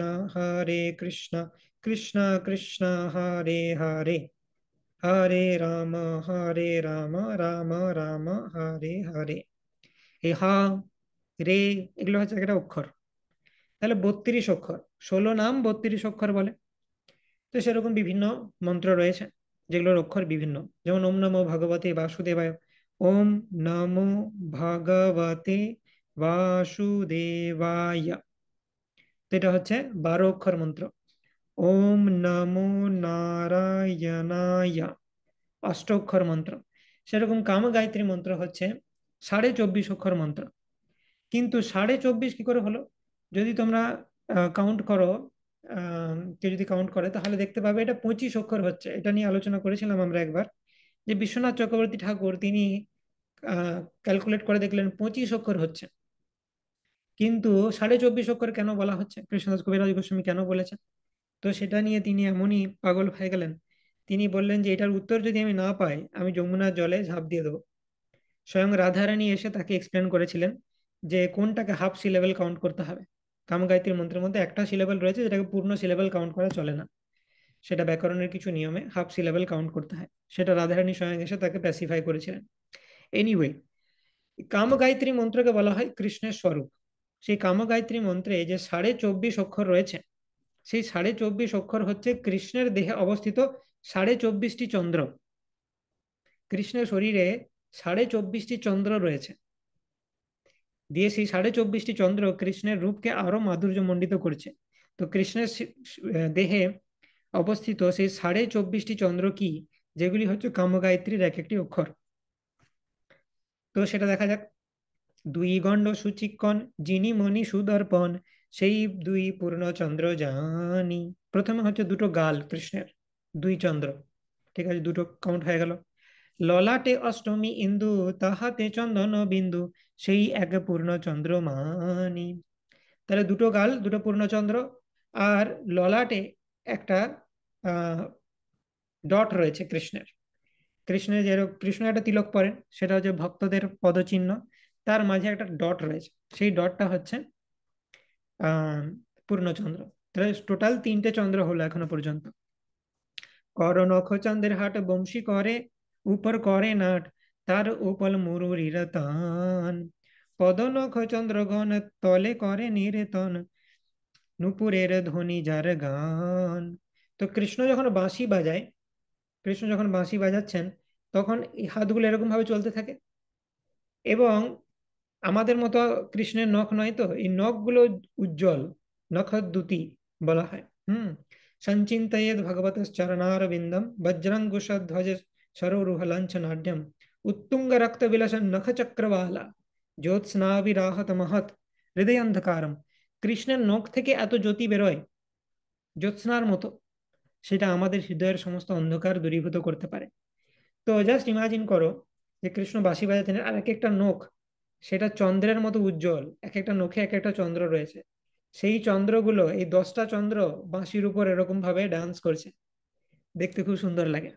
কৃষ্ণ কৃষ্ণ হরে হরে, হরে রাম রাম রাম হরে হরে। এই হা, রে, এগুলো হচ্ছে একটা অক্ষর। তাহলে 32 অক্ষর, 16 নাম 32 অক্ষর বলে। তো সেরকম বিভিন্ন মন্ত্র রয়েছে যেগুলোর অক্ষর বিভিন্ন। যেমন ওম নমো ভগবতে বাসুদেবায়, ওম নমো ভগবতে বাসুদেবায়, তো এটা হচ্ছে 12 অক্ষর মন্ত্র। ওম নমো নারায়ণায়, অষ্টঅক্ষর মন্ত্র। সেরকম কামগায়ত্রী মন্ত্র হচ্ছে 24.5 অক্ষর মন্ত্র। কিন্তু 24.5 কি করে হলো? যদি তোমরা কাউন্ট করো, কেউ যদি কাউন্ট করে তাহলে দেখতে পাবে এটা 25 অক্ষর হচ্ছে। এটা নিয়ে আলোচনা করেছিলাম আমরা একবার, যে বিশ্বনাথ চক্রবর্তী ঠাকুর তিনি ক্যালকুলেট করে দেখলেন 25 অক্ষর হচ্ছে। কিন্তু 24.5 অক্ষর কেন বলা হচ্ছে, কৃষ্ণদাস কবিরাজ গোস্বামী কেন বলেছেন? তো সেটা নিয়ে তিনি এমনই পাগল হয়ে গেলেন, তিনি বললেন যে এটার উত্তর যদি আমি না পাই আমি যমুনার জলে ঝাঁপ দিয়ে দেবো। স্বয়ং রাধারানী এসে তাকে এক্সপ্লেন করেছিলেন যে কোনটাকে হাফ সিলেবেল কাউন্ট করতে হবে। কামগায়ত্রী মন্ত্রের মধ্যে একটা সিলেবেল রয়েছে যেটাকে পূর্ণ সিলেবেল কাউন্ট করা চলে না, সেটা ব্যাকরণের কিছু নিয়মে হাফ সিলেবেল কাউন্ট করতে হয়। সেটা রাধারানী স্বয়ং এসে তাকে প্যাসিফাই করেছিলেন। এনিওয়ে, কামগায়ত্রী মন্ত্রকে বলা হয় কৃষ্ণের স্বরূপ। সেই কামগায়ত্রী মন্ত্রে যে 24.5 অক্ষর রয়েছে, সেই 24.5 অক্ষর হচ্ছে কৃষ্ণের দেহে অবস্থিত 24.5টি চন্দ্র। কৃষ্ণের শরীরে 24.5টি চন্দ্র রয়েছে, দিয়ে সেই 24.5টি চন্দ্র কৃষ্ণের রূপকে আরো মাধুর্যমণ্ডিত করছে। তো কৃষ্ণের দেহে অবস্থিত সেই 24.5টি চন্দ্র কি, যেগুলি হচ্ছে কামগায়ত্রীর এক একটি অক্ষর। তো সেটা দেখা যাক। দুই গণ্ড সুচিক্কণ, যিনি মণি সুদর্পণ, সেই দুই পূর্ণচন্দ্র জানি। প্রথমে হচ্ছে দুটো গাল কৃষ্ণের, দুই চন্দ্র। ঠিক আছে, দুটো কাউন্ট হয়ে গেল। ললাটে অষ্টমী ইন্দু, তাহাতে চন্দন বিন্দু, সেই এক পূর্ণচন্দ্র মানি। তাহলে দুটো গাল, দুটো পূর্ণচন্দ্র, আর ললাটে একটা ডট রয়েছে কৃষ্ণের। কৃষ্ণের যেরকম কৃষ্ণ একটা তিলক পরেন, সেটা হচ্ছে ভক্তদের পদচিহ্ন, তার মাঝে একটা ডট রয়েছে, সেই ডটটা হচ্ছে আহ পূর্ণচন্দ্র। তাহলে টোটাল 3টে চন্দ্র হলো এখনো পর্যন্ত। কর নখ চন্দ্রের হাট বংশী করে, উপর করে নাট তার উপল মুরুরির তান, পদ নখ চন্দ্রগণ তলে করে নিরেতন, নুপুরের ধ্বনি যার গান। তো কৃষ্ণ যখন বাঁশি বাজায়, কৃষ্ণ যখন বাঁশি বাজাচ্ছেন তখন এই হাতগুলো এরকম ভাবে চলতে থাকে, এবং আমাদের মতো কৃষ্ণের নখ নয় তো, এই নখগুলো উজ্জ্বল, নখদ্যুতি বলা হয়। সঞ্চিন্তয়েদ ভগবত চরণার বিন্দম বজ্রাঙ্গুশ ধ্বজ সরোরুহ লাঞ্ছনাঢ্যম উত্তুঙ্গ রক্ত বিলাসন নখ চক্রবালা জ্যোৎস্নাবিরাহত মহৎ হৃদয় অন্ধকারম। কৃষ্ণের নখ থেকে এত জ্যোতি বেরোয় জ্যোৎস্নার মতো, সেটা আমাদের হৃদয়ের সমস্ত অন্ধকার দূরীভূত করতে পারে। তো জাস্ট ইমাজিন করো যে কৃষ্ণ বাঁশি বাজাতেন, আর এক একটা নখ সেটা চন্দ্রের মতো উজ্জ্বল, এক একটা নখে এক একটা চন্দ্র রয়েছে। সেই চন্দ্রগুলো, এই 10টা চন্দ্র বাঁশির উপর এরকম ভাবে ডান্স করছে, দেখতে খুব সুন্দর লাগে।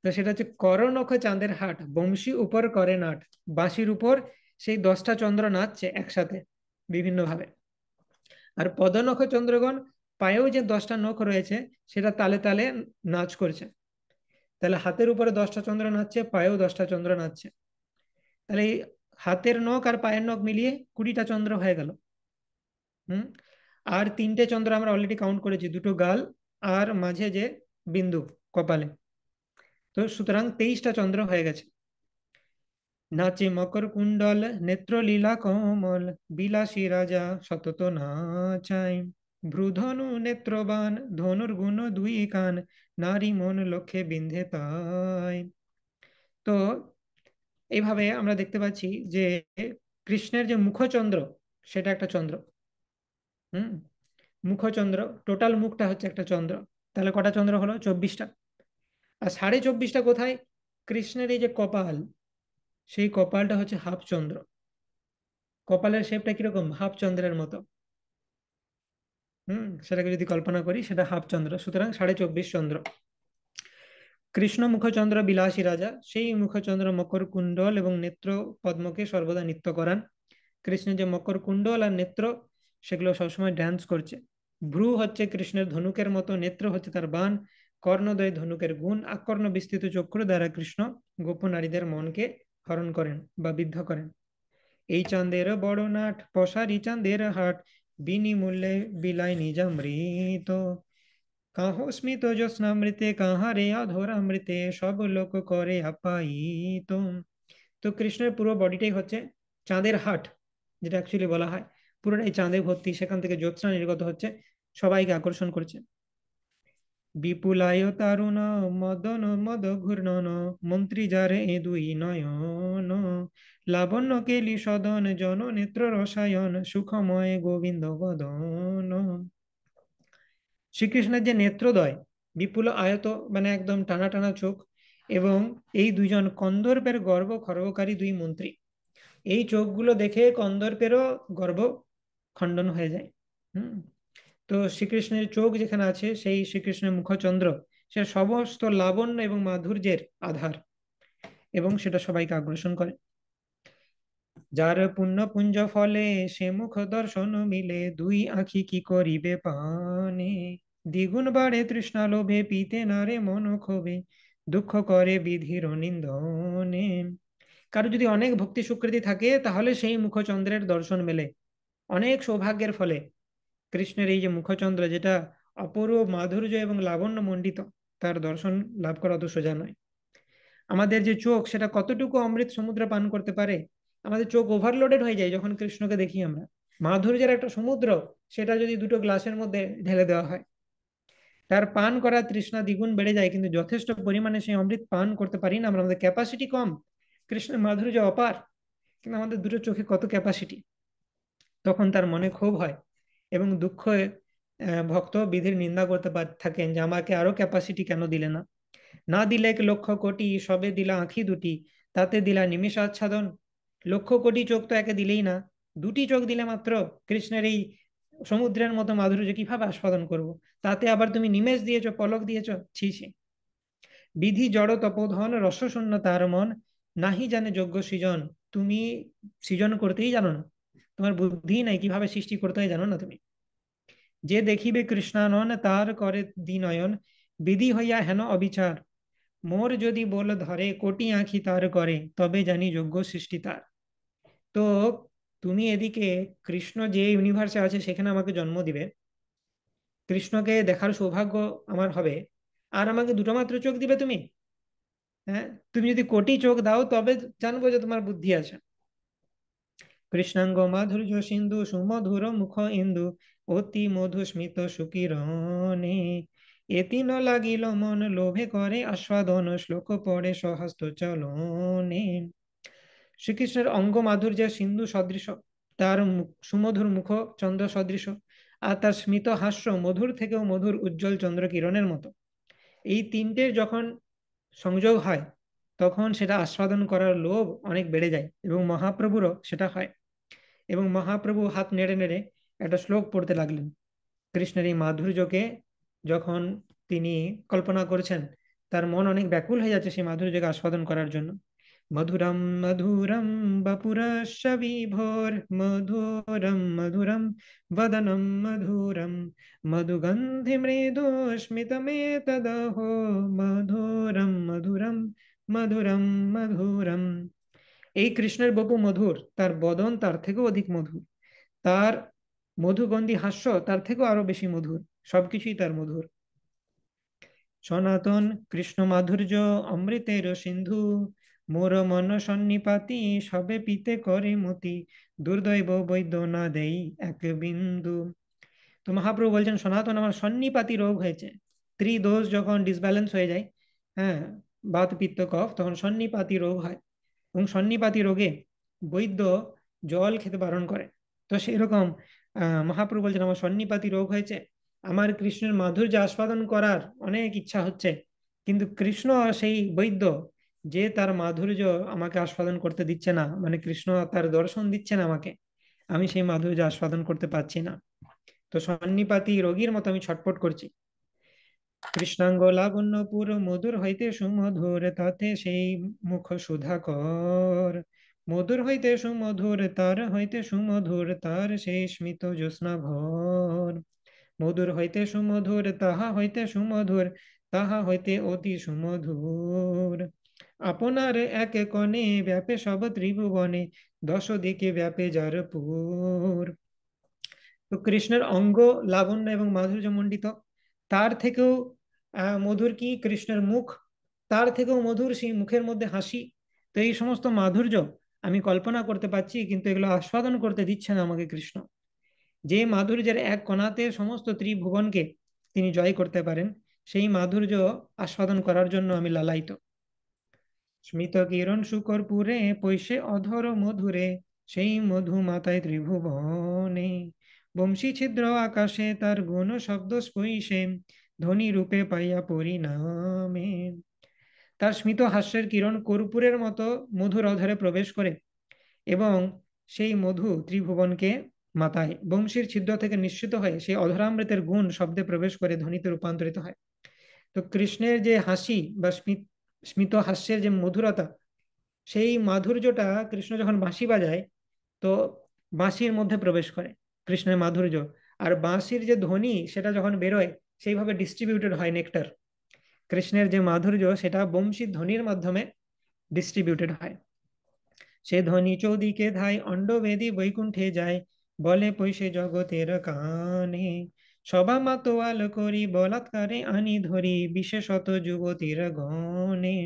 তো সেটা হচ্ছে কর নখ চাঁদের হাট, বংশী উপর করে নাট। বাঁশির উপর সেই 10টা চন্দ্র নাচছে একসাথে বিভিন্ন ভাবে। আর পদনখ চন্দ্রগণ, পায়েও যে 10টা নখ রয়েছে সেটা তালে তালে নাচ করছে। তাহলে হাতের উপরে 10টা চন্দ্র নাচছে, পায়েও 10টা চন্দ্র নাচছে। তাহলে এই হাতের নখ আর পায়ের নখ মিলিয়ে 20টা চন্দ্র হয়ে গেল। হুম। আর 3টে চন্দ্র আমরা অলরেডি কাউন্ট করেছি, দুটো গাল আর মাঝে যে বিন্দু কপালে। তো সুতরাং 23টা চন্দ্র হয়ে গেছে। নাচে মকর কুণ্ডল নেত্র লীলা কমল বিলাসী রাজা সতত নাচাই ভ্রুধনু নেত্রবান ধনুর গুণ দুই কান নারী মন লক্ষ্যে বিন্ধে তাই। তো এইভাবে আমরা দেখতে পাচ্ছি যে কৃষ্ণের যে মুখচন্দ্র সেটা একটা চন্দ্র। হুম। মুখচন্দ্র, টোটাল মুখটা হচ্ছে একটা চন্দ্র। তাহলে কটা চন্দ্র হলো? 24টা। আর 24.5টা কোথায়? কৃষ্ণের এই যে কপাল, সেই কপালটা হচ্ছে হাফ চন্দ্র। কপালের শেপটা কিরকম? হাফ চন্দ্রের মতো। সেটাকে যদি কল্পনা করি সেটা হাফ চন্দ্র, সুতরাং 24.5 চন্দ্র। কৃষ্ণ মুখচন্দ্র বিলাসী রাজা, সেই মুখচন্দ্র মকর কুণ্ডল এবং নেত্র পদ্মকে সর্বদা নৃত্য করান। কৃষ্ণের যে মকর কুণ্ডল আর নেত্র সেগুলো সবসময় ড্যান্স করছে। ভ্রু হচ্ছে কৃষ্ণের ধনুকের মতো, নেত্র হচ্ছে তার বাণ, কর্ণদ্বয় ধনুকের গুণ, আকর্ণ বিস্তৃত চক্ষু দ্বারা কৃষ্ণ গোপন নারীদের মনকে হরণ করেন বা বিদ্ধ করেন। এই চাঁদের বড় নাট পশারি চাঁদের হাট বিনিমূল্যে বিলায় নিজামৃত কাহো স্মিত জ্যোৎস্নামৃতে কাহারে অধরামৃতে সব লোক করে আপায়িত। তো কৃষ্ণের পুরো বডিটাই হচ্ছে চাঁদের হাট, যেটা অ্যাকচুয়ালি বলা হয়, পুরোটাই চাঁদে ভর্তি, সেখান থেকে জ্যোৎস্না নির্গত হচ্ছে, সবাইকে আকর্ষণ করছে। বিপুলায় তারুণ মদন মদ ঘূর্ণন মন্ত্রী যারে এ দুই নয়ন লাবণ্য কেলি সদন জন নেত্র রসায়ন সুখময় গোবিন্দ বদন। শ্রীকৃষ্ণের যে নেত্রদ্বয়, বিপুল আয়ত মানে একদম টানা টানা চোখ, এবং এই দুইজন কন্দর্পের গর্ব খর্বকারী দুই মন্ত্রী, এই চোখগুলো দেখে কন্দর্পেরও গর্ব খণ্ডন হয়ে যায়। হুম। তো শ্রীকৃষ্ণের চোখ যেখানে আছে, সেই শ্রীকৃষ্ণের মুখচন্দ্র সে সমস্ত লাবণ্য এবং মাধুর্যের আধার, এবং সেটা সবাইকে আকর্ষণ করে। যার পুণ্য পুঞ্জ ফলে সে মুখ দর্শন মিলে দুই আঁখি কি করিবে পানে দ্বিগুণ বাড়ে তৃষ্ণা লোভে পিতে নারে মন ক্ষোভে দুঃখ করে বিধির নিন্দনে। কারো যদি অনেক ভক্তি সুকৃতি থাকে তাহলে সেই মুখচন্দ্রের দর্শন মেলে অনেক সৌভাগ্যের ফলে। কৃষ্ণের এই যে মুখচন্দ্র, যেটা অপূর্ব মাধুর্য এবং লাবণ্য মণ্ডিত, তার দর্শন লাভ করা অত সোজা নয়। আমাদের যে চোখ, সেটা কতটুকু অমৃত সমুদ্র পান করতে পারে? আমাদের চোখ ওভারলোডেড হয়ে যায় যখন কৃষ্ণকে দেখি আমরা। মাধুর্যের একটা সমুদ্র, সেটা যদি দুটো গ্লাসের মধ্যে ঢেলে দেওয়া হয়, তার পান করা তৃষ্ণা দ্বিগুণ বেড়ে যায়, কিন্তু যথেষ্ট পরিমাণে সেই অমৃত পান করতে পারি না আমরা, আমাদের ক্যাপাসিটি কম। কৃষ্ণের মাধুর্য অপার, কিন্তু আমাদের দুটো চোখে কত ক্যাপাসিটি। তখন তার মনে ক্ষোভ হয় এবং দুঃখ, ভক্ত বিধির নিন্দা করতে থাকেন যে আমাকে আরো ক্যাপাসিটি কেন দিলে না, না দিলে এক লক্ষ কোটি সবে দিলা আঁখি দুটি তাতে দিলা নিমেষ আচ্ছাদন। লক্ষ কোটি চোখ তো একে দিলেই না, দুটি চোখ দিলে মাত্র কৃষ্ণের এই সমুদ্রের মতো মাধুর্য কিভাবে আস্বাদন করব? তাতে আবার তুমি নিমেষ দিয়েছো, পলক দিয়েছো, ছি ছি। বিধি জড় তপোধন রসশূন্য তার মন নাহি জানে যোগ্য সৃজন। তুমি সৃজন করতেই জানো না, তোমার বুদ্ধি নাই, কিভাবে সৃষ্টি করতে হয় জানো না তুমি। যে দেখিবে কৃষ্ণানন তার করে দ্বিনয়ন বিধি হইয়া হেন অবিচার মোর যদি বল ধরে কোটি আঁখি তার করে তবে জানি যোগ্য সৃষ্টি তার। তো তুমি এদিকে কৃষ্ণ যে ইউনিভার্সে আছে সেখানে আমাকে জন্ম দিবে, কৃষ্ণকে দেখার সৌভাগ্য আমার হবে, আর আমাকে দুটো মাত্র চোখ দিবে তুমি? হ্যাঁ, তুমি যদি কোটি চোখ দাও তবে জানবো যে তোমার বুদ্ধি আছে। কৃষ্ণাঙ্গ মাধুর্য সিন্ধু সুমধুর মুখ ইন্দু অতি মধু স্মিত সুকিরণে এতি ন লাগিল মন লোভে করে আস্বাদন শ্লোক পড়ে সহস্ত চলনে। শ্রীকৃষ্ণের অঙ্গ মাধুর্য সিন্ধু সদৃশ, তার সুমধুর মুখ চন্দ্র সদৃশ, আর তার স্মিত হাস্য মধুর থেকেও মধুর উজ্জ্বল চন্দ্র কিরণের মতো। এই তিনটের যখন সংযোগ হয় তখন সেটা আস্বাদন করার লোভ অনেক বেড়ে যায়, এবং মহাপ্রভুরও সেটা হয়। এবং মহাপ্রভু হাত নেড়ে নেড়ে একটা শ্লোক পড়তে লাগলেন। কৃষ্ণের এই মাধুর্যকে যখন তিনি কল্পনা করেছেন, তার মন অনেক ব্যাকুল হয়ে যাচ্ছে সেই মাধুর্যকে আস্বাদন করার জন্য। মধুরম মধুরম বপুরস্য বিভোর মধুরম মধুরম বদনম মধুরম মধুগন্ধি মৃদু স্মিতমেতদহো মধুরম মধুরম মধুরম মধুরম। এই কৃষ্ণের বপু মধুর, তার বদন তার থেকেও অধিক মধুর, তার মধুগন্ধি হাস্য তার থেকেও আরো বেশি মধুর, সবকিছুই তার মধুর। সনাতন কৃষ্ণ মাধুর্য অমৃতের সিন্ধু মোর মন সন্নিপাতি সবে পিতে করে মতি দুর্দৈব বৈদ্য না দেই এক বিন্দু। তো মহাপ্রভু বলছেন, সনাতন আমার সন্নিপাতি রোগ হয়েছে। ত্রিদোষ যখন ডিসব্যালেন্স হয়ে যায়, হ্যাঁ, বাত পিত্ত কফ, তখন সন্নিপাতি রোগ হয়। এবং সন্নিপাতি রোগে বৈদ্য জল খেতে বারণ করে। তো সেই রকম মহাপ্রভু বলছেন, আমার সন্নিপাতি রোগ হয়েছে, আমার কৃষ্ণের মাধুর্য আস্বাদন করার অনেক ইচ্ছা হচ্ছে, কিন্তু কৃষ্ণ সেই বৈদ্য, যে তার মাধুর্য আমাকে আস্বাদন করতে দিচ্ছে না, মানে কৃষ্ণ তার দর্শন দিচ্ছে না আমাকে, আমি সেই মাধুর্য আস্বাদন করতে পারছি না। তো সন্নিপাতি রোগীর মতো আমি ছটফট করছি। কৃষ্ণাঙ্গ লাবণ্য পুর মধুর হইতে সুমধুর তাতে সেই মুখ সুধাকর মধুর হইতে সুমধুর তার হইতে সুমধুর তার সেই স্মিত জ্যোৎস্না ভর মধুর হইতে সুমধুর তাহা হইতে সুমধুর তাহা হইতে অতি সুমধুর আপনার এক কণে ব্যাপে সব ত্রিভুবনে দশ দিকে ব্যাপে যার পুর। তো কৃষ্ণের অঙ্গ লাবণ্য এবং মাধুর্য মণ্ডিত, তার থেকেও মধুর কি কৃষ্ণের মুখ, তার থেকেও মধুর সেই মুখের মধ্যে হাসি। তো এই সমস্ত মাধুর্য আমি কল্পনা করতে পারছি, কিন্তু এগুলো আস্বাদন করতে দিচ্ছে না আমাকে কৃষ্ণ। যে মাধুর্যের এক কণাতে সমস্ত ত্রিভুবনকে তিনি জয় করতে পারেন, সেই মাধুর্য আস্বাদন করার জন্য আমি লালায়িত। স্মিত কিরণ শুকরপুরে পৈশে অধর মধুরে সেই মধু মাতায় ত্রিভুবনে বংশী ছিদ্র আকাশে তার গুণ শব্দ স্পৈশে ধ্বনি রূপে পাইয়া পরিণামে। তার স্মিত হাস্যের কিরণ কর্পূরের মতো মধুর অধরে প্রবেশ করে এবং সেই মধু ত্রিভুবনকে মাতায়। বংশীর ছিদ্র থেকে নিঃসৃত হয়ে সেই অধরামৃতের গুণ শব্দে প্রবেশ করে ধ্বনিতে রূপান্তরিত হয়। তো কৃষ্ণের যে হাসি বা স্মিত হাস্যের যে মধুরতা, সেই মাধুর্যটা কৃষ্ণ যখন বাঁশি বাজায়, তো বাঁশির মধ্যে প্রবেশ করে কৃষ্ণের মাধুর্য। আর বাঁশির যে ধ্বনি সেটা যখন বেরোয়, সেইভাবে ডিস্ট্রিবিউটেড হয় নেকটার। কৃষ্ণের যে মাধুর্য সেটা বংশীর ধ্বনির মাধ্যমে ডিস্ট্রিবিউটেড হয়। সে ধ্বনি চৌদিকে ধাই অন্ডবেদী বৈকুণ্ঠে যায় বলে পৈশে জগতের কানে সবা মাতোয়াল করি বলাৎকারে আনি ধরি বিশেষত যুবতীর গণে।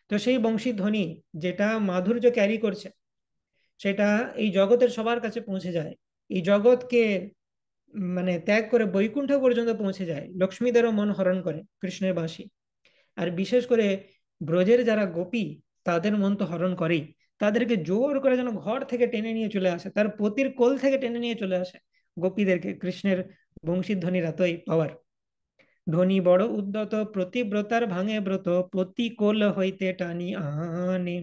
তো সেই বংশী ধ্বনি যেটা মাধুর্য ক্যারি করছে, সেটা এই জগতের সবার কাছে পৌঁছে যায়। এই জগৎকে মানে ত্যাগ করে বৈকুণ্ঠ পর্যন্ত পৌঁছে যায়, লক্ষ্মীদেরও মন হরণ করে কৃষ্ণের বাঁশি। আর বিশেষ করে ব্রজের যারা গোপী, তাদের মন তো হরণ করেই। তাদেরকে জোর করে যেন ঘর থেকে টেনে নিয়ে চলে আসে, তার পতির কোল থেকে টেনে নিয়ে চলে আসে গোপীদেরকে কৃষ্ণের বংশীর ধ্বনির এতই পাওয়ার। ধ্বনি বড় উদ্যত প্রতিব্রতার ভাঙে ব্রত প্রতি কোল হইতে টানি আনে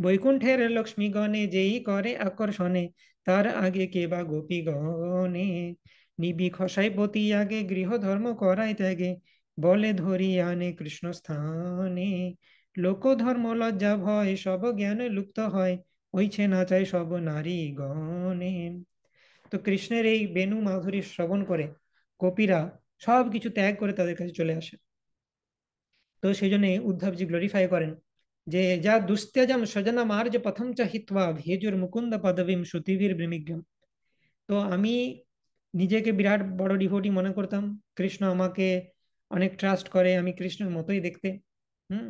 বৈকুণ্ঠের লক্ষ্মীগণে যেই করে আকর্ষণে তার আগে কে বা গোপীগণে নিবি খসাই পতি আগে গৃহ ধর্ম করাই ত্যাগে বলে ধরি আনে কৃষ্ণ স্থানে লোক ধর্ম লজ্জা ভয় সব জ্ঞানে লুপ্ত হয় হইছে না চাই সব নারী গণে। তো কৃষ্ণের এই বেণু মাধুরী শ্রবণ করে গোপীরা সব কিছু ত্যাগ করে তাদের কাছে চলে আসে। তো সেই জন্য উদ্ধবজি গ্লোরিফাই করেন যে যা দুস্ত্যজম সজনা মার্জ পথম চ হিত্বা ভেজুর মুকুন্দ পদবীম শ্রুতিভীর বৃমিজ্ঞম। তো আমি নিজেকে বিরাট বড় ডিভোটি মনে করতাম, কৃষ্ণ আমাকে অনেক ট্রাস্ট করে, আমি কৃষ্ণের মতোই দেখতে। হুম।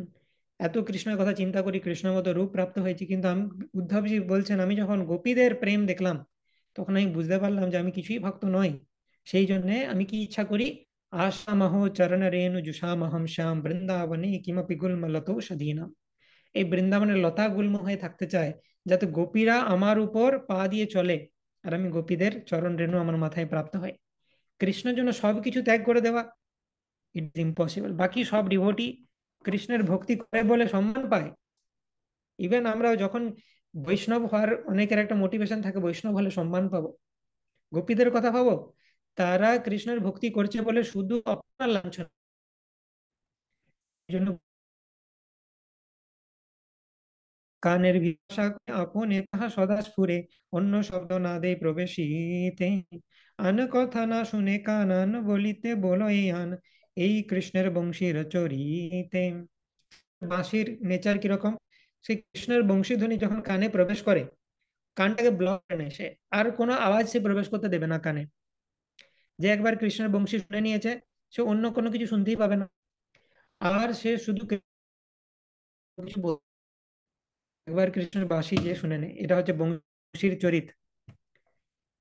এত কৃষ্ণের কথা চিন্তা করি, কৃষ্ণের মতো রূপ প্রাপ্ত হয়েছি, কিন্তু আমি, উদ্ধবজি বলছেন, আমি যখন গোপীদের প্রেম দেখলাম তখন আমি বুঝতে পারলাম যে আমি কিছুই ভক্ত নই। সেই জন্য আমি কি ইচ্ছা করি, আশামহ চরণ রেণু জুষামহম শ্যাম বৃন্দাবনে কিমপি গুল্মলতো সদীনাম। এই বৃন্দাবনের লতা গুল্ম হয়ে থাকতে চায়, যাতে গোপীরা আমার উপর পা দিয়ে চলে আর আমি গোপীদের চরণ রেণু আমার মাথায় প্রাপ্ত হয়। কৃষ্ণের জন্য সবকিছু ত্যাগ করে দেওয়া, ইটস ইম্পসিবল। বাকি সব ডিভোটি কৃষ্ণের ভক্তি করে বলে সম্মান পায়। ইভেন আমরাও যখন বৈষ্ণব হওয়ার অনেকের একটা মোটিভেশন থাকে, বৈষ্ণব হলে সম্মান পাবো। গোপীদের কথা ভাবো, তারা কৃষ্ণের ভক্তি করছে বলে শুধু অপমান লাঞ্ছনা জন্য কানের ভাষা আপনে তাহা সদা স্ফুরে, অন্য শব্দ না দেয় প্রবেশিতে, আন কথা না শুনে কানান বলিতে বলো এই আন, এই কৃষ্ণের বংশীর চরিতে। বাঁশির নেচার কিরকম, সেই কৃষ্ণের বংশীধ্বনি যখন কানে প্রবেশ করে, কানটাকে ব্লক করে নেয় সে, আর কোনো আওয়াজ সে প্রবেশ করতে দেবে না কানে। যে একবার কৃষ্ণের বংশী শুনে নিয়েছে, সে অন্য কোনো কিছু শুনতেই পাবে না। আর সে শুধু কিছু একবার কৃষ্ণের বাঁশি যে শুনে নেয়, এটা হচ্ছে বংশীর চরিত।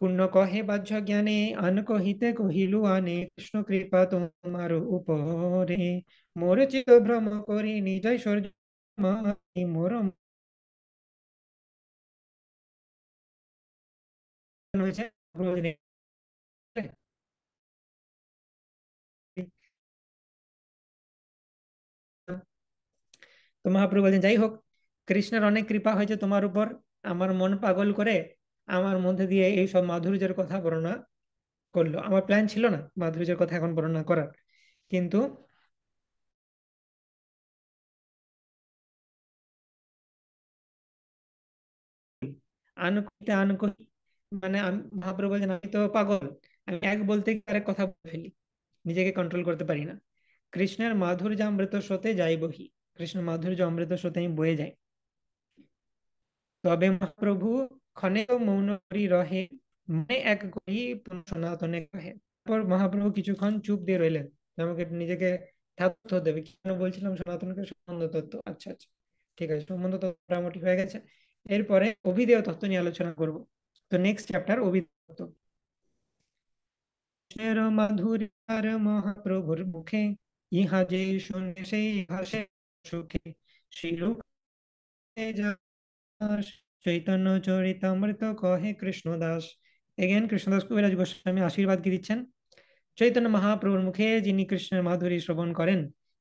পুণ্য কহে বাহ্য জ্ঞানে আন কহিতে কহিলু আনে, কৃষ্ণ কৃপা তোমার উপরে, মোর চিত ভ্রম করি নিজ ঐশ্বর্য মোর মন হয়েছে। তো মহাপ্রভু বলছেন, যাই হোক, কৃষ্ণের অনেক কৃপা হয়েছে তোমার উপর, আমার মন পাগল করে আমার মধ্যে দিয়ে এই সব মাধুর্যের কথা বর্ণনা করলো। আমার প্ল্যান ছিল না মাধুর্যের কথা এখন বর্ণনা করার, কিন্তু আনকহিতে আনকহি, মানে মহাপ্রভু বলছেন আমি তো পাগল, আমি এক বলতে গিয়ে আরেক কথা বলে ফেলি, নিজেকে কন্ট্রোল করতে পারি না। কৃষ্ণের মাধুর্য অমৃত স্রোতে যাই বহি, কৃষ্ণ মাধুর্য অমৃত স্রোতে আমি বয়ে যাই। তবে মহাপ্রভু ক্ষণেও মৌন করি রহে, মনে এক করি সনাতনে কহে। তারপর মহাপ্রভু কিছুক্ষণ চুপ দিয়ে রইলেন, যে আমাকে একটু নিজেকে থাকতে দেবে। কেন বলছিলাম সনাতনকে, সম্বন্ধ তত্ত্ব, আচ্ছা আচ্ছা ঠিক আছে, সম্বন্ধ তত্ত্ব মোটামুটি হয়ে গেছে। এরপরে অভিধেয় তত্ত্ব নিয়ে আলোচনা করব। তো নেক্সট চ্যাপ্টার অভিধেয় তত্ত্ব। কৃষ্ণের মাধুর্যার মহাপ্রভুর মুখে, ইহা যে শুনে সেই ভাসে সুখে, শ্রীরূপ চৈতন্য চরিতামৃত কহে কৃষ্ণদাস। এগেন কৃষ্ণদাস কবিরাজ গোস্বামী আশীর্বাদ কি দিচ্ছেন, চৈতন্য মহাপ্রভুর মুখে যিনি কৃষ্ণের মাধুরী শ্রবণ করেন,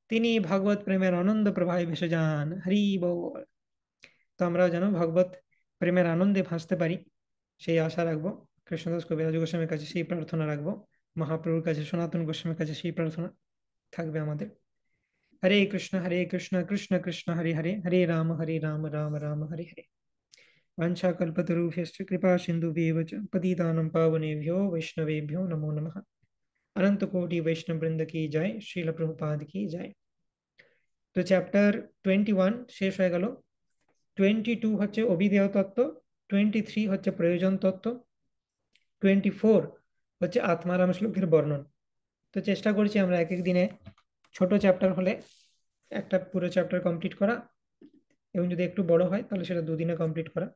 তিনি ভগবত প্রেমের আনন্দ প্রবাহে ভেসে যান। হরি বল। তো আমরাও যেন ভগবত প্রেমের আনন্দে ভাসতে পারি, সেই আশা রাখবো। কৃষ্ণদাস কবিরাজ গোস্বামীর কাছে সেই প্রার্থনা রাখবো, মহাপ্রভুর কাছে, সনাতন গোস্বামীর কাছে সেই প্রার্থনা থাকবে আমাদের। হরে কৃষ্ণ কৃষ্ণ কৃষ্ণ হরে হরে, হরে রাম রাম রাম হরে হরে। वाञ्छाकल्पतरुभ्यश्च कृपा सिन्धुभ्येव च पतितानं पावनेभ्यो वैष्णवेभ्यो नमो नमः। अनंत कोटि वैष्णव वृंद की जय, श्रील प्रभुपाद की जय। তো চ্যাপ্টার 21 শেষ হয়ে গেল। 22 হচ্ছে অভিধেয় তত্ত্ব, 23 হচ্ছে প্রয়োজন তত্ত্ব, 24 হচ্ছে আত্মারাম শ্লোকের বর্ণন। তো চেষ্টা করছি আমরা এক এক দিনে ছোট চ্যাপ্টার হলে একটা পুরো চ্যাপ্টার কমপ্লিট করা, এবং যদি একটু বড় হয় তাহলে সেটা দুদিনে কমপ্লিট করা।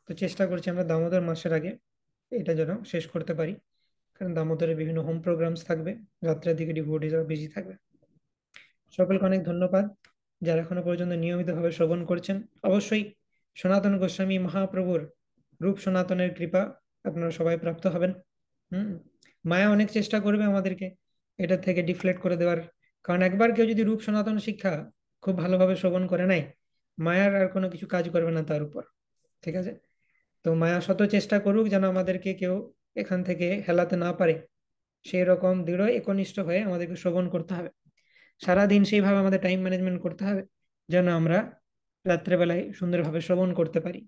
তো চেষ্টা করছি আমরা দামোদর মাসের আগে এটা যেন শেষ করতে পারি, কারণ দামোদরে বিভিন্ন হোম প্রোগ্রামস থাকবে, রাত্রের দিকে ডিভোটিসরা বিজি থাকবে। সকলকে অনেক ধন্যবাদ যারা এখনো পর্যন্ত নিয়মিতভাবে শ্রবণ করছেন। অবশ্যই সনাতন গোস্বামী মহাপ্রভুর রূপ সনাতনের কৃপা আপনারা সবাই প্রাপ্ত হবেন। হুম। মায়া অনেক চেষ্টা করবে আমাদেরকে এটা থেকে ডিফ্লেক্ট করে দেওয়ার, কারণ একবার কেউ যদি রূপ সনাতন শিক্ষা খুব ভালোভাবে শ্রবণ করে নেয়, মায়ার আর কোনো কিছু কাজ করবে না তার উপর। ঠিক আছে। তো মায়া শত চেষ্টা করুক যেন আমাদেরকে কেউ এখান থেকে হেলাতে না পারে, সেই রকম দৃঢ় একনিষ্ঠ হয়ে আমাদেরকে শ্রবণ করতে হবে। সারাদিন সেইভাবে আমাদের টাইম ম্যানেজমেন্ট করতে হবে, যেন আমরা রাত্রেবেলায় সুন্দরভাবে শ্রবণ করতে পারি,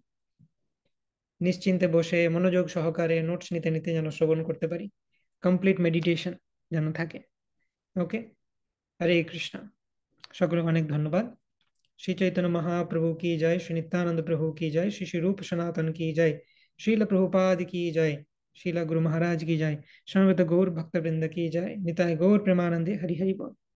নিশ্চিন্তে বসে মনোযোগ সহকারে নোটস নিতে নিতে যেন শ্রবণ করতে পারি, কমপ্লিট মেডিটেশন যেন থাকে। ওকে। হরে কৃষ্ণ। সকলকে অনেক ধন্যবাদ। श्री चैतन्य महाप्रभु की जय, श्री नित्यानंद प्रभु की जय, श्री श्री रूप सनातन की जय, श्रील प्रभुपाद की जय, श्रीला गुरु महाराज की जय, समवेत गौर भक्त वृंद की जय, निताय गौर प्रेमानंदे हरि हरि बोल।